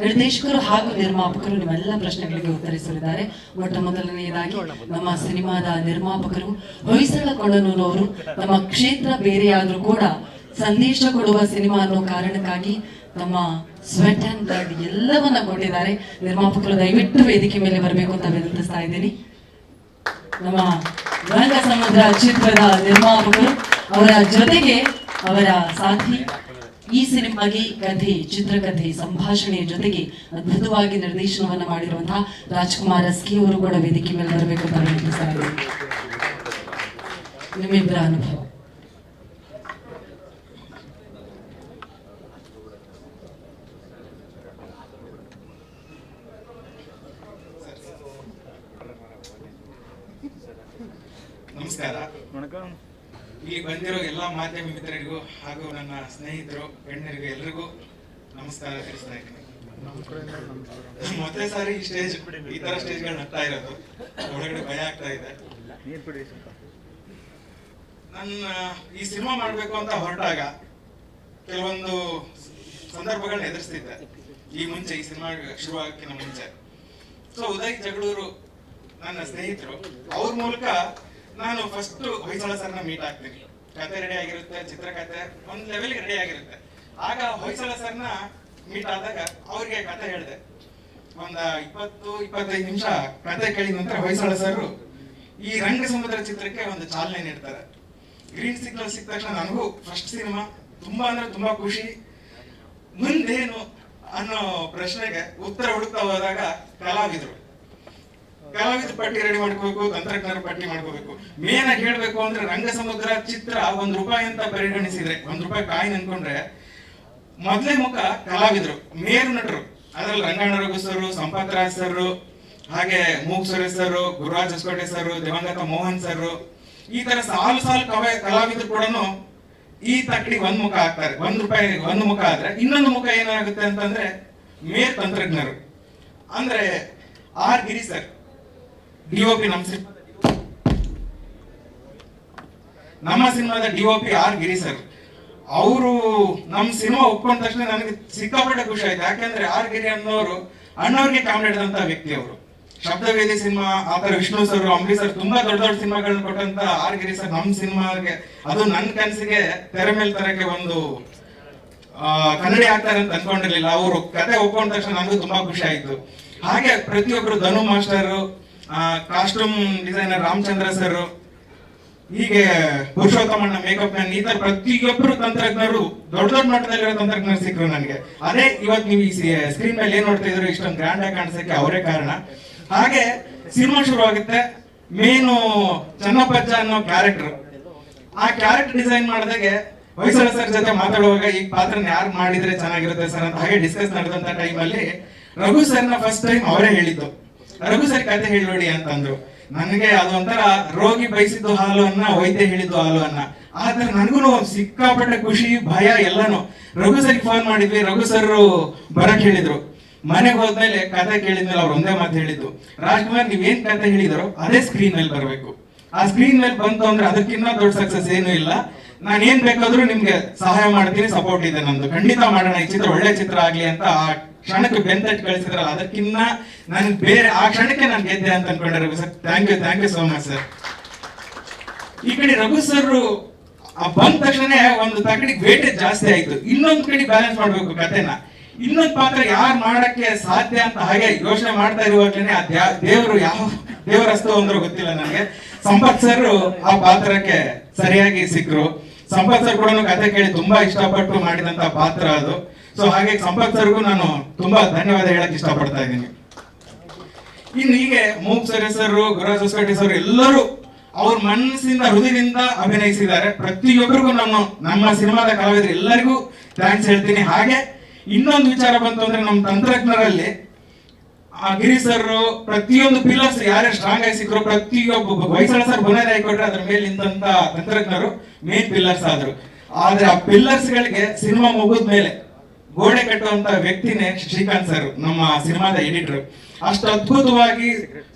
ನಿರ್ದೇಶಕರು ಹಾಗೂ ನಿರ್ಮಾಪಕರು ನಿಮ್ಮೆಲ್ಲ ಪ್ರಶ್ನೆಗಳಿಗೆ ಉತ್ತರಿಸಲಿದ್ದಾರೆ. ಮೊಟ್ಟ ಮೊದಲನೆಯದಾಗಿ ನಮ್ಮ ಸಿನಿಮಾದ ನಿರ್ಮಾಪಕರು ಹೊಯ್ಸಳ ಕೊಡನೂರವರು. ನಮ್ಮ ಕ್ಷೇತ್ರ ಬೇರೆಯಾದ್ರೂ ಕೂಡ ಸಂದೇಶ ಕೊಡುವ ಸಿನಿಮಾ ಅನ್ನೋ ಕಾರಣಕ್ಕಾಗಿ ನಮ್ಮ ಸ್ವೆಟ್ ಅಂಡ್ ಬ್ಲಡ್ ಎಲ್ಲವನ್ನ ಕೊಟ್ಟಿದ್ದಾರೆ. ನಿರ್ಮಾಪಕರು ದಯವಿಟ್ಟು ವೇದಿಕೆ ಮೇಲೆ ಬರಬೇಕು ಅಂತ ವಿನಂತಿಸ್ತಾ ಇದ್ದೀನಿ. ನಮ್ಮ ರಂಗ ಸಮುದ್ರ ಚಿತ್ರದ ನಿರ್ಮಾಪಕರು, ಅವರ ಜೊತೆಗೆ ಅವರ ಸಾಥಿ, ಈ ಸಿನಿಮಾಗೆ ಕಥೆ, ಚಿತ್ರಕಥೆ, ಸಂಭಾಷಣೆಯ ಜೊತೆಗೆ ಅದ್ಭುತವಾಗಿ ನಿರ್ದೇಶನವನ್ನ ಮಾಡಿರುವಂತಹ ರಾಜ್ಕುಮಾರ್ ಎಸ್ ಕೆ ಅವರು ಕೂಡ ವೇದಿಕೆ ಮೇಲೆ ಬರಬೇಕು ಅಂತ ವಿನಂತಿಸ್ತಾ ಇದ್ದೀನಿ. ನಿಮ್ಮಿಬ್ಬರ ಅನುಭವ. ನಮಸ್ಕಾರ. ಇಲ್ಲಿ ಬಂದಿರೋ ಎಲ್ಲ ಮಾಧ್ಯಮ ಮಿತ್ರರಿಗೂ ಹಾಗೂ ನನ್ನ ಸ್ನೇಹಿತರು ಗಣ್ಯರಿಗೂ ಎಲ್ರಿಗೂ ನಮಸ್ಕಾರ ತಿಳಿಸ್ತಾ ಇದ್ದೀನಿ. ಮೊದಲೇ ಸಾರಿ ಈ ತರ ಸ್ಟೇಜ್ಗಳು ನಗ್ತಾ ಇರೋದು, ಒಳಗಡೆ ಭಯ ಆಗ್ತಾ ಇದೆ. ನನ್ನ ಈ ಸಿನಿಮಾ ಮಾಡ್ಬೇಕು ಅಂತ ಹೊರಟಾಗ ಕೆಲವೊಂದು ಸಂದರ್ಭಗಳನ್ನ ಎದುರಿಸ್ತಿದ್ದೆ ಈ ಮುಂಚೆ, ಈ ಸಿನಿಮಾ ಶುರುವಾಗಕ್ಕಿಂತ ಮುಂಚೆ. ಸೊ ಉದಯ್ ಜಗಳೂರು ನನ್ನ ಸ್ನೇಹಿತರು, ಅವ್ರ ಮೂಲಕ ನಾನು ಫಸ್ಟ್ ಹೊಯ್ಸಳ ಸರ್ನ ಮೀಟ್ ಆಗ್ತೀನಿ. ಕತೆ ರೆಡಿ ಆಗಿರುತ್ತೆ, ಚಿತ್ರಕಥೆ ಒಂದ್ ಲೆವೆಲ್ಗೆ ರೆಡಿ ಆಗಿರುತ್ತೆ. ಆಗ ಹೊಯ್ಸಳ ಸರ್ನ ಮೀಟ್ ಆದಾಗ ಅವ್ರಿಗೆ ಕತೆ ಹೇಳಿದೆ. ಒಂದ 20-25 ನಿಮಿಷ ಕತೆ ಕೇಳಿದ ನಂತರ ಹೊಯ್ಸಳ ಸರ್ ಈ ರಂಗ ಸಮುದ್ರ ಚಿತ್ರಕ್ಕೆ ಒಂದು ಚಾಲನೆ ನೀಡ್ತಾರೆ. ಗ್ರೀನ್ ಸಿಗ್ನಲ್ ಸಿಕ್ಕ ತಕ್ಷಣ ನನಗೂ ಫಸ್ಟ್ ಸಿನಿಮಾ ತುಂಬಾ ಅಂದ್ರೆ ತುಂಬಾ ಖುಷಿ. ಮುಂದೇನು ಅನ್ನೋ ಪ್ರಶ್ನೆಗೆ ಉತ್ತರ ಹುಡುಕ್ತಾ ಹೋದಾಗ ಕಲಾವಿದರು ಪಟ್ಟಿ ರೆಡಿ ಮಾಡ್ಕೋಬೇಕು, ತಂತ್ರಜ್ಞರ ಪಟ್ಟಿ ಮಾಡ್ಕೋಬೇಕು. ಮೇನ್ ಆಗಿ ಹೇಳ್ಬೇಕು ಅಂದ್ರೆ ರಂಗ ಸಮುದ್ರ ಚಿತ್ರ ₹1 ಅಂತ ಪರಿಗಣಿಸಿದ್ರೆ, ₹1 ಕಾಯಿನ್ ಅನ್ಕೊಂಡ್ರೆ ಮೊದಲೇ ಮುಖ ಕಲಾವಿದರು, ಮೇರು ನಟರು. ಅದ್ರಲ್ಲಿ ರಂಗಾಯಣ ರಘು ಸರ್, ಸಂಪತ್ ರಾಜ್ ಸರ್, ಹಾಗೆ ಮೂಗ್ ಸುರೇಶ್ ಸರ್, ಗುರುರಾಜ್ ಹೊಸಕೋಟೆ ಸರ್, ದಿವಂಗತ ಮೋಹನ್ ಸರ್, ಈ ತರ ಸಾಲು ಕಲಾವಿದರು ಕೂಡ ಈ ತಕ್ಕಡಿಗೆ ಒಂದ್ ಮುಖ ಹಾಕ್ತಾರೆ. ₹1 ಒಂದು ಮುಖ ಆದ್ರೆ ಇನ್ನೊಂದು ಮುಖ ಏನಾಗುತ್ತೆ ಅಂತಂದ್ರೆ ಮೇರ್ ತಂತ್ರಜ್ಞರು ಅಂದ್ರೆ ಆರ್ ಗಿರಿ ಸರ್, ಡಿಒಪಿ. ನಮ್ಮ ಸಿನಿಮಾದ ಡಿಒಪಿ ಆರ್ ಗಿರಿ ಸರ್. ಅವರು ನಮ್ ಸಿನಿಮಾ ಒಪ್ಕೊಂಡ ತಕ್ಷಣ ನನಗೆ ಸಿಕ್ಕಾಪಟ್ಟೆ ಖುಷಿ ಆಯ್ತು. ಯಾಕೆಂದ್ರೆ ಆರ್ ಗಿರಿ ಅನ್ನೋರು ಅಣ್ಣವ್ರಿಗೆ ಕಾಮಿಡಿ ಹಿಡಿದಂತ ವ್ಯಕ್ತಿ. ಅವರು ಶಬ್ದವೇದಿ ಸಿನಿಮಾ, ಆತರ ವಿಷ್ಣು ಸರ್, ಅಂಬರೀಶ್ ಸರ್ ತುಂಬಾ ದೊಡ್ಡ ದೊಡ್ಡ ಸಿನಿಮಾಗಳನ್ನ ಕೊಟ್ಟಂತ ಆರ್ ಗಿರಿ ಸರ್ ನಮ್ ಸಿನಿಮಾಗೆ, ಅದು ನನ್ನ ಕನಸಿಗೆ ತೆರೆ ಮೇಲೆ ತರಕ್ಕೆ ಒಂದು ಕನ್ನಡಿ ಆಗ್ತಾರೆ ಅಂತ ಅನ್ಕೊಂಡಿರ್ಲಿಲ್ಲ. ಅವರು ಕತೆ ಒಪ್ಕೊಂಡ ತಕ್ಷಣ ನನಗೂ ತುಂಬಾ ಖುಷಿ ಆಯ್ತು. ಹಾಗೆ ಪ್ರತಿಯೊಬ್ರು Dhanu master, costume designer Ramachandra sir, ಹೀಗೆ ಪುರುಷೋತ್ತಮಣ್ಣ ಮೇಕಪ್ ಮ್ಯಾನ್, ಈ ತರ ಪ್ರತಿಯೊಬ್ಬರು ತಂತ್ರಜ್ಞರು ದೊಡ್ಡ ದೊಡ್ಡ ಮಟ್ಟದಲ್ಲಿರೋ ತಂತ್ರಜ್ಞರು ಸಿಕ್ಕರು ನನಗೆ. ಅದೇ ಇವತ್ತು ನೀವು ಈ ಸ್ಕ್ರೀನ್ ಮೇಲೆ ಏನ್ ನೋಡ್ತಾ ಇದ್ರು ಇಷ್ಟೊಂದು ಗ್ರ್ಯಾಂಡ್ ಆಗಿ ಕಾಣಿಸಕ್ಕೆ ಅವರೇ ಕಾರಣ. ಹಾಗೆ ಸಿನಿಮಾ ಶುರು ಆಗುತ್ತೆ. ಮೇನು ಚನ್ನಪ್ಪಜ್ಜ ಅನ್ನೋ ಕ್ಯಾರೆಕ್ಟರ್, ಆ ಕ್ಯಾರೆಕ್ಟರ್ ಡಿಸೈನ್ ಮಾಡಿದಾಗೆ ಹೊಯ್ಸಳ ಸರ್ ಜೊತೆ ಮಾತಾಡುವಾಗ ಈ ಪಾತ್ರನ ಯಾರು ಮಾಡಿದ್ರೆ ಚೆನ್ನಾಗಿರುತ್ತೆ ಸರ್ ಅಂತ ಹಾಗೆ ಡಿಸ್ಕಸ್ ನಡೆದಂತ ಟೈಮಲ್ಲಿ ರಘು ಸರ್ನ ಫಸ್ಟ್ ಟೈಮ್ ಅವರೇ ಹೇಳಿದ್ದು, ರಘು ಸರ್ ಕತೆ ಹೇಳಿ ನೋಡಿ ಅಂತಂದ್ರು. ನನಗೆ ಅದೊಂಥರ ರೋಗಿ ಬಯಸಿದ್ದು ಹಾಲು ಅನ್ನ, ವೈದ್ಯ ಹೇಳಿದ್ದು ಹಾಲು ಅನ್ನ. ಆದ್ರೆ ನನಗೂ ಸಿಕ್ಕಾಪಟ್ಟೆ ಖುಷಿ, ಭಯ ಎಲ್ಲಾನು. ರಘು ಸರ್ಗೆ ಫೋನ್ ಮಾಡಿದ್ವಿ, ರಘು ಸರ್ ಬರಕ್ ಹೇಳಿದ್ರು. ಮನೆಗೆ ಹೋದ್ಮೇಲೆ ಕತೆ ಕೇಳಿದ್ಮೇಲೆ ಅವ್ರು ಒಂದೇ ಮಾತು ಹೇಳಿದ್ದು, ರಾಜ್ಕುಮಾರ್ ನೀವೇನ್ ಕತೆ ಹೇಳಿದಾರೋ ಅದೇ ಸ್ಕ್ರೀನ್ ಮೇಲೆ ಬರಬೇಕು. ಆ ಸ್ಕ್ರೀನ್ ಮೇಲೆ ಬಂತು ಅಂದ್ರೆ ಅದಕ್ಕಿಂತ ದೊಡ್ಡ ಸಕ್ಸಸ್ ಏನು ಇಲ್ಲ. ನಾನು ಏನ್ ಬೇಕಾದ್ರೂ ನಿಮ್ಗೆ ಸಹಾಯ ಮಾಡ್ತೀನಿ, ಸಪೋರ್ಟ್ ಇದೆ ನಮ್ದು, ಖಂಡಿತ ಮಾಡೋಣ, ಈ ಚಿತ್ರ ಒಳ್ಳೆ ಚಿತ್ರ ಆಗ್ಲಿ ಅಂತ ಆ ಕ್ಷಣಕ್ಕೆ ಬೆಂತಟ್ಟು ಕಳಿಸಿದ್ರಲ್ಲ, ಅದಕ್ಕಿನ್ನ ನನ್ಗೆ ಬೇರೆ ಆ ಕ್ಷಣಕ್ಕೆ ನಾನು ಗೆದ್ದೆ ಅಂತ ಅನ್ಕೊಂಡೆ Raghu sir. Thank you so much sir. ಈ ಕಡೆ ರಘು ಸರ್ ಬಂದ ತಕ್ಷಣ ಒಂದು ತಕಡಿಗೆ ವೇಟೇಜ್ ಜಾಸ್ತಿ ಆಯ್ತು. ಇನ್ನೊಂದ್ ಕಡೆ ಬ್ಯಾಲೆನ್ಸ್ ಮಾಡ್ಬೇಕು ಕತೆನ, ಇನ್ನೊಂದ್ ಪಾತ್ರ ಯಾರು ಮಾಡಕ್ಕೆ ಸಾಧ್ಯ ಅಂತ ಹಾಗೆ ಯೋಚನೆ ಮಾಡ್ತಾ ಇರುವಾಗ್ಲೇನೆ ಆ ದೇವರು ಯಾವ ದೇವರಸ್ತು ಅಂದ್ರೂ ಗೊತ್ತಿಲ್ಲ ನನಗೆ. ಸಂಪತ್ ಸರ್ ಆ ಪಾತ್ರಕ್ಕೆ ಸರಿಯಾಗಿ ಸಿಕ್ಕರು. ಸಂಪತ್ ಸರ್ ಕೂಡ ಕತೆ ಕೇಳಿ ತುಂಬಾ ಇಷ್ಟಪಟ್ಟು ಮಾಡಿದಂತ ಪಾತ್ರ ಅದು. ಸೊ ಹಾಗೆ ಸಂಪತ್ ಸರ್ಗೂ ನಾನು ತುಂಬಾ ಧನ್ಯವಾದ ಹೇಳಕ್ ಇಷ್ಟಪಡ್ತಾ ಇದ್ದೀನಿ. ಇನ್ನು ಹೀಗೆ ಮೂಕ್ ಸರ್, ಗುರುರಾಜ್ ಹೊಸಕೋಟೆ ಸರ್ ಎಲ್ಲರೂ ಅವ್ರ ಮನಸ್ಸಿಂದ ಹೃದಯದಿಂದ ಅಭಿನಯಿಸಿದ್ದಾರೆ. ಪ್ರತಿಯೊಬ್ಬರಿಗೂ ನಮ್ಮ ಸಿನಿಮಾದ ಕಲಾವಿದರು ಎಲ್ಲರಿಗೂ ಥ್ಯಾಂಕ್ಸ್ ಹೇಳ್ತೀನಿ. ಹಾಗೆ ಇನ್ನೊಂದು ವಿಚಾರ ಬಂತು ಅಂದ್ರೆ ನಮ್ಮ ತಂತ್ರಜ್ಞರಲ್ಲಿ ಗಿರಿ ಸರ್ ಪ್ರತಿಯೊಂದು ಪಿಲ್ಲರ್ಸ್ ಯಾರ್ಯಾರು ಸ್ಟ್ರಾಂಗ್ ಆಗಿ ಸಿಕ್ಕರು, ಪ್ರತಿಯೊಬ್ಬ ಹೊಯ್ಸಳ ಸರ್ ಬುನಾದಿ ಹಾಕೊಟ್ರೆ ಅದ್ರ ಮೇಲೆ ನಿಂತ ತಂತ್ರಜ್ಞರು ಮೇನ್ ಪಿಲ್ಲರ್ಸ್ ಆದ್ರು. ಆದ್ರೆ ಆ ಪಿಲ್ಲರ್ಸ್ ಗಳಿಗೆ ಸಿನಿಮಾ ಮುಗಿದ ಮೇಲೆ ಗೋಡೆ ಕಟ್ಟುವಂತ ವ್ಯಕ್ತಿನೇ ಶ್ರೀಕಾಂತ್ ಸರ್, ನಮ್ಮ ಸಿನಿಮಾದ ಎಡಿಟರ್. ಅಷ್ಟು ಅದ್ಭುತವಾಗಿ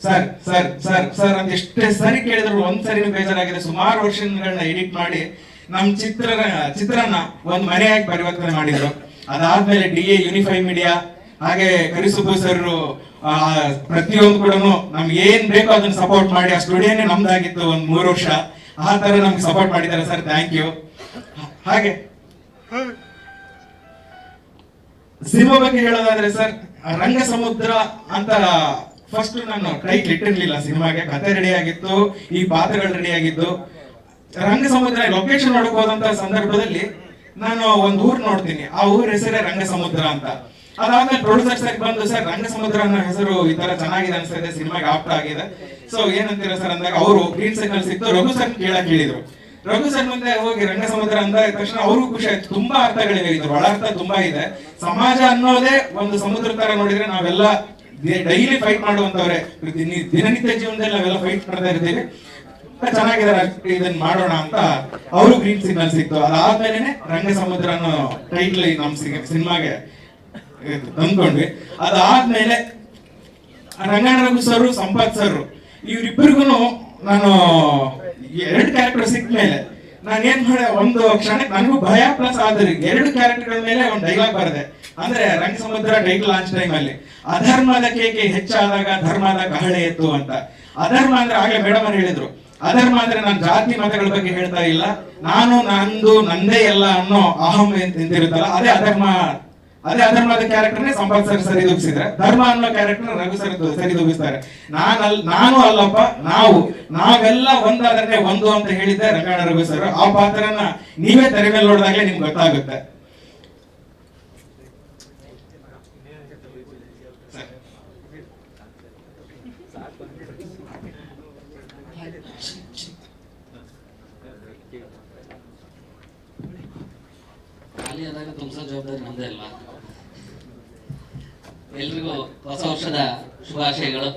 ಸರ್ ಸರ್ ಸರ್ ಸರ್ ಅಂತ ಎಷ್ಟೇ ಸರಿ ಕೇಳಿದ್ರು ಒಂದ್ಸರಿನೂ ಬೇಜಾರಾಗಿದೆ. ಸುಮಾರು ವರ್ಷಗಳನ್ನ ಎಡಿಟ್ ಮಾಡಿ ನಮ್ ಚಿತ್ರನ ಒಂದ್ ಮನೆಯಾಗಿ ಪರಿವರ್ತನೆ ಮಾಡಿದ್ರು. ಅದಾದ್ಮೇಲೆ DA ಯೂನಿಫೈ ಮೀಡಿಯಾ ಹಾಗೆ ಕರಿಸುಬ್ಬು ಸರ್ ಪ್ರತಿಯೊಂದು ಕೂಡ ನಮ್ಗೆ ಏನ್ ಬೇಕೋ ಅದನ್ನ ಸಪೋರ್ಟ್ ಮಾಡಿ ಆ ಸ್ಟುಡಿಯೋನೇ ನಮ್ದಾಗಿತ್ತು ಒಂದ್ 3 ವರ್ಷ. ಆ ತರ ನಮ್ಗೆ ಸಪೋರ್ಟ್ ಮಾಡಿದ್ದಾರೆ ಸರ್, ಥ್ಯಾಂಕ್ ಯು. ಹಾಗೆ ಸಿನಿಮಾ ಬಗ್ಗೆ ಹೇಳೋದಾದ್ರೆ ಸರ್, ರಂಗ ಸಮುದ್ರ ಅಂತ ಫಸ್ಟ್ ನಾನು ಟೈಟ್ಲ್ ಇಟ್ಟಿರ್ಲಿಲ್ಲ ಸಿನಿಮಾಗೆ. ಕತೆ ರೆಡಿ ಆಗಿತ್ತು, ಈ ಪಾತ್ರಗಳು ರೆಡಿ ಆಗಿದ್ದು. ರಂಗ ಸಮುದ್ರ ಲೊಕೇಶನ್ ನೋಡಕ್ ಹೋದಂತ ಸಂದರ್ಭದಲ್ಲಿ ನಾನು ಒಂದ್ ಊರ್ ನೋಡ್ತೀನಿ, ಆ ಊರ ಹೆಸರೇ ರಂಗ ಸಮುದ್ರ ಅಂತ. ಅದಾದ್ಮೇಲೆ ಪ್ರೊಡ್ಯೂಸರ್ ಸರ್ ಬಂದು, ಸರ್ ರಂಗ ಸಮುದ್ರ ಅನ್ನೋ ಹೆಸರು ಈ ತರ ಚೆನ್ನಾಗಿದೆ ಅನ್ಸ್ತಾ ಸಿನಿಮಾಗೆ ಆಪ್ಟ್ ಆಗಿದೆ, ಸೊ ಏನಂತೀರ ಸರ್ ಅಂದಾಗ ಅವರು ಗ್ರೀನ್ ಸಿಗ್ನಲ್ ಸಿಕ್ತು. ರಘು ಸರ್ ಕೇಳಿದ್ರು. ರಘು ಸರ್ ಮುಂದೆ ಹೋಗಿ ರಂಗ ಸಮುದ್ರ ಅಂದ ತಕ್ಷಣ ಅವ್ರಿಗೂ ಖುಷಿ ಆಯ್ತು. ತುಂಬಾ ಅರ್ಥಗಳಿವೆ, ಇದ್ರ ಒಳರ್ಥ ತುಂಬಾ ಇದೆ. ಸಮಾಜ ಅನ್ನೋದೇ ಒಂದು ಸಮುದ್ರ ತರ ನೋಡಿದ್ರೆ ನಾವೆಲ್ಲ ಡೈಲಿ ಫೈಟ್ ಮಾಡುವಂತವ್ರೆ, ದಿನನಿತ್ಯ ಜೀವನದಲ್ಲಿ ನಾವೆಲ್ಲ ಫೈಟ್ ಮಾಡ್ತಾ ಇರ್ತೀವಿ. ಚೆನ್ನಾಗಿದ್ದಾರೆ, ಇದನ್ನ ಮಾಡೋಣ ಅಂತ ಅವರು ಗ್ರೀನ್ ಸಿಗ್ನಲ್ ಸಿಕ್ತು. ಅದಾದ್ಮೇಲೆ ರಂಗ ಸಮುದ್ರ ಅನ್ನೋ ಟೈಟ್ಲ್ ನಮ್ ಸಿನಿಮಾಗೆ ತಂದ್ಕೊಂಡ್ವಿ. ಅದಾದ್ಮೇಲೆ ರಂಗಣ್ಣ ರಘು ಸರ್, ಸಂಪತ್ ಸರ್ ಇವ್ರಿಬ್ಬರಿಗೂ ನಾನು 2 ಕ್ಯಾರೆಕ್ಟರ್ ಸಿಕ್ಕ ಮೇಲೆ ನಾನು ಏನ್ ಮಾಡೆ, ಒಂದು ಕ್ಷಣಕ್ಕೆ ನನಗೂ ಭಯ ಪ್ಲಸ್ ಆದ್ರೆ 2 ಕ್ಯಾರೆಕ್ಟರ್ಗಳ ಮೇಲೆ ಒಂದು ಡೈಲಾಗ್ ಬರದೆ. ಅಂದ್ರೆ ರಂಗ ಸಮುದ್ರ ಟೈಟಲ್ ಲಾಂಚ್ ಟೈಮ್ ಅಲ್ಲಿ ಅಧರ್ಮದ ಕೇಕೆ ಹೆಚ್ಚಾದಾಗ ಧರ್ಮದ ಕಹಳೆ ಎತ್ತು ಅಂತ. ಅಧರ್ಮ ಅಂದ್ರೆ ಆಗ್ಲೇ ಮೇಡಮ್ ಅವ್ರು ಹೇಳಿದ್ರು, ಅಧರ್ಮ ಅಂದ್ರೆ ನಾನು ಜಾತಿ ಮತಗಳ ಬಗ್ಗೆ ಹೇಳ್ತಾ ಇಲ್ಲ, ನಾನು ನಂದೇ ಎಲ್ಲ ಅನ್ನೋ ಅಹಂ ಎಂತಿರುತ್ತಲ್ಲ, ಅದೇ ಅಧರ್ಮ. ಅದೇ ಅಧರ್ಮದ ಕ್ಯಾರೆಕ್ಟರ್ನೇ ಸಂಪತ್ ಸರ್ ಸರಿದೂಗಿಸಿದ್ರೆ, ಧರ್ಮ ಅನ್ನೋ ಕ್ಯಾರೆಕ್ಟರ್ ರಘು ಸರ್ ಸರಿದೂಗಿಸ್ತಾರೆ. ನಾನು ಅಲ್ಲಪ್ಪ, ನಾವೆಲ್ಲ ಒಂದಾದ್ರೆ ಒಂದು ಅಂತ ಹೇಳಿದ್ದೆ ರಂಗಣ್ಣ ರಘು ಸರ್. ಆ ಪಾತ್ರನ ನೀವೇ ತೆರೆ ಮೇಲೆ ನೋಡಿದಾಗಲೇ ನಿಮ್ಗೆ ಗೊತ್ತಾಗುತ್ತೆ. ಖಾಲಿ ಆದಾಗ ತುಂಬಿಸೋ ಜವಾಬ್ದಾರಿ ನಮ್ದೇ ಅಲ್ವಾ. ಎಲ್ರಿಗೂ ಹೊಸ ವರ್ಷದ ಶುಭಾಶಯಗಳು.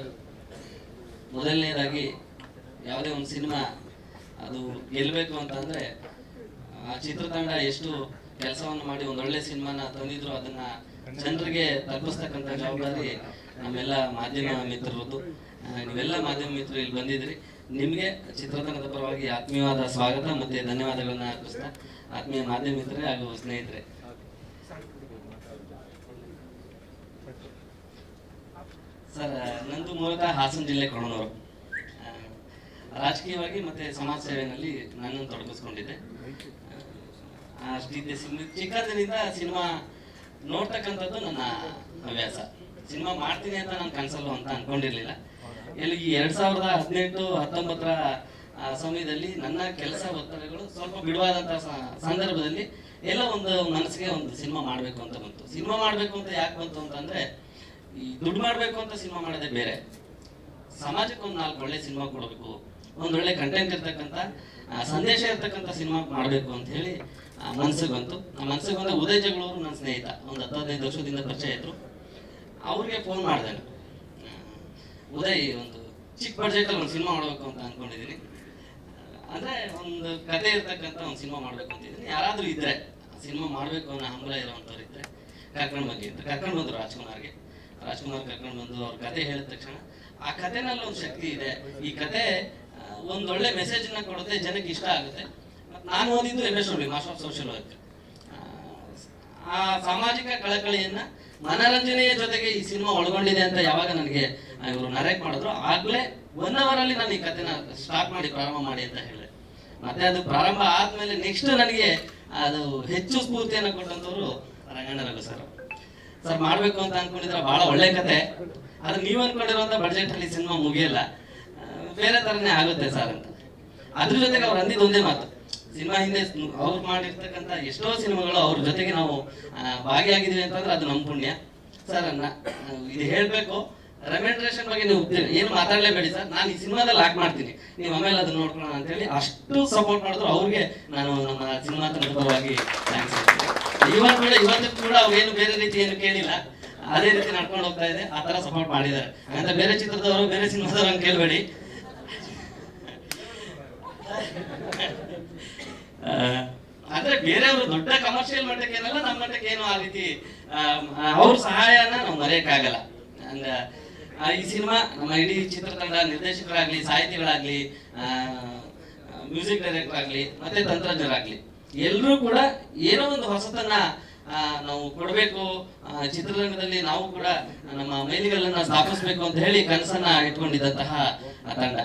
ಮೊದಲನೇದಾಗಿ ಯಾವುದೇ ಒಂದು ಸಿನಿಮಾ ಅದು ಗೆಲ್ಲಬೇಕು ಅಂತಂದ್ರೆ ಆ ಚಿತ್ರತಂಡ ಎಷ್ಟು ಕೆಲಸವನ್ನು ಮಾಡಿ ಒಂದೊಳ್ಳೆ ಸಿನಿಮಾನ ತಂದಿದ್ರು ಅದನ್ನ ಜನರಿಗೆ ತಲುಪಿಸ್ತಕ್ಕಂಥ ಜವಾಬ್ದಾರಿ ನಮ್ಮೆಲ್ಲ ಮಾಧ್ಯಮ ಮಿತ್ರರದ್ದು. ನೀವೆಲ್ಲ ಮಾಧ್ಯಮ ಮಿತ್ರರು ಇಲ್ಲಿ ಬಂದಿದ್ರಿ, ನಿಮಗೆ ಚಿತ್ರತಂಡದ ಪರವಾಗಿ ಆತ್ಮೀಯವಾದ ಸ್ವಾಗತ ಮತ್ತೆ ಧನ್ಯವಾದಗಳನ್ನ ಅರ್ಪಿಸ್ತಾ, ಆತ್ಮೀಯ ಮಾಧ್ಯಮ ಮಿತ್ರರೇ ಹಾಗೂ ಸ್ನೇಹಿತರೆ, ಸರ್ ನಂದು ಮೂಲತಃ ಹಾಸನ ಜಿಲ್ಲೆ ಕೊಣನೂರು. ರಾಜಕೀಯವಾಗಿ ಮತ್ತೆ ಸಮಾಜ ಸೇವೆಯಲ್ಲಿ ನನ್ನನ್ನು ತೊಡಗಿಸ್ಕೊಂಡಿದ್ದೆ. ಅಷ್ಟಿದ್ದೆ ಚಿಕ್ಕಂದಿನಿಂದ ಸಿನಿಮಾ ನೋಡ್ತಕ್ಕಂಥದ್ದು ನನ್ನ ಹವ್ಯಾಸ. ಸಿನಿಮಾ ಮಾಡ್ತೀನಿ ಅಂತ ನಾನು ಕನಸಲ್ಲೂ ಅಂತ ಅನ್ಕೊಂಡಿರ್ಲಿಲ್ಲ. ಇಲ್ಲಿ 2018-19 ಸಮಯದಲ್ಲಿ ನನ್ನ ಕೆಲಸ ಒತ್ತಡಗಳು ಸ್ವಲ್ಪ ಬಿಡುವಾದಂತಹ ಸಂದರ್ಭದಲ್ಲಿ ಎಲ್ಲ ಒಂದು ಮನಸ್ಸಿಗೆ ಒಂದು ಸಿನಿಮಾ ಮಾಡಬೇಕು ಅಂತ ಬಂತು. ಸಿನಿಮಾ ಮಾಡಬೇಕು ಅಂತ ಯಾಕೆ ಬಂತು ಅಂತಂದ್ರೆ, ಈ ದುಡ್ಡು ಮಾಡಬೇಕು ಅಂತ ಸಿನಿಮಾ ಮಾಡೋದೇ ಬೇರೆ, ಸಮಾಜಕ್ಕೆ ಒಂದು 4 ಒಳ್ಳೆ ಸಿನಿಮಾ ಕೊಡಬೇಕು, ಒಂದೊಳ್ಳೆ ಕಂಟೆಂಟ್ ಇರ್ತಕ್ಕಂಥ ಸಂದೇಶ ಇರ್ತಕ್ಕಂಥ ಸಿನಿಮಾ ಮಾಡಬೇಕು ಅಂತ ಹೇಳಿ ಮನಸ್ಸಿಗೆ ಬಂತು. ಆ ಮನಸ್ಸಿಗೆ ಬಂದ ಉದಯ್ ಜಗಳೂರು ನನ್ನ ಸ್ನೇಹಿತ, ಒಂದು 10-15 ವರ್ಷದಿಂದ ಪರಿಚಯ ಇದ್ರು. ಅವ್ರಿಗೆ ಫೋನ್ ಮಾಡಿದೆ, ಉದಯ್ ಒಂದು ಚಿಕ್ಕ ಬಡ್ಜೆಟಲ್ಲಿ ಒಂದು ಸಿನಿಮಾ ಮಾಡಬೇಕು ಅಂತ ಅನ್ಕೊಂಡಿದ್ದೀನಿ, ಅಂದ್ರೆ ಒಂದು ಕತೆ ಇರ್ತಕ್ಕಂಥ ಒಂದು ಸಿನಿಮಾ ಮಾಡ್ಬೇಕು ಅಂತಿದ್ದೀನಿ, ಯಾರಾದ್ರೂ ಇದ್ರೆ ಸಿನಿಮಾ ಮಾಡ್ಬೇಕು ಅನ್ನೋ ಹಂಬಲ ಇರೋವಂಥವ್ರು ಇದ್ರೆ ಕರ್ಕೊಂಡು ಬನ್ನಿ ಅಂತ ಕರ್ಕೊಂಡು ಬಂದ್ರು. ರಾಜ್ಕುಮಾರ್ ಕರ್ಕೊಂಡು ಬಂದು ಅವ್ರ ಕತೆ ಹೇಳಿದ ತಕ್ಷಣ ಆ ಕತೆನಲ್ಲಿ ಒಂದು ಶಕ್ತಿ ಇದೆ, ಈ ಕತೆ ಒಂದೊಳ್ಳೆ ಮೆಸೇಜ್ ನ ಕೊಡುತ್ತೆ, ಜನಕ್ಕೆ ಇಷ್ಟ ಆಗುತ್ತೆ. ನಾನು ಓದಿದ್ದು MSW master of social work. ಆ ಸಾಮಾಜಿಕ ಕಳಕಳಿಯನ್ನ ಮನರಂಜನೆಯ ಜೊತೆಗೆ ಈ ಸಿನಿಮಾ ಒಳಗೊಂಡಿದೆ ಅಂತ ಯಾವಾಗ ನನಗೆ ಇವರು ನರೇಟ್ ಮಾಡಿದ್ರು, ಆಗ್ಲೇ 1 hour ಅಲ್ಲಿ ನಾನು ಈ ಕತೆನ ಸ್ಟಾರ್ಟ್ ಮಾಡಿ ಪ್ರಾರಂಭ ಮಾಡಿ ಅಂತ ಹೇಳಿದೆ. ಮತ್ತೆ ಅದು ಪ್ರಾರಂಭ ಆದ್ಮೇಲೆ ನೆಕ್ಸ್ಟ್ ನನಗೆ ಅದು ಹೆಚ್ಚು ಸ್ಫೂರ್ತಿಯನ್ನು ಕೊಟ್ಟಂತವ್ರು ರಂಗಣ್ಣ ರಘು ಸರ್. ಮಾಡ್ಬೇಕು ಅಂತ ಅನ್ಕೊಂಡಿದ್ರೆ ಬಹಳ ಒಳ್ಳೆ ಕತೆ, ಆದ್ರೆ ನೀವು ಅನ್ಕೊಂಡಿರುವಂತ ಬಡ್ಜೆಟ್ ಅಲ್ಲಿ ಸಿನಿಮಾ ಮುಗಿಯಲ್ಲ. ಬೇರೆ ತರನೇ ಆಗುತ್ತೆ ಸರ್ ಅಂತ. ಅದ್ರ ಜೊತೆಗೆ ಅವ್ರು ಅಂದಿದ್ದು ಒಂದೇ ಮಾತು, ಸಿನಿಮಾ ಹಿಂದೆ ಅವ್ರು ಮಾಡಿರ್ತಕ್ಕಂಥ ಎಷ್ಟೋ ಸಿನಿಮಾಗಳು ಅವ್ರ ಜೊತೆಗೆ ನಾವು ಭಾಗಿಯಾಗಿದ್ದೀವಿ ಅಂತಂದ್ರೆ ಅದು ನಮ್ಮ ಪುಣ್ಯ ಸರ್. ಇದು ಹೇಳಬೇಕು, ರೆಮ್ಯುನರೇಷನ್ ಬಗ್ಗೆ ನೀವು ಏನು ಮಾತಾಡಲೇಬೇಡಿ ಸರ್, ನಾನು ಈ ಸಿನಿಮಾದಲ್ಲಿ ಆಕ್ಟ್ ಮಾಡ್ತೀನಿ, ನೀವು ಆಮೇಲೆ ಅದನ್ನ ನೋಡ್ಕೊಳ್ಳೋಣ ಅಂತೇಳಿ ಅಷ್ಟು ಸಪೋರ್ಟ್ ಮಾಡಿದ್ರು. ಅವ್ರಿಗೆ ನಾನು ನಮ್ಮ ಸಿನಿಮಾ ತಂಡದ ಪರವಾಗಿ ಥ್ಯಾಂಕ್ಸ್ ಹೇಳ್ತೀನಿ. ಇವತ್ತು ಕೂಡ ಅವ್ರೇನು ಬೇರೆ ರೀತಿ ಏನು ಕೇಳಿಲ್ಲ, ಅದೇ ರೀತಿ ನಡ್ಕೊಂಡು ಹೋಗ್ತಾ ಇದೆ, ಆ ತರ ಸಪೋರ್ಟ್ ಮಾಡಿದ್ದಾರೆ ಅಂತ. ಬೇರೆ ಚಿತ್ರದವರು ಬೇರೆ ಸಿನಿಮಾದವರು ಅಂತ ಕೇಳಬೇಡಿ. ಅಂದ್ರೆ ಬೇರೆಯವರು ದೊಡ್ಡ ಕಮರ್ಷಿಯಲ್ ಮಟ್ಟಕ್ಕೆ ಏನಲ್ಲ, ನಮ್ಮ ಮಟ್ಟಕ್ಕೆ ಏನು ಆ ರೀತಿ ಅವ್ರ ಸಹಾಯನ ನಾವು ಮರೆಯಕ್ಕಾಗಲ್ಲ. ಅಂದ್ರೆ ಈ ಸಿನಿಮಾ ನಮ್ಮ ಇಡೀ ಚಿತ್ರತಂಡ, ನಿರ್ದೇಶಕರಾಗ್ಲಿ, ಸಾಹಿತಿಗಳಾಗ್ಲಿ, ಮ್ಯೂಸಿಕ್ ಡೈರೆಕ್ಟರ್ ಆಗ್ಲಿ, ಮತ್ತೆ ತಂತ್ರಜ್ಞರಾಗ್ಲಿ, ಎಲ್ಲರೂ ಕೂಡ ಏನೋ ಒಂದು ಹೊಸತನ್ನ ನಾವು ಕೊಡಬೇಕು, ಚಿತ್ರರಂಗದಲ್ಲಿ ನಾವು ಕೂಡ ನಮ್ಮ ಮೈಲಿಗಲ್ಲನ್ನ ಸ್ಥಾಪಿಸ್ಬೇಕು ಅಂತ ಹೇಳಿ ಕನಸನ್ನ ಇಟ್ಕೊಂಡಿದ್ದಂತಹ ತಂಡ.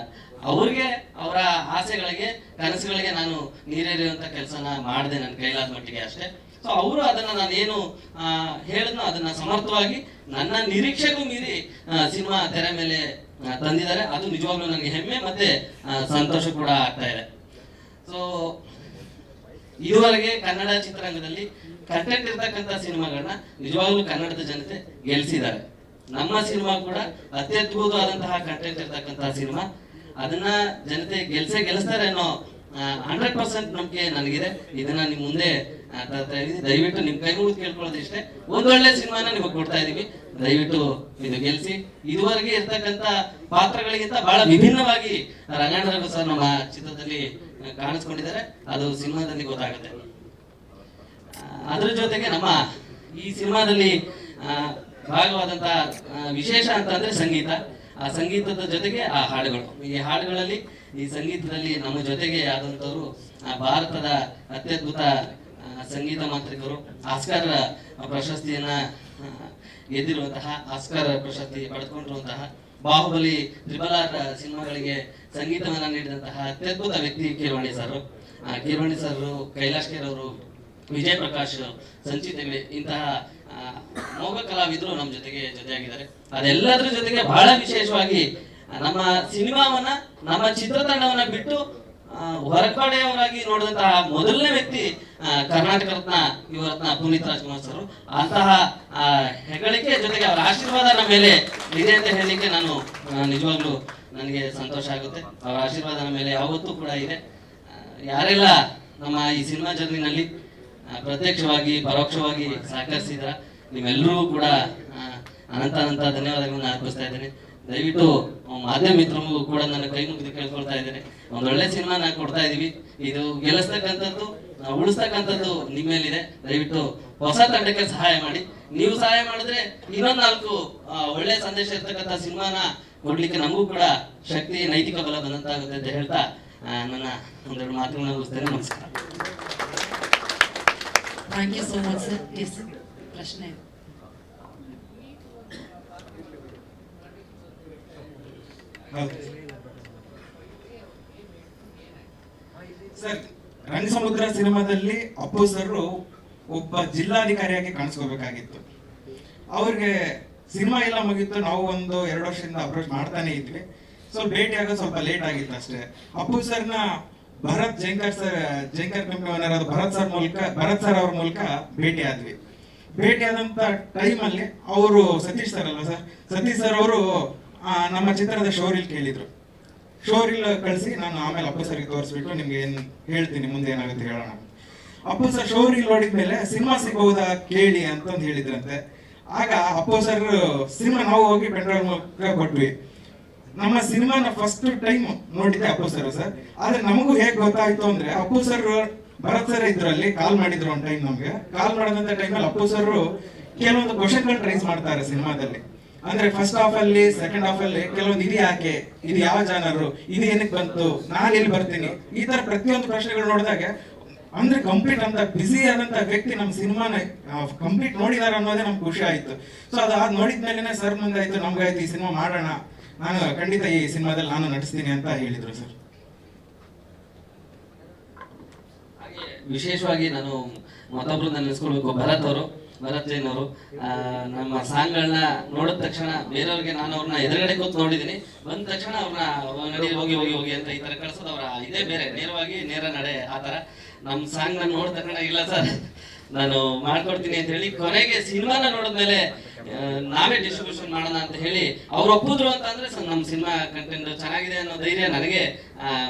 ಅವ್ರಿಗೆ ಅವರ ಆಸೆಗಳಿಗೆ, ಕನಸುಗಳಿಗೆ ನಾನು ನೀರೇರಿಯುವಂತ ಕೆಲಸನ ಮಾಡಿದೆ ನನ್ನ ಕೈಲಾದ ಮಟ್ಟಿಗೆ ಅಷ್ಟೇ. ಸೊ ಅವರು ಅದನ್ನ ನಾನೇನು ಹೇಳಿದ್ನೋ ಅದನ್ನ ಸಮರ್ಥವಾಗಿ ನನ್ನ ನಿರೀಕ್ಷೆಗೂ ಮೀರಿ ಸಿನಿಮಾ ತೆರೆ ಮೇಲೆ ತಂದಿದ್ದಾರೆ. ಅದು ನಿಜವಾಗ್ಲೂ ನನಗೆ ಹೆಮ್ಮೆ ಮತ್ತೆ ಸಂತೋಷ ಕೂಡ ಆಗ್ತಾ ಇದೆ. ಸೊ ಇದುವರೆಗೆ ಕನ್ನಡ ಚಿತ್ರರಂಗದಲ್ಲಿ ಕಂಟೆಂಟ್ ಇರ್ತಕ್ಕಂಥ ಸಿನಿಮಾಗಳನ್ನ ನಿಜವಾಗ್ಲೂ ಕನ್ನಡದ ಜನತೆ ಗೆಲ್ಸಿದ್ದಾರೆ. ನಮ್ಮ ಸಿನಿಮಾ ಕೂಡ ಅತ್ಯದ್ಭುತವಾದಂತಹ ಕಂಟೆಂಟ್ ಇರ್ತಕ್ಕಂತಹ ಸಿನಿಮಾ. ಅದನ್ನ ಜನತೆ ಗೆಲ್ಲಿಸ್ತಾರೆ ಅನ್ನೋ 100% ನಂಬಿಕೆ ನನಗಿದೆ. ಇದನ್ನ ನಿಮ್ ಮುಂದೆ ತರ್ತಾ ಇದೀವಿ. ದಯವಿಟ್ಟು ನಿಮ್ ಕೈ ಮುಗಿದು ಕೇಳ್ಕೊಳ್ಳೋದು ಇಷ್ಟೇ, ಒಂದೊಳ್ಳೆ ಸಿನಿಮಾನ ನಿಮಗೆ ಕೊಡ್ತಾ ಇದೀವಿ, ದಯವಿಟ್ಟು ಇದು ಗೆಲ್ಸಿ. ಇದುವರೆಗೆ ಇರ್ತಕ್ಕಂಥ ಪಾತ್ರಗಳಿಗಿಂತ ಬಹಳ ವಿಭಿನ್ನವಾಗಿ ರಂಗಾಯಣ ರಘು ಸರ್ ನಮ್ಮ ಚಿತ್ರದಲ್ಲಿ ಕಾಣಿಸ್ಕೊಂಡಿದ್ದಾರೆ. ಅದು ಸಿನಿಮಾದಲ್ಲಿ ಗೊತ್ತಾಗುತ್ತೆ. ಅದ್ರ ಜೊತೆಗೆ ನಮ್ಮ ಈ ಸಿನಿಮಾದಲ್ಲಿ ಭಾಗವಾದಂತಹ ವಿಶೇಷ ಅಂತಂದ್ರೆ ಸಂಗೀತ. ಆ ಸಂಗೀತದ ಜೊತೆಗೆ ಆ ಹಾಡುಗಳು. ಈ ಹಾಡುಗಳಲ್ಲಿ, ಈ ಸಂಗೀತದಲ್ಲಿ ನಮ್ಮ ಜೊತೆಗೆ ಆದಂಥವ್ರು ಭಾರತದ ಅತ್ಯದ್ಭುತ ಸಂಗೀತ ಮಾಂತ್ರಿಕರು, ಆಸ್ಕರ್ ಪ್ರಶಸ್ತಿಯನ್ನ ಗೆದ್ದಿರುವಂತಹ, ಆಸ್ಕರ್ ಪ್ರಶಸ್ತಿ ಪಡೆದುಕೊಂಡಿರುವಂತಹ, ಬಾಹುಬಲಿ, RRR ಸಿನಿಮಾಗಳಿಗೆ ಸಂಗೀತವನ್ನ ನೀಡಿದಂತಹ ಅತ್ಯದ್ಭುತ ವ್ಯಕ್ತಿ ಕೀರವಾಣಿ ಸರ್. ಕೀರವಾಣಿ ಸರ್, ಕೈಲಾಶ್ ಖೇರ್ ಅವರು, ವಿಜಯ್ ಪ್ರಕಾಶ್, ಸಂಚಿತ್ ಹೆಗ್ಡೆ, ಇಂತಹ ಮೋಗ ಕಲಾವಿದರು ನಮ್ಮ ಜೊತೆಯಾಗಿದ್ದಾರೆ. ಅದೆಲ್ಲದರ ಜೊತೆಗೆ ಬಹಳ ವಿಶೇಷವಾಗಿ ನಮ್ಮ ಸಿನಿಮಾವನ್ನ, ನಮ್ಮ ಚಿತ್ರತಂಡವನ್ನ ಬಿಟ್ಟು ಹೊರಗಡೆಯವರಾಗಿ ನೋಡಿದಂತಹ ಮೊದಲನೇ ವ್ಯಕ್ತಿ ಕರ್ನಾಟಕ ರತ್ನ, ಯುವರತ್ನ ಪುನೀತ್ ರಾಜ್ಕುಮಾರ್ ಸರ್. ಅಂತಹ ಹೆಗ್ಗಳಿಕೆ ಜೊತೆಗೆ ಅವರ ಆಶೀರ್ವಾದ ನಮ್ಮ ಮೇಲೆ ಇದೆ ಅಂತ ಹೇಳಲಿಕ್ಕೆ ನಾನು ನಿಜವಾಗ್ಲೂ ನನಗೆ ಸಂತೋಷ ಆಗುತ್ತೆ. ಅವರ ಆಶೀರ್ವಾದ ನಮ್ಮ ಮೇಲೆ ಯಾವತ್ತೂ ಕೂಡ ಇದೆ. ಯಾರೆಲ್ಲ ನಮ್ಮ ಈ ಸಿನಿಮಾ ಜರ್ನಿನಲ್ಲಿ ಪ್ರತ್ಯಕ್ಷವಾಗಿ, ಪರೋಕ್ಷವಾಗಿ ಸಹಕರಿಸಿದ್ರ ನೀವೆಲ್ಲರೂ ಕೂಡ ಅನಂತ ಧನ್ಯವಾದಗಳನ್ನ ಅರ್ಪಿಸ್ತಾ ಇದ್ದೇನೆ. ದಯವಿಟ್ಟು ಮಾಧ್ಯಮ ಮಿತ್ರರಿಗೂ ಕೂಡ ನನ್ನ ಕೈ ಮುಗಿದು ಕೇಳ್ಕೊಳ್ತಾ ಇದ್ದೇನೆ. ಒಂದೊಳ್ಳೆ ಸಿನಿಮಾ ನಾವು ಕೊಡ್ತಾ ಇದೀವಿ. ಇದು ಗೆಲ್ಲಿಸ್ತಕ್ಕಂಥದ್ದು, ಉಳಿಸ್ತಕ್ಕಂಥದ್ದು ನಿಮ್ಮ ಮೇಲಿದೆ. ದಯವಿಟ್ಟು ಹೊಸ ತಂಡಕ್ಕೆ ಸಹಾಯ ಮಾಡಿ. ನೀವು ಸಹಾಯ ಮಾಡಿದ್ರೆ ಇನ್ನೊಂದು 4 ಒಳ್ಳೆ ಸಂದೇಶ ಇರ್ತಕ್ಕಂಥ ಸಿನಿಮಾನ ಕೊಡ್ಲಿಕ್ಕೆ ನಮಗೂ ಕೂಡ ಶಕ್ತಿ, ನೈತಿಕ ಬಲ ಬಂದಂತಾಗುತ್ತೆ ಅಂತ ಹೇಳ್ತಾ ನನ್ನ ಒಂದೆರಡು ಮಾತುಗಳನ್ನ ಮುಗಿಸ್ತೇನೆ. ನಮಸ್ಕಾರ. Thank you so much sir. Yes, ಪ್ರಶ್ನೆ ಸರ್, ರಂಗಸಮುದ್ರ ಸಿನಿಮಾದಲ್ಲಿ ಅಪ್ಪು ಸರ್ ಒಬ್ಬ ಜಿಲ್ಲಾಧಿಕಾರಿಯಾಗಿ ಕಾಣಿಸ್ಕೋಬೇಕಾಗಿತ್ತು. ಅವ್ರಿಗೆ ಸಿನಿಮಾ ಎಲ್ಲ ಮುಗಿತ್ತು, ನಾವು 1-2 ವರ್ಷದಿಂದ ಅಪ್ರೋಚ್ ಮಾಡ್ತಾನೆ ಇದ್ವಿ. ಸೊ ಭೇಟಿ ಆಗೋದು ಸ್ವಲ್ಪ ಲೇಟ್ ಆಗಿತ್ತು ಅಷ್ಟೇ. ಅಪ್ಪು ಸರ್ನ ಜೈಂಕರ್ ಕಂಪನಿ ಓನರ್ ಭರತ್ ಸರ್ ಅವ್ರ ಮೂಲಕ ಭೇಟಿ ಆದ್ವಿ. ಭೇಟಿ ಆದಂತ ಟೈಮಲ್ಲಿ ಅವರು ಸತೀಶ್ ಸರ್ ಅಲ್ವಾ ಸರ್, ಸತೀಶ್ ಸರ್ ಅವರು ನಮ್ಮ ಚಿತ್ರದ ಶೋರೀಲ್ ಕೇಳಿದ್ರು. ಶೋರೀಲ್ ಕಳಿಸಿ ನಾನು ಆಮೇಲೆ ಅಪ್ಪು ಸರ್ಗೆ ತೋರಿಸ್ಬಿಟ್ಟು ನಿಮ್ಗೆ ಏನ್ ಹೇಳ್ತೀನಿ, ಮುಂದೆ ಏನಾಗುತ್ತೆ ಹೇಳೋಣ. ಅಪ್ಪು ಸರ್ ಶೋರೀಲ್ ನೋಡಿದ್ಮೇಲೆ ಸಿನಿಮಾ ಸಿಗಬಹುದಾ ಕೇಳಿ ಅಂತಂದು ಹೇಳಿದ್ರಂತೆ. ಆಗ ಅಪ್ಪು ಸರ್ ಸಿನಿಮಾ ನಾವು ಹೋಗಿ ಪೆಂಡ್ರೈವ್ ಮೂಲಕ ಕೊಟ್ವಿ. ನಮ್ಮ ಸಿನಿಮಾನ ಫಸ್ಟ್ ಟೈಮ್ ನೋಡಿದ್ದೆ ಅಪ್ಪು ಸರ್. ಆದ್ರೆ ನಮಗೂ ಹೇಗ್ ಗೊತ್ತಾಯ್ತು ಅಂದ್ರೆ, ಅಪ್ಪು ಸರ್ ಭರತ್ ಸರ್ ಇದ್ರಲ್ಲಿ ಕಾಲ್ ಮಾಡಿದ್ರು ಒಂದು ಟೈಮ್. ನಮ್ಗೆ ಕಾಲ್ ಮಾಡಿದಂತ ಟೈಮಲ್ಲಿ ಅಪ್ಪು ಸರ್ ಕೆಲವೊಂದು ಕ್ವಶನ್ಗಳು ರೈಸ್ ಮಾಡ್ತಾರೆ ಸಿನಿಮಾದಲ್ಲಿ. ಅಂದ್ರೆ ಫಸ್ಟ್ ಹಾಫ್ ಅಲ್ಲಿ, ಸೆಕೆಂಡ್ ಹಾಫ್ ಅಲ್ಲಿ ಕೆಲವೊಂದು ಇದು ಯಾಕೆ, ಇದು ಯಾವ ಜಾನರು, ಇದು ಏನಕ್ಕೆ ಬಂತು, ನಾನು ಎಲ್ಲಿ ಬರ್ತೀನಿ, ಈ ತರ ಪ್ರತಿಯೊಂದು ಪ್ರಶ್ನೆಗಳು ನೋಡಿದಾಗ ಅಂದ್ರೆ ಕಂಪ್ಲೀಟ್ ಅಂತ ಬಿಸಿ ಆದಂತ ವ್ಯಕ್ತಿ ನಮ್ಮ ಸಿನಿಮಾನ ಕಂಪ್ಲೀಟ್ ನೋಡಿದಾರ ಅನ್ನೋದೇ ನಮ್ಗೆ ಖುಷಿ ಆಯ್ತು. ಸೊ ಅದು ನೋಡಿದ್ಮೇಲೆ ಸರ್ ಮುಂದೆ ಆಯ್ತು, ನಮ್ಗಾಯ್ತು ಈ ಸಿನಿಮಾ ಮಾಡೋಣ, ನಾನು ಖಂಡಿತ ಈ ಸಿನಿಮಾದಲ್ಲಿ ನಾನು ನಟಿಸ್ತೀನಿ ಅಂತ ಹೇಳಿದ್ರು ಸರ್. ಹಾಗೆ ವಿಶೇಷವಾಗಿ ನಾನು ಮತ್ತೊಬ್ರು ನೆನೆಸ್ಕೊಳ್ಬೇಕು, ಭರತ್ ಅವರು. ಭರತ್ ಜೈನ್ ಅವರು. ನಮ್ಮ ಸಾಂಗ್ಗಳನ್ನ ನೋಡಿದ ತಕ್ಷಣ ಬೇರೆಯವ್ರಿಗೆ ನಾನು ಅವ್ರನ್ನ ಎದುರುಗಡೆ ಕೂತ್ ನೋಡಿದ್ದೀನಿ, ಬಂದ ತಕ್ಷಣ ಅವ್ರನ್ನ ನಡಿ ಹೋಗಿ ಹೋಗಿ ಹೋಗಿ ಅಂತ ಈ ತರ ಕಳ್ಸೋದು ಅವರ ಇದೇ ಬೇರೆ, ನೇರವಾಗಿ ನೇರ ನಡೆ ಆ ತರ. ನಮ್ಮ ಸಾಂಗ್ ನಾನು ನೋಡಿದ ತಕ್ಷಣ ಇಲ್ಲ ಸರ್ ನಾನು ಮಾಡ್ಕೊಡ್ತೀನಿ ಅಂತ ಹೇಳಿ, ಕೊನೆಗೆ ಸಿನಿಮಾನ ನೋಡಿದ್ಮೇಲೆ ನಾವೇ ಡಿಸ್ಟ್ರಿಬ್ಯೂಷನ್ ಮಾಡೋಣ ಅಂತ ಹೇಳಿ ಅವ್ರು ಒಪ್ಪಿದ್ರು ಅಂತ ಅಂದ್ರೆ ನಮ್ಮ ಸಿನಿಮಾ ಕಂಟೆಂಟ್ ಚೆನ್ನಾಗಿದೆ ಅನ್ನೋ ಧೈರ್ಯ ನನಗೆ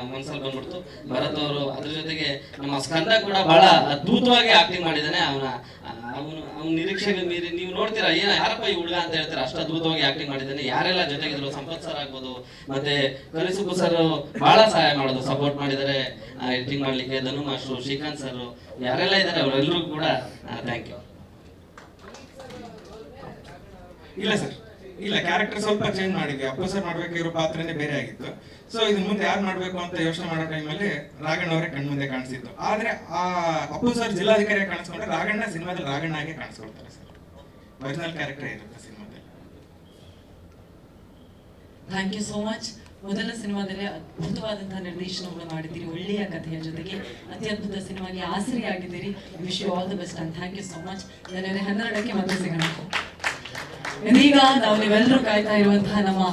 ಮನ್ಸಲ್ಲಿ ಬಂದ್ಬಿಡ್ತು. ಭರತ್ ಅವರು ಅದ್ರ ಜೊತೆಗೆ ನಮ್ಮ ಸ್ಕಂದ ಕೂಡ ಬಹಳ ಅದ್ಭುತವಾಗಿ ಆಕ್ಟಿಂಗ್ ಮಾಡಿದ್ದಾನೆ. ಅವನ ನಿರೀಕ್ಷೆಗೆ ಮೀರಿ ನೀವು ನೋಡ್ತೀರಾ, ಯಾರಪ್ಪ ಈ ಹುಡುಗ ಅಂತ ಹೇಳ್ತೀರಾ, ಅಷ್ಟು ಅದ್ಭುತವಾಗಿ ಆಕ್ಟಿಂಗ್ ಮಾಡಿದ್ದಾನೆ. ಯಾರೆಲ್ಲ ಜೊತೆಗಿದ್ರು, ಸಂಪತ್ ಸರ್ ಆಗ್ಬೋದು, ಮತ್ತೆ ಕಲಿಸುಕು ಸರ್ ಬಹಳ ಸಹಾಯ ಮಾಡೋದು, ಸಪೋರ್ಟ್ ಮಾಡಿದ್ದಾರೆ ಎಡಿಟಿಂಗ್ ಮಾಡ್ಲಿಕ್ಕೆ. ಧನು ಮಾಸ್ಟ್ರು, ಶ್ರೀಕಾಂತ್ ಸರ್, ಯಾರೆಲ್ಲ ಇದ್ದಾರೆ ಅವರೆಲ್ಲರಿಗೂ ಕೂಡ ಥ್ಯಾಂಕ್ ಯು. ಇಲ್ಲ ಸರ್, ಇಲ್ಲ, ಕ್ಯಾರೆಕ್ಟರ್ ಸ್ವಲ್ಪ ಚೇಂಜ್ ಮಾಡಿದ್ವಿ. ಅಪ್ಪು ಸರ್ ಮಾಡ್ಬೇಕಿರೋ ಪಾತ್ರನೇ ಬೇರೆ ಆಗಿತ್ತು. ಸೊ ಇದನ್ನ ಮುಂದೆ ಯಾರು ಮಾಡ್ಬೇಕು ಅಂತ ಯೋಚನೆ ಮಾಡೋ ಟೈಮಲ್ಲಿ ರಾಘಣ್ಣ ಅವರೇ ಕಣ್ಮುಂದೆ ಕಾಣಿಸಿತ್ತು. ಆದ್ರೆ ಆ ಅಪ್ಪು ಸರ್ ಜಿಲ್ಲಾಧಿಕಾರಿ ಕಾಣಿಸ್ಕೊಂಡ್ರೆ ರಾಘಣ್ಣ ಸಿನಿಮಾದಲ್ಲಿ ರಾಘಣ್ಣ ಆಗಿ ಕಾಣಿಸ್ಕೊಳ್ತಾರೆ ಸರ್. ಒರಿಜಿನಲ್ ಕ್ಯಾರೆಕ್ಟರ್ ಇರುತ್ತೆ ಸಿನಿಮಾದಲ್ಲಿ. Thank you so much. ಮೊದಲ ಸಿನಿಮಾದಲ್ಲಿ ಅದ್ಭುತವಾದಂತಹ ನಿರ್ದೇಶನಗಳು ಮಾಡಿದ್ದೀರಿ, ಒಳ್ಳೆಯ ಕಥೆಯ ಜೊತೆಗೆ ಅತ್ಯದ್ಭುತ ಸಿನಿಮಾಗೆ ಆಸರಿಯಾಗಿದ್ದೀರಿ. Wish you all the best and thank you so much. ಜನವರಿ 12ಕ್ಕೆ ಮತ್ತೆ ಸಿಗೋಣ. ಇದೀಗ ನಾವು ನೀವೆಲ್ಲರೂ ಕಾಯ್ತಾ ಇರುವಂತಹ ನಮ್ಮ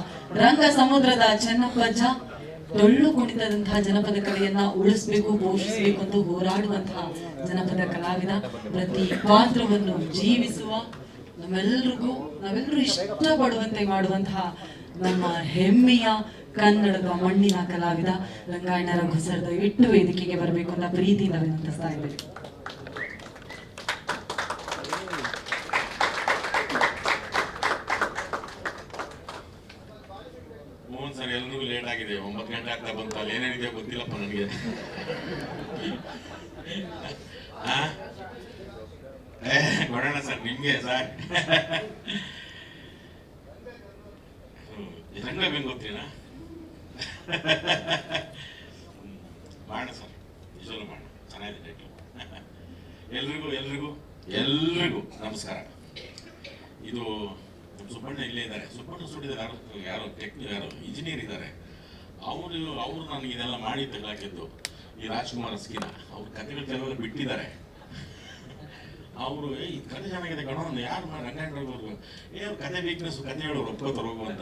ರಂಗ ಸಮುದ್ರದ ಚೆನ್ನಪ್ಪಜ್ಜ ಡೊಳ್ಳು ಕುಣಿತದಂತಹ ಜನಪದ ಕಲೆಯನ್ನ ಉಳಿಸ್ಬೇಕು, ಪೋಷಿಸಬೇಕು ಅಂತ ಹೋರಾಡುವಂತಹ ಜನಪದ ಕಲಾವಿದ, ಪ್ರತಿ ಪಾತ್ರವನ್ನು ಜೀವಿಸುವ, ನಾವೆಲ್ಲರೂ ಇಷ್ಟಪಡುವಂತೆ ಮಾಡುವಂತಹ ನಮ್ಮ ಹೆಮ್ಮೆಯ ಕನ್ನಡದ ಮಣ್ಣಿನ ಕಲಾವಿದ ರಂಗಾಯಣ ರಘು ಸರ್ ದಯವಿಟ್ಟು ವೇದಿಕೆಗೆ ಬರಬೇಕು ಅಂತ ಪ್ರೀತಿಯಿಂದ ವಿನಂತಿಸ್ತಾ ಇದ್ದೇವೆ. ಮೋಹನ್ ಸರ್, ಎಲ್ರಿಗೂ ಲೇಟ್ ಆಗಿದೆ, 9 ಗಂಟೆ ಆಗ್ತಾ ಬಂತು. ಅಲ್ಲಿ ಏನೇನಿದೆ ಗೊತ್ತಿಲ್ಲಪ್ಪ ನನಗೆ. ಕೊಡೋಣ ಸರ್ ನಿಮ್ಗೆ ಸರ್. ರಂಗ ಬೇಗ ಗೊತ್ತೀನಾ? ಮಾಡೋಣ ಸರ್, ನಿಜವಲ್ಲೂ ಮಾಡೋಣ, ಚೆನ್ನಾಗಿದೆ ಟೈಟ್ಲು. ಎಲ್ರಿಗೂ ನಮಸ್ಕಾರ. ಇದು ಸುಬ್ಬಣ್ಣ ಇಲ್ಲೇ ಇದ್ದಾರೆ. ಸುಬ್ಬಣ್ಣ ಸುಡಿದಾರೆ, ಯಾರೋ ಇಂಜಿನಿಯರ್ ಇದ್ದಾರೆ. ಅವರು ನನಗೆ ಇದೆಲ್ಲ ಮಾಡಿ ತೆಗೆದಾಕಿದ್ದು ಈ ರಾಜ್ಕುಮಾರ್ ಸ್ಕಿನ. ಅವ್ರ ಕಥೆಗಳು ಕೆಲವೆಲ್ಲ ಬಿಟ್ಟಿದ್ದಾರೆ. ಅವರು ಈ ಕಥೆ ಚೆನ್ನಾಗಿದೆ ಕಣೋ, ಯಾರು ರಂಗಾಯಣವ್ರು ಅವ್ರ ಕತೆ ವೀಕ್ನೆಸ್, ಕತೆ ಹೇಳೋರು ಒಪ್ಕೋತಾರೆ ಹೋಗು ಅಂತ.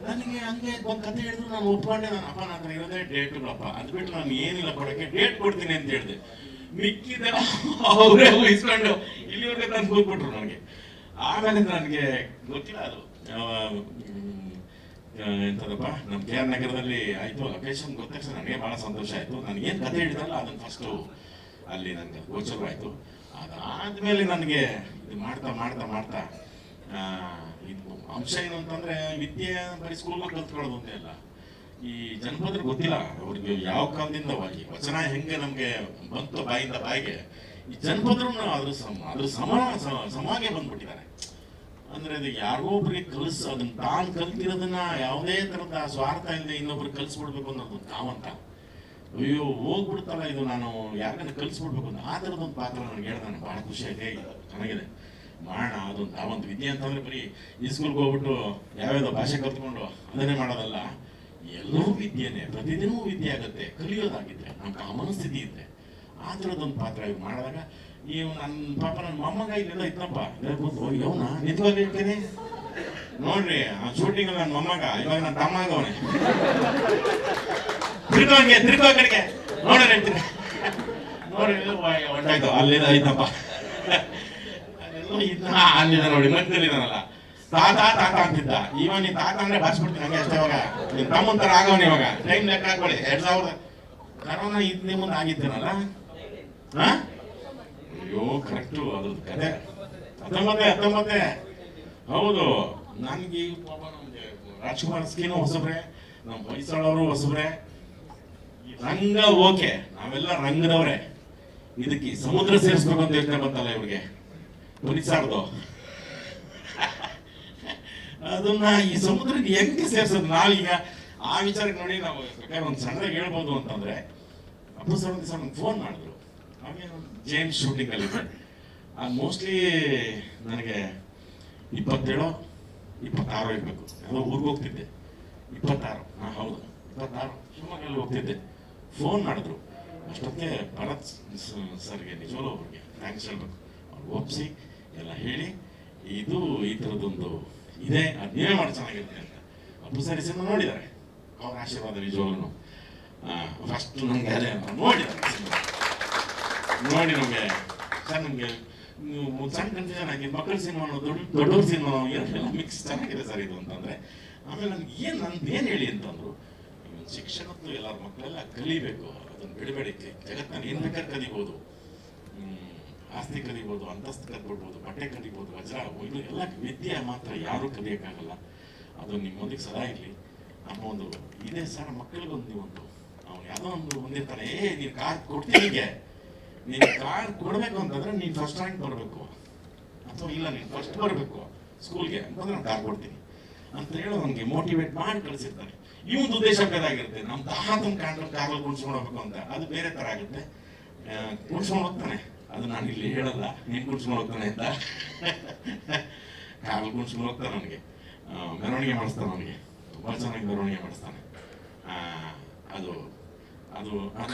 ನನಗೆ ಹಂಗೆ ಒಂದು ಕತೆ ಹೇಳಿದ್ರು ನಾನು ಒಪ್ಕೊಂಡೆ. ನಾನು ಅಪ್ಪ ನನ್ನ ಹತ್ರ ಇರೋದೇ ಡೇಟ್ಗಳಪ್ಪ, ಅಂದ್ಬಿಟ್ಟು ನಾನು ಏನಿಲ್ಲ ಕೊಡೋಕ್ಕೆ ಡೇಟ್ ಕೊಡ್ತೀನಿ ಅಂತ ಹೇಳಿದೆ. ಮಿಕ್ಕಿದೆಲ್ಲ ಅವರೇ ಇಸ್ಕೊಂಡು ಇಲ್ಲಿವರೆಗೆ ತಂದು ಕೂತ್ಬಿಟ್ರು ನನಗೆ. ಆಮೇಲೆ ನನಗೆ ಗೊತ್ತಿಲ್ಲ ಅದು ಎಂತದಪ್ಪ, ನಮ್ಮ KR ನಗರದಲ್ಲಿ ಆಯ್ತು ಲೊಕೇಶನ್ ಗೊತ್ತ ತಕ್ಷಣ ನನಗೆ ಬಹಳ ಸಂತೋಷ ಆಯ್ತು. ನನಗೇನು ಕತೆ ಹೇಳಿದ್ರಲ್ಲ ಅದನ್ನು ಫಸ್ಟು ಅಲ್ಲಿ ನನಗೆ ಗೋಚರವಾಯಿತು. ಅದಾದ್ಮೇಲೆ ನನಗೆ ಇದು ಮಾಡ್ತಾ ಇದು ಅಂಶ ಏನು ಅಂತಂದ್ರೆ, ವಿದ್ಯೆ ಬರೀ ಸ್ಕೂಲ್ಗೆ ಕಲ್ತ್ಕೊಳ್ಳೋದು ಒಂದೇ ಅಲ್ಲ. ಈ ಜನಪದರು ಗೊತ್ತಿಲ್ಲ ಅವ್ರಿಗೆ ಯಾವ ಕಾಲದಿಂದ ವಚನ ಹೆಂಗೆ ನಮ್ಗೆ ಬಂತು ಬಾಯಿಂದ ಬಾಯಿಗೆ, ಈ ಜನಪದರು ಅದ್ರ ಸಮಾಗೆ ಬಂದ್ಬಿಟ್ಟಿದ್ದಾರೆ. ಅಂದ್ರೆ ಅದು ಯಾರೋ ಒಬ್ರಿಗೆ ಅದನ್ನ ತಾನು ಕಲ್ತಿರೋದನ್ನ ಯಾವುದೇ ತರದ ಸ್ವಾರ್ಥ ಇಲ್ಲದೆ ಇನ್ನೊಬ್ರಿಗೆ ಕಲ್ಸ್ಬಿಡ್ಬೇಕು ಅನ್ನೋದು ತಾವಂತ. ಅಯ್ಯೋ ಹೋಗ್ಬಿಡ್ತಲ್ಲ ಇದು, ನಾನು ಯಾಕಂದ್ರೆ ಕಲ್ಸ್ಬಿಡ್ಬೇಕು ಅಂತ ಆ ಥರದೊಂದು ಪಾತ್ರ ನನಗೆ ಹೇಳ್ದೆ. ನನಗೆ ಭಾಳ ಖುಷಿ ಆಯ್ತು, ಚೆನ್ನಾಗಿದೆ ಮಾಡೋಣ. ಅದೊಂದು ತಾವೊಂದು ವಿದ್ಯೆ ಅಂತಂದ್ರೆ ಬರೀ ಈ ಸ್ಕೂಲ್ಗೆ ಹೋಗ್ಬಿಟ್ಟು ಯಾವ್ಯಾವ ಭಾಷೆ ಕಲ್ತ್ಕೊಂಡು ಅದನ್ನೇ ಮಾಡೋದಲ್ಲ. ಎಲ್ಲರೂ ವಿದ್ಯೆನೇ, ಪ್ರತಿದಿನವೂ ವಿದ್ಯೆ ಆಗುತ್ತೆ ಕಲಿಯೋದಾಗಿದ್ರೆ, ನಮ್ಗೆ ಆ ಮನಸ್ಥಿತಿ ಇದ್ರೆ ಆ ಥರದೊಂದು ಪಾತ್ರ ಇವ್ ಮಾಡಿದಾಗ ನನ್ನ ಮೊಮ್ಮಗ ಇಲ್ಲೆಲ್ಲ ಇತ್ತಪ್ಪ ಹೇಳ್ಬೋದು. ಇವನ ನಿಜವಾಗಿ ಹೇಳ್ತೀನಿ ನೋಡ್ರಿ, ಆ ಶೂಟಿಂಗ್ ನನ್ನ ಮೊಮ್ಮಗ, ಇವಾಗ ನನ್ನ ತಮ್ಮ ಆಗವನೆ. ತಿರ್ಗೋ ಕಡೆಗೆ ನೋಡ್ರಿ ಹೇಳ್ತೀನಿ, ನೋಡ್ರಿ ಹೊಂಟಾಯ್ತು ಅಲ್ಲಿಂದ ಐತಪ್ಪ, ಅಲ್ಲಿಂದ ನೋಡಿ ಮಧ್ಯದಲ್ಲಿದ್ದಾನಲ್ಲ ತಾತ ಅಂತಿದ್ದ. ಇವ ನೀನ್ ತಾತ ಅಂದ್ರೆ ಬಾರಿಸ್ಬಿಡ್ತೀನಿ ಹಂಗೆ ಅಷ್ಟೇ. ಇವಾಗ ನಿನ್ ತಮ್ಮನ್ ತರ ಆಗವನ. ಇವಾಗ ಟೈಮ್ ಲೆಕ್ಕ ಹಾಕೊಳ್ಳಿ, 2000 ಕರೋನಾ ಇದ್ನೇ ಮುಂದೆ ಆಗಿದ್ದೇನಲ್ಲ. ಅಯ್ಯೋ ಕರೆಕ್ಟು, ಅದ್ರದ್ದು ಕತೆ 19 ಹೌದು. ನನ್ಗೆ ರಾಜ್ಕುಮಾರ್ ಸ್ಕಿನು ಹೊಸಬ್ರೆ, ನಮ್ಮ ಹೊಯ್ಸಳವರು ಹೊಸಬ್ರೆ. ರಂಗ ಓಕೆ, ನಾವೆಲ್ಲ ರಂಗದವ್ರೆ. ಇದಕ್ಕೆ ಸಮುದ್ರ ಸೇರಿಸ್ಬೇಕು ಅಂತ ಯೋಚನೆ ಬಂತಲ್ಲ ಇವ್ರಿಗೆ, ಪುಲಿಸಾರ್ದು. ಅದನ್ನ ಈ ಸಮುದ್ರಕ್ಕೆ ಹೆಂಗೆ ಸೇರ್ಸೋದು? ನಾವೀಗ ಆ ವಿಚಾರಕ್ಕೆ ನೋಡಿ ನಾವು ಒಂದು ಸಣ್ಣದಾಗಿ ಹೇಳ್ಬೋದು ಅಂತಂದ್ರೆ, ಅಪ್ಪು ಸರ್ ಒಂದು ದಿವಸ ಫೋನ್ ಮಾಡಿದ್ರು. ಹಾಗೆ ಜೇಮ್ಸ್ ಶೂಟಿಂಗ್ ಅಲ್ಲಿ ಮೋಸ್ಟ್ಲಿ ನನಗೆ 27-26 ಇರಬೇಕು. ಯಾವುದೋ ಊರಿಗೆ ಹೋಗ್ತಿದ್ದೆ. 26 ಹೌದು 26 ಶಿವಮೊಗ್ಗಲ್ಲಿ ಹೋಗ್ತಿದ್ದೆ. ಫೋನ್ ಮಾಡಿದ್ರು. ಅಷ್ಟೊತ್ತಿಗೆ ಭರತ್ ಸರ್ಗೆ ನಿಜವಲ್ಲೂ ಅವ್ರಿಗೆ ಥ್ಯಾಂಕ್ಸ್ ಹೇಳ್ಬೇಕು. ಒಪ್ಪಿಸಿ ಎಲ್ಲ ಹೇಳಿ ಇದು ಈ ಥರದ್ದೊಂದು ಇದೆ, ಅದು ನೀವೇ ಮಾಡಿ ಚೆನ್ನಾಗಿರುತ್ತೆ ಅಂತ. ಅಪ್ಪು ಸರಿ ಸಿನಿಮಾ ನೋಡಿದ್ದಾರೆ, ಅವ್ರ ಆಶೀರ್ವಾದ ನಿಜವಾಗ್ಲೂ ಫಸ್ಟ್ ನಮಗೆ ಅದೇ ಅಂತ ನೋಡಿದ್ದಾರೆ ಸಿನಿಮಾ ನೋಡಿ ನಮಗೆ ಸರ್ ನಮಗೆ ಸಣ್ಣ ಕನ್ಫ್ಯೂಷನ್ ಆಗಿ ಮಕ್ಕಳ ಸಿನಿಮಾ ದೊಡ್ಡವ್ರ ಸಿನಿಮಾ ಎಲ್ಲ ಮಿಕ್ಸ್ ಚೆನ್ನಾಗಿದೆ ಸರ್ ಇದು ಅಂತಂದರೆ. ಆಮೇಲೆ ನನಗೆ ಏನು ಹೇಳಿ ಅಂತಂದರು, ಶಿಕ್ಷಣದ್ದು ಎಲ್ಲರ ಮಕ್ಕಳೆಲ್ಲ ಕಲಿಬೇಕು, ಅದನ್ನು ಬಿಡಬೇಡಕ್ಕೆ ಜಗತ್ತನ್ನು ಏನು ಬೇಕಾದ್ರೆ ಕಲಿಬೋದು, ಆಸ್ತಿ ಕಲಿಬೋದು, ಅಂತಸ್ತು ಕಲ್ಕೊಡ್ಬೋದು, ಬಟ್ಟೆ ಕಲಿಬೋದು, ವಜ್ರ ಇದು ಎಲ್ಲ ವಿದ್ಯೆ ಮಾತ್ರ ಯಾರೂ ಕಲಿಯೋಕ್ಕಾಗಲ್ಲ. ಅದು ನಿಮ್ಮೊಂದಿಗೆ ಸದಾ ಇರಲಿ. ನಮ್ಮ ಒಂದು ಇದೆ ಸರ್, ಮಕ್ಕಳಿಗೊಂದು ನೀವೊಂದು ಅವ್ನು ಯಾವುದೋ ಒಂದು ಹೊಂದಿರ್ತಾನೆ, ನೀನು ಕಾರ್ ಕೊಡ್ತೀನಿ, ಹೀಗೆ ನೀನು ಕಾರ್ ಕೊಡಬೇಕು ಅಂತಂದ್ರೆ ನೀನು ಫಸ್ಟ್ ರ್ಯಾಂಕ್ ಬರಬೇಕು, ಅಥವಾ ಇಲ್ಲ ನೀನು ಫಸ್ಟ್ ಬರಬೇಕು ಸ್ಕೂಲ್ಗೆ ಅಂತಂದ್ರೆ ನಾನು ಕಾರ್ ಕೊಡ್ತೀನಿ ಅಂತ ಹೇಳಿ ಅವನಿಗೆ ಮೋಟಿವೇಟ್ ಮಾಡಿ ಕಳಿಸಿರ್ತಾನೆ. ಈ ಒಂದು ಉದ್ದೇಶ ಬೇರೆ ಆಗಿರುತ್ತೆ, ನಮ್ಮ ತಾತನ ಕಾರಲ್ಲಿ ಕುಣಿಸ್ಕೊಂಡು ಹೋಗ್ಬೇಕು ಅಂತ, ಅದು ಬೇರೆ ಥರ ಆಗುತ್ತೆ. ಕುಣಿಸ್ಕೊಂಡು ಹೋಗ್ತಾನೆ, ಅದು ನಾನು ಇಲ್ಲಿ ಹೇಳಲ್ಲ, ನೀನು ಕುಣಿಸ್ಕೊಂಡು ಹೋಗ್ತಾನೆ ಅಂತ. ಕಾರಲ್ಲಿ ಕುಣಿಸ್ಕೊಂಡು ಹೋಗ್ತಾನೆ, ಅವನಿಗೆ ಮೆರವಣಿಗೆ ಮಾಡಿಸ್ತಾನೆ, ಅವನಿಗೆ ತುಂಬ ಚೆನ್ನಾಗಿ ಮೆರವಣಿಗೆ ಮಾಡಿಸ್ತಾನೆ. ಅದು ಅದು ಅದು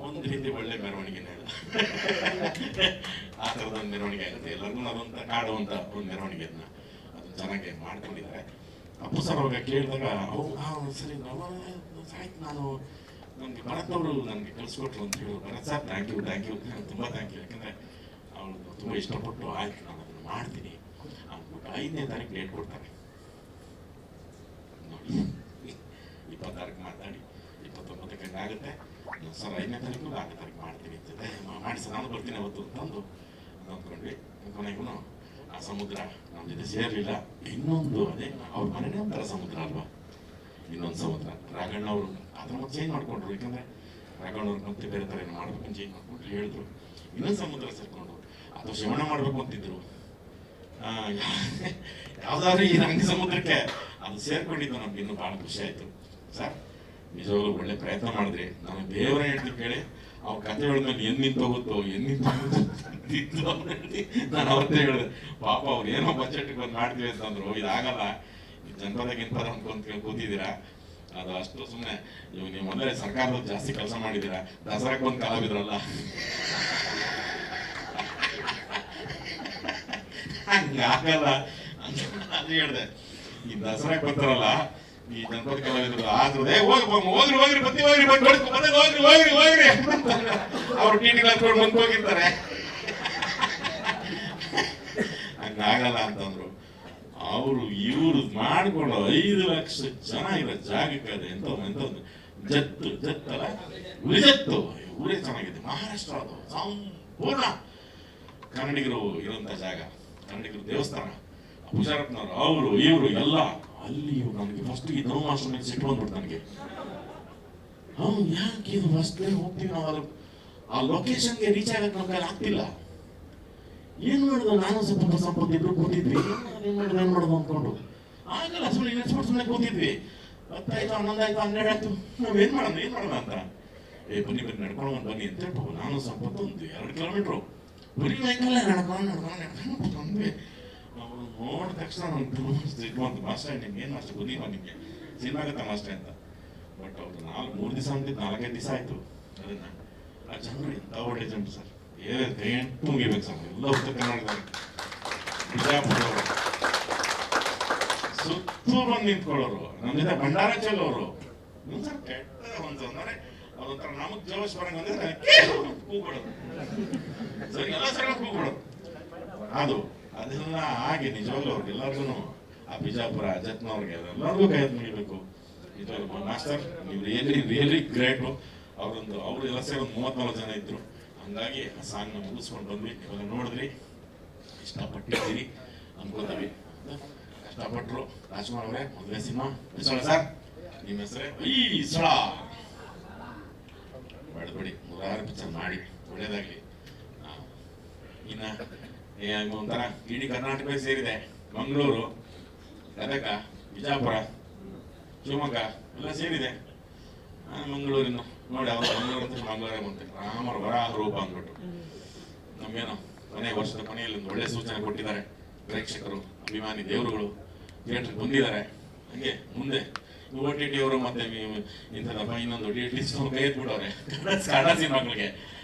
ಒಂದು ರೀತಿ ಒಳ್ಳೆ ಮೆರವಣಿಗೆನೇ ಅಲ್ಲ, ಆ ಥರದೊಂದು ಮೆರವಣಿಗೆ ಆಗುತ್ತೆ. ಎಲ್ಲರಿಗೂ ಅದೊಂದು ಕಾಡುವಂಥ ಒಂದು ಮೆರವಣಿಗೆಯನ್ನ ಅದನ್ನು ಚೆನ್ನಾಗಿ ಮಾಡ್ಕೊಂಡಿದ್ದಾರೆ. ಅಪ್ಪು ಸರ್ ಅವಾಗ ಕೇಳಿದಾಗ ಸರಿ ಆಯ್ತು, ನಾನು ನನಗೆ ಭರತ್ ಅವರು ನನಗೆ ಕಳಿಸ್ಕೊಟ್ರು ಅಂತ ಹೇಳಿ, ಭರತ್ ಸರ್ ಥ್ಯಾಂಕ್ ಯು ತುಂಬ ಥ್ಯಾಂಕ್ ಯು, ಯಾಕಂದರೆ ಅವಳು ತುಂಬ ಇಷ್ಟಪಟ್ಟು ಆಯ್ತು ನಾನು ಅದನ್ನು ಮಾಡ್ತೀನಿ ಅಂದ್ಬಿಟ್ಟು 5ನೇ ತಾರೀಕು ಡೇಟ್ ಕೊಡ್ತಾರೆ ನೋಡಿ. 26ಕ್ಕೆ ಮಾತಾಡಿ 29ಕ್ಕೆ ಆಗುತ್ತೆ ಸರ್, 5ನೇ ತಾರೀಕು 4ನೇ ತಾರೀಕು ಮಾಡ್ತೀನಿ ಜೊತೆ ಮಾಡಿ ಸರ್, ನಾನು ಬರ್ತೀನಿ ಅವತ್ತು ಅಂತಂದು ಅಂದ್ಕೊಂಡ್ವಿ. ಕೊನೆಗೂ ಆ ಸಮುದ್ರ ನಮ್ಮ ಜೊತೆ ಸೇರಲಿಲ್ಲ. ಇನ್ನೊಂದು ಅದೇ ಅವ್ರ ಮನೆಯೇ ಒಂಥರ ಸಮುದ್ರ ಅಲ್ವಾ, ಇನ್ನೊಂದು ಸಮುದ್ರ. ರಾಘಣ್ಣ ಅವರು ಅದನ್ನು ಚೇಂಜ್ ಮಾಡ್ಕೊಂಡ್ರು, ಯಾಕಂದರೆ ರಾಘಣ್ಣ ಅವ್ರಿಗೆ ಮತ್ತೆ ಬೇರೆ ಥರ ಏನು ಮಾಡಬೇಕು ಚೇಂಜ್ ಮಾಡ್ಕೊಂಡು ಹೇಳಿದ್ರು. ಇನ್ನೊಂದು ಸಮುದ್ರ ಸೇರ್ಕೊಂಡು ಅಥವಾ ಶ್ರವಣ ಮಾಡಬೇಕು ಅಂತಿದ್ರು. ಯಾವುದಾದ್ರೂ ಈ ರಂಗ ಸಮುದ್ರಕ್ಕೆ ಅದು ಸೇರ್ಕೊಂಡಿದ್ದು ನಮ್ಗೆ ಇನ್ನೂ ಭಾಳ ಖುಷಿ ಆಯಿತು. ಸರ್ ನಿಜವಾಗ್ಲೂ ಒಳ್ಳೆ ಪ್ರಯತ್ನ ಮಾಡಿದ್ರಿ. ನಾನು ದೇವರ ಹೇಳ್ತೀನಿ ಕೇಳಿ, ಅವ್ರ ಕಥೆಗಳ ಮೇಲೆ ನಿಂತು ಹೋಗುತ್ತೋ ನಾನು ಅವತ್ತೇ ಹೇಳಿದೆ, ಪಾಪ ಅವ್ರು ಏನೋ ಬಜೆಟ್ಗೆ ಬಂದು ಮಾಡ್ತೀವಿ ಅಂತಂದ್ರು, ಇದಾಗಲ್ಲ, ಜನಪದ ಗಿನ್ಪದ ಅನ್ಕೊಂತ ಕೂತಿದ್ದೀರಾ, ಅದು ಅಷ್ಟು ಸುಮ್ಮನೆ ನೀವು ಮೊದಲೇ ಸರ್ಕಾರದಲ್ಲಿ ಜಾಸ್ತಿ ಕೆಲಸ ಮಾಡಿದ್ದೀರಾ, ದಸರಾಕ್ಕೆ ಒಂದು ಕಲಾವಿದ್ರಲ್ಲ ಹಂಗಾಗಲ್ಲ ಅಂತ ಅದು ಹೇಳಿದೆ. ಈ ದಸರಾಕ್ಕೆ ಬರ್ತಾರಲ್ಲ ಈ ಜನಪದ ಕಲಾವಿದರು ಆದ್ರೆ ಹೋಗ್ರಿ ಬತ್ತಿ ಹೋಗ್ರಿ ಅವ್ರು ಟಿಟಿ ಕಲ್ತ್ಕೊಂಡು ಬಂದು ಹೋಗಿರ್ತಾರೆ, ಹಂಗಾಗಲ್ಲ ಅಂತಂದ್ರು. ಅವರು ಇವರು ಮಾಡ್ಕೊಂಡು 5 ಲಕ್ಷ ಜನ ಇರೋ ಜಾಗಕ್ಕೆ ಅದೇ ಎಂತ ಜತ್ತಲ್ಲ ಉಳಿಜತ್ತು ಊರೇ ಚೆನ್ನಾಗಿದೆ. ಮಹಾರಾಷ್ಟ್ರ ಅದು ಸಂಪೂರ್ಣ ಕನ್ನಡಿಗರು ಇರುವಂತ ಜಾಗ, ಕನ್ನಡಿಗರು ದೇವಸ್ಥಾನ, ಪೂಜಾರಪ್ಪನವರು ಅವರು ಇವರು ಎಲ್ಲ ಅಲ್ಲಿ. ನನಗೆ ಫಸ್ಟ್ ಈ ನೋವು ಮಾಸ್ಟರ್ ಮೇಲೆ ಸಿಟ್ಟು ಬಂದ್ಬಿಟ್ಟು ನನಗೆ, ಯಾಕೆ ಇದು ಫಸ್ಟ್ ಹೋಗ್ತೀವಿ ನಾವು ಆ ಲೊಕೇಶನ್ಗೆ ರೀಚ್ ಆಗಕ್ಕೆ ನಮ್ಮ ಕೈಲಿ ಆಗ್ತಿಲ್ಲ. ಏನ್ ಮಾಡೋದು, ನಾನು ಸಂಪತ್ತು ಇಬ್ರು ಕೂತಿದ್ವಿ, ಏನ್ ಮಾಡೋದು ಅಂದ್ಕೊಂಡು ಆಗಲ್ಲ, ಸುಮ್ಮನೆ ಕೂತಿದ್ವಿ. 10 ಆಯ್ತು, 11 ಆಯ್ತು, 12 ಆಯ್ತು, ನಾವೇನ್ ಮಾಡೋಣ ಅಂತ, ಬನ್ನಿ ನಡ್ಕೊಂಡು ಬನ್ನಿ ಅಂತ ಹೇಳ್ಬೋದು. ನಾನು ಸಂಪತ್ತು ಒಂದು 2 ಕಿಲೋಮೀಟ್ರು ಬರೀ ಬೈಕಲ್ಲೇ ನಡ್ಕೊಂಡು ಬಂದ್ವಿ. ಅವ್ರು ನೋಡಿದ ತಕ್ಷಣ ನನಗೆ ಮಾಸ್ಟರ್ ನಿಮ್ಗೆ ಏನು ಅಷ್ಟು ಬನ್ನಿ ನಿಮಗೆ ಸಿನಿಮಾ ಆಗುತ್ತೆ ಮಾಸ್ಟರ್ ಅಂತ. ಬಟ್ ಅವ್ರು 3 ದಿವಸ ಅಂತಿದ್ದು 4-5 ದಿವಸ ಆಯ್ತು. ಅದನ್ನ ಆ ಜನರು ಎಂತ ಒಳ್ಳೆ ಜನರು ಸರ್, ಕೈ ಮುಗಿಬೇಕು ಸರ್. ಎಲ್ಲ ಉತ್ತರ ಕರ್ನಾಟಕದವರು, ಬಿಜಾಪುರದವರು ಸುತ್ತು ಬಂದು ನಿಂತ್ಕೊಳ್ಳೋರು, ನಮ್ಮ ಜೊತೆ ಭಂಡಾರ ಚೆಲ್ಲೋರು. ಸರ್ ಕೆಟ್ಟ ಅಂದ್ರೆ ಅದೊಂಥರ ನಮಗ್ ಜೋಶ್ ಬರಂಗ ಅಂದ್ರೆ ಕೂಗ್ಬಿಡೋದು, ಸರಿ ಎಲ್ಲ ಸರಿ ಕೂಗ್ಬಿಡೋದು. ಅದೆಲ್ಲ ಆಗಿ ನಿಜವಾಗ್ಲೂ ಅವ್ರಿಗೆಲ್ಲರಿಗೂ ಆ ಬಿಜಾಪುರ ಅಜತ್ನವ್ರಿಗೆ ಎಲ್ಲರಿಗೂ ಕೈ ಮುಗಿಬೇಕು. ನಿಜವಾಗ್ಲೂ ಮಾಸ್ಟರ್ ನೀವು ರಿಯಲಿ ಗ್ರೇಟು. ಅವ್ರು ಎಲ್ಲ ಸೇರಿ ಒಂದು 34 ಜನ ಇದ್ರು. ಹಂಗಾಗಿ ಆ ಸಾಂಗ್ನ ಮುಗಿಸ್ಕೊಂಡು ಬಂದ್ವಿ. ಇವಾಗ ನೋಡಿದ್ರಿ, ಇಷ್ಟಪಟ್ಟಿದ್ದೀರಿ ಅನ್ಕೋತೀವಿ. ಕಷ್ಟಪಟ್ಟರು ರಾಜ್ಕುಮಾರ್ ಅವರೇ. ಮೊದಲನೇ ಸಿನಿಮಾ ಬಿಸಳ ಸರ್, ನಿಮ್ಮ ಹೆಸರೇ ಈಸಳ ಬೇಡಬೇಡಿ, 106 ಪಿಕ್ಚರ್ ಮಾಡಿ ಒಳ್ಳೇದಾಗ್ಲಿ. ಇನ್ನ ಒಂಥರ ಇಡೀ ಕರ್ನಾಟಕ ಸೇರಿದೆ. ಮಂಗಳೂರು, ಗದಗ, ಬಿಜಾಪುರ, ಶಿವಮೊಗ್ಗ ಎಲ್ಲ ಸೇರಿದೆ. ಮಂಗಳೂರಿನ ನೋಡಿ, ಅವ್ರು ಮಂಗಳೂರು ಅಂತ ಮಂಗಳೂರೇ ಬಂತೆ. ರಾಮರ ವರಾಹ ರೂಪ ಅಂದ್ಬಿಟ್ಟು ನಮ್ಗೇನೋ ವರ್ಷದ ಕೊನೆಯಲ್ಲಿ ಒಂದು ಒಳ್ಳೆ ಸೂಚನೆ ಕೊಟ್ಟಿದ್ದಾರೆ. ಪ್ರೇಕ್ಷಕರು, ಅಭಿಮಾನಿ ದೇವರುಗಳು ಥಿಯೇಟರ್ಗೆ ಬಂದಿದ್ದಾರೆ. ಹಂಗೆ ಮುಂದೆ OTT ಅವರು ಮತ್ತೆ ಇಂಥದಪ್ಪ ಇನ್ನೊಂದು ಕೈ ಎತ್ಬಿಟ್ಟವ್ರೆ ಕನ್ನಡ ಸಿನಿಮಾಗಳಿಗೆ.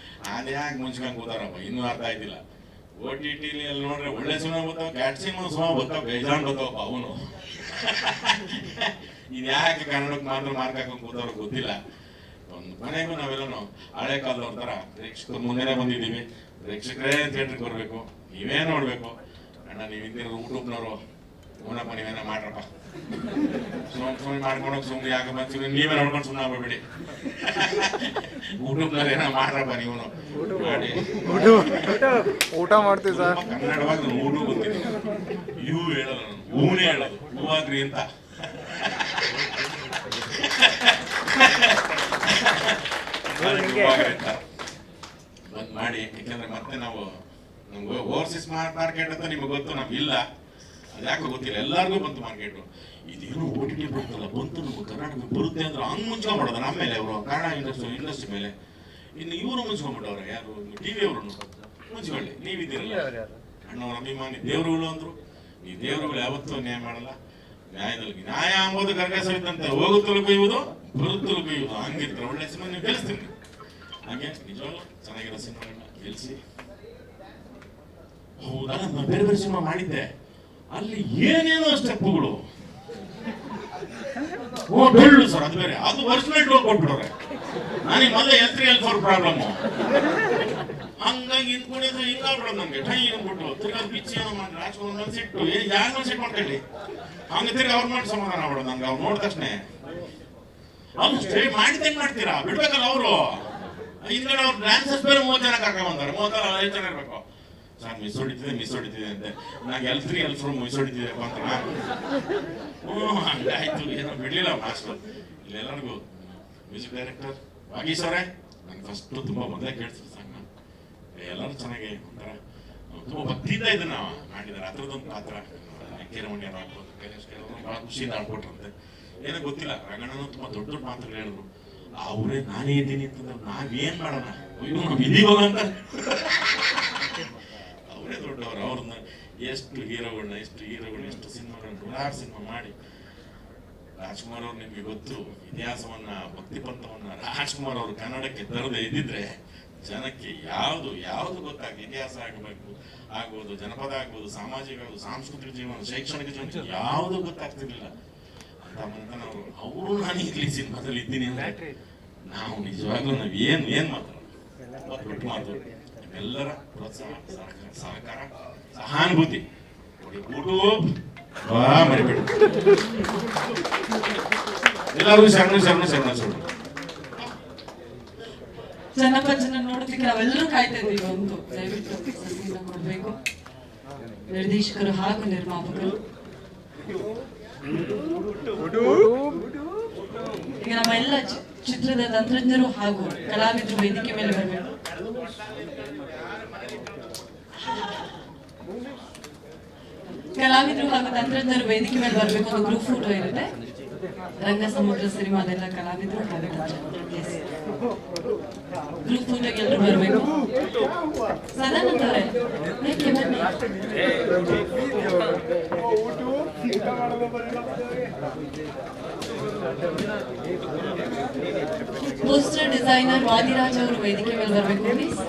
ಅದ್ಯಾಕೆ ಮುಂಚ್ಕೊಂಡ್ ಕೂತಾರಪ್ಪ ಇನ್ನೂ ಅರ್ಥ ಆಯ್ತಿಲ್ಲ. OTT ಅಲ್ಲಿ ನೋಡ್ರೆ ಒಳ್ಳೆ ಸಿನಿಮಾ ಬರ್ತಾವ, ಕ್ಯಾಟ್ ಸಿನಿಮಾ ಬರ್ತಾವ, ಬೇಜಾನ್ ಬರ್ತಾವಪ್ಪ ಅವನು. ಇದ್ಯಾಕೆ ಕನ್ನಡಕ್ಕೆ ಮಾತ್ರ ಮಾರ್ಕ್ ಹಾಕೊಂಡ್ ಕೂತವ್ರು ಗೊತ್ತಿಲ್ಲ. ಒಂದು ಮನೆಗೂ ನಾವೆಲ್ಲನು ಹಳೆ ಕಾಲದವ್ರ ತರ ಪ್ರೇಕ್ಷಕರು ಮುಂದೆನೆ ಬಂದಿದ್ದೀವಿ. ಪ್ರೇಕ್ಷಕರೇ ಥಿಯೇಟ್ರಿಗೆ ಬರ್ಬೇಕು, ನೀವೇ ನೋಡ್ಬೇಕು. ಅಣ್ಣ ನೀವು ಹಿಂದಿನ ಯೂಟ್ಯೂಬ್ನವರು ಅವನಪ್ಪ ನೀವೇನ ಮಾಡ್ರಪ್ಪ, ಸುಮ್ಮನೆ ಮಾಡ್ಕೊಂಡೋಗಿ ಸುಮ್ಮನೆ ಯಾಕೆ ಬರ್ತೀವಿ, ನೀವೇ ನೋಡ್ಕೊಂಡು ಸುಮ್ಮನೆ ಆಗ್ಬೇಡಿ. ಯೂಟ್ಯೂಬ್ನಲ್ಲಿ ಏನೋ ಮಾಡ್ರಪ್ಪ ನೀವು ಮಾಡಿ. ಊಟ ಮಾಡ್ತೀವಿ ಸರ್. ಕನ್ನಡವಾಗಿ ನಾನು ಊಟ ಬಂದಿದ್ದೀನಿ. ಇವು ಹೇಳೋದು ನಾನು, ಹೂನೇ ಹೇಳೋದು, ಹೂವಾಗ್ರಿ ಅಂತ. ಬಂದ್ ಮಾಡಿ, ಯಾಕಂದ್ರೆ ಮತ್ತೆ ನಾವು ನಮ್ಗೆ ಓವರ್ಸೀಸ್ ಮಾರ್ಕೆಟ್ ಅಂತ ನಿಮ್ಗೆ ಗೊತ್ತು, ನಮ್ಗೆ ಇಲ್ಲ. ಅದ್ಯಾಕೆ ಗೊತ್ತಿಲ್ಲ, ಎಲ್ಲರಿಗೂ ಬಂತು ಮಾರ್ಕೆಟ್. ಇದೇನು OTT ಬರ್ತಲ್ಲ, ಬಂತು ನಮ್ಗೆ ಕರ್ನಾಟಕ ಬರುತ್ತೆ ಅಂದ್ರೆ ಹಂಗ್ ಮುಂಚ್ಕೊಂಡ್ಬಿಡೋದು ನಮ್ಮೇಲೆ ಅವರು, ಕನ್ನಡ ಇಂಡಸ್ಟ್ರಿ ಮೇಲೆ. ಇನ್ನು ಇವರು ಮುಂಚ್ಕೊಂಡ್ಬಿಟ್ಟವ್ರೆ, ಯಾರು TV ಅವರು ಮುಂಚ್ಕೊಳ್ಳಿ. ನೀವಿದ್ದೀರಲ್ಲ ಅಣ್ಣವ್ರ ಅಭಿಮಾನಿ ದೇವರುಗಳು ಅಂದ್ರು. ಈ ದೇವರುಗಳು ಯಾವತ್ತೂ ನ್ಯಾಯ ಮಾಡಲ್ಲ. ನ್ಯಾಯದಲ್ಲಿ ನ್ಯಾಯ ಅಂಬೋದು ಗರ್ಗಸವಿದ್ದಂತೆ, ಹೋಗುತ್ತಲು ಕೊಯ್ಯುವುದು ಬರುತ್ತಲು ಕೊಯ್ಯುವುದು. ಹಂಗಿರ್ತಾರೆ ಒಳ್ಳೆ ಸಿನಿಮಾ ನೀವು ಗೆಲ್ಲಿಸ್ತೀರಿ. ಹಾಗೆ ನಿಜವಾಗ್ಲೂ ಚೆನ್ನಾಗಿರೋ ಸಿನಿಮಾಗಳನ್ನ ಗೆಲ್ಲಿಸಿ. ಹೌದಾ, ನಾನು ಬೇರೆ ಬೇರೆ ಸಿನಿಮಾ ಮಾಡಿದ್ದೆ, ಅಲ್ಲಿ ಏನೇನೋ ಸ್ಟೆಪ್ಗಳು. ಡೊಳ್ಳು ಸರ್, ಅದು ಬೇರೆ, ಅದು ಒರಿಜಿನಲ್ ಡೋರ್ ಕೊಟ್ಬಿಡೋರೆ. ನನಗೆ ಮೊದಲೇ L3 L4 ಪ್ರಾಬ್ಲಮ್ಮು. ಹಂಗಾಗಿ ಹಿಂದ್ಕೊಂಡಿದ್ರೆ ಹಿಂಗಾಗ್ಬಿಡೋದು ನಮ್ಗೆ. ಟೈ ಅಂದ್ಬಿಟ್ಟು ತಿರ್ಗಾ ಬಿಚ್ಚಿ ಏನೋ ಮಾಡಿ ರಾಜ್ಕುಮಾರ್ ಸಿಟ್ಟು ಯಾರು ಸೆಟ್ ಮಾಡ್ಕೊಳ್ಳಿ. ಹಂಗೆ ತಿರ್ಗಿ ಅವ್ರು ಮಾಡಿ ಸಮಾಧಾನ ಮಾಡೋದು ನನ್ಗೆ. ಅವ್ರು ನೋಡಿದ ತಕ್ಷಣ ಅವ್ನು ಸ್ಟೇ ಮಾಡಿದ್ದೇನ್ ಮಾಡ್ತೀರಾ, ಬಿಡ್ಬೇಕಲ್ಲ ಅವರು. ಹಿಂದ್ಗಡೆ ಅವ್ರು ಡ್ಯಾನ್ಸರ್ಸ್ ಬೇರೆ 30 ಜನ ಕರ್ಕೊಂಡ್ ಬಂದಾರೆ. 35 ಜನ ಇರ್ಬೇಕು ಸರ್. ಮಿಸ್ ಹೊಡಿತಿದೆ ಅಂತೆ. ನಂಗೆ L3 L4 ಮಿಸ್ ಹೊಡಿತಿದೆ ಅಂತ. ಹಂಗಾಯ್ತು, ಏನೋ ಬಿಡ್ಲಿಲ್ಲ ಮಾಸ್ಟರ್. ಇಲ್ಲೆಲ್ಲರಿಗೂ ಮ್ಯೂಸಿಕ್ ಡೈರೆಕ್ಟರ್ ವಾಗೀಶ್ ಅವರೇ, ನಂಗೆ ಫಸ್ಟ್ ತುಂಬಾ ಮೊದಲೇ ಕೇಳಿಸ್ತು ಸಾಂಗ್. ಎಲ್ಲರೂ ಚೆನ್ನಾಗಿ ಒಂಥರ ತುಂಬಾ ಭಕ್ತಿಯಿಂದ ಇದನ್ನ ಮಾಡಿದ್ದಾರೆ. ಅದ್ರದ್ದೊಂದು ಪಾತ್ರ ಕೇರಮಣ್ಯ ಆಗ್ಬೋದು, ಬಹಳ ಖುಷಿಯಿಂದ ಆಡ್ಕೊಟ್ರಂತೆ. ಏನೋ ಗೊತ್ತಿಲ್ಲ, ರಂಗಣ್ಣನು ತುಂಬಾ ದೊಡ್ಡ ದೊಡ್ಡ ಮಾತುಗಳು ಹೇಳಿದ್ರು. ಅವರೇ ನಾನೇ ಇದ್ದೀನಿ ಅಂತಂದ್ರೆ ನಾವೇನ್ ಮಾಡೋಣ, ಅಯ್ಯೋ ನಾವು ಇದೀಗ ಅಂತ. ಅವರೇ ದೊಡ್ಡವರು. ಅವ್ರನ್ನ ಎಷ್ಟು ಹೀರೋಗಳನ್ನ ಎಷ್ಟು ಸಿನಿಮಾಗಳನ್ನ 100 ಸಿನಿಮಾ ಮಾಡಿ. ರಾಜ್ಕುಮಾರ್ ಅವ್ರು ನಿಮ್ಗೆ ಗೊತ್ತು, ಇತಿಹಾಸವನ್ನ ಭಕ್ತಿ ಪಂಥವನ್ನ ರಾಜ್ಕುಮಾರ್ ಅವರು ಕನ್ನಡಕ್ಕೆ ತರದೇ ಇದ್ದಿದ್ರೆ ಜನಕ್ಕೆ ಯಾವುದು ಗೊತ್ತಾಗ, ಇತಿಹಾಸ ಆಗ್ಬೋದು, ಜನಪದ ಆಗ್ಬೋದು, ಸಾಮಾಜಿಕ ಆಗ್ಬೋದು, ಸಾಂಸ್ಕೃತಿಕ ಜೀವನ, ಶೈಕ್ಷಣಿಕ ಜೀವನ ಯಾವುದು ಗೊತ್ತಾಗ್ತಿರ್ಲಿಲ್ಲ ಅಂತ ಮಂತನವರು. ಅವರು ನಾನು ಇಲ್ಲಿ ಸಿನಿಮಾದಲ್ಲಿ ಇದ್ದೀನಿ ಅಂದ್ರೆ ನಾವು ನಿಜವಾಗ್ಲೂ ನಾವ್ ಏನ್ ಮಾತಾಡೋದು ಮಾತು. ಎಲ್ಲರ ಪ್ರೋತ್ಸಾಹ, ಸಹಕಾರ, ಸಹಾನುಭೂತಿ ಮರಿಬೇಡಿ. ಎಲ್ಲರೂ ಶರಣ. ಜನಪದ ನೋಡೋದಕ್ಕೆ ನಾವೆಲ್ಲರೂ ಕಾಯ್ತಾ ಇದ್ದೀವಿ. ಒಂದು ದಯವಿಟ್ಟು ಸಂಗೀತ ಕೊಡ್ಬೇಕು ನಿರ್ದೇಶಕರು ಹಾಗೂ ನಿರ್ಮಾಪಕರು. ಈಗ ನಮ್ಮ ಎಲ್ಲ ಚಿತ್ರದ ತಂತ್ರಜ್ಞರು ಹಾಗೂ ಕಲಾವಿದರು ವೇದಿಕೆ ಮೇಲೆ ಬರಬೇಕು. ಕಲಾವಿದರು ಹಾಗೂ ತಂತ್ರಜ್ಞರು ವೇದಿಕೆ ಮೇಲೆ ಬರಬೇಕು. ಒಂದು ಗ್ರೂಪ್ ಫೋಟೋ ಇರುತ್ತೆ. ರಂಗ ಸಮುದ್ರ ಸಿನಿಮಾದೆಲ್ಲ ಕಲಾವಿದರು ಹಾಗೂ ಗ್ರೂಪ್ ಫೋಟೋಗೆ ಎಲ್ಲರೂ ಬರಬೇಕು. ಸದಾನಂದ ಅವರೇ ಬನ್ನಿ. ಪೋಸ್ಟರ್ ಡಿಸೈನರ್ ವಾದಿರಾಜ್ ಅವರು ವೇದಿಕೆ ಮೇಲೆ ಬರಬೇಕು ಪ್ಲೀಸ್.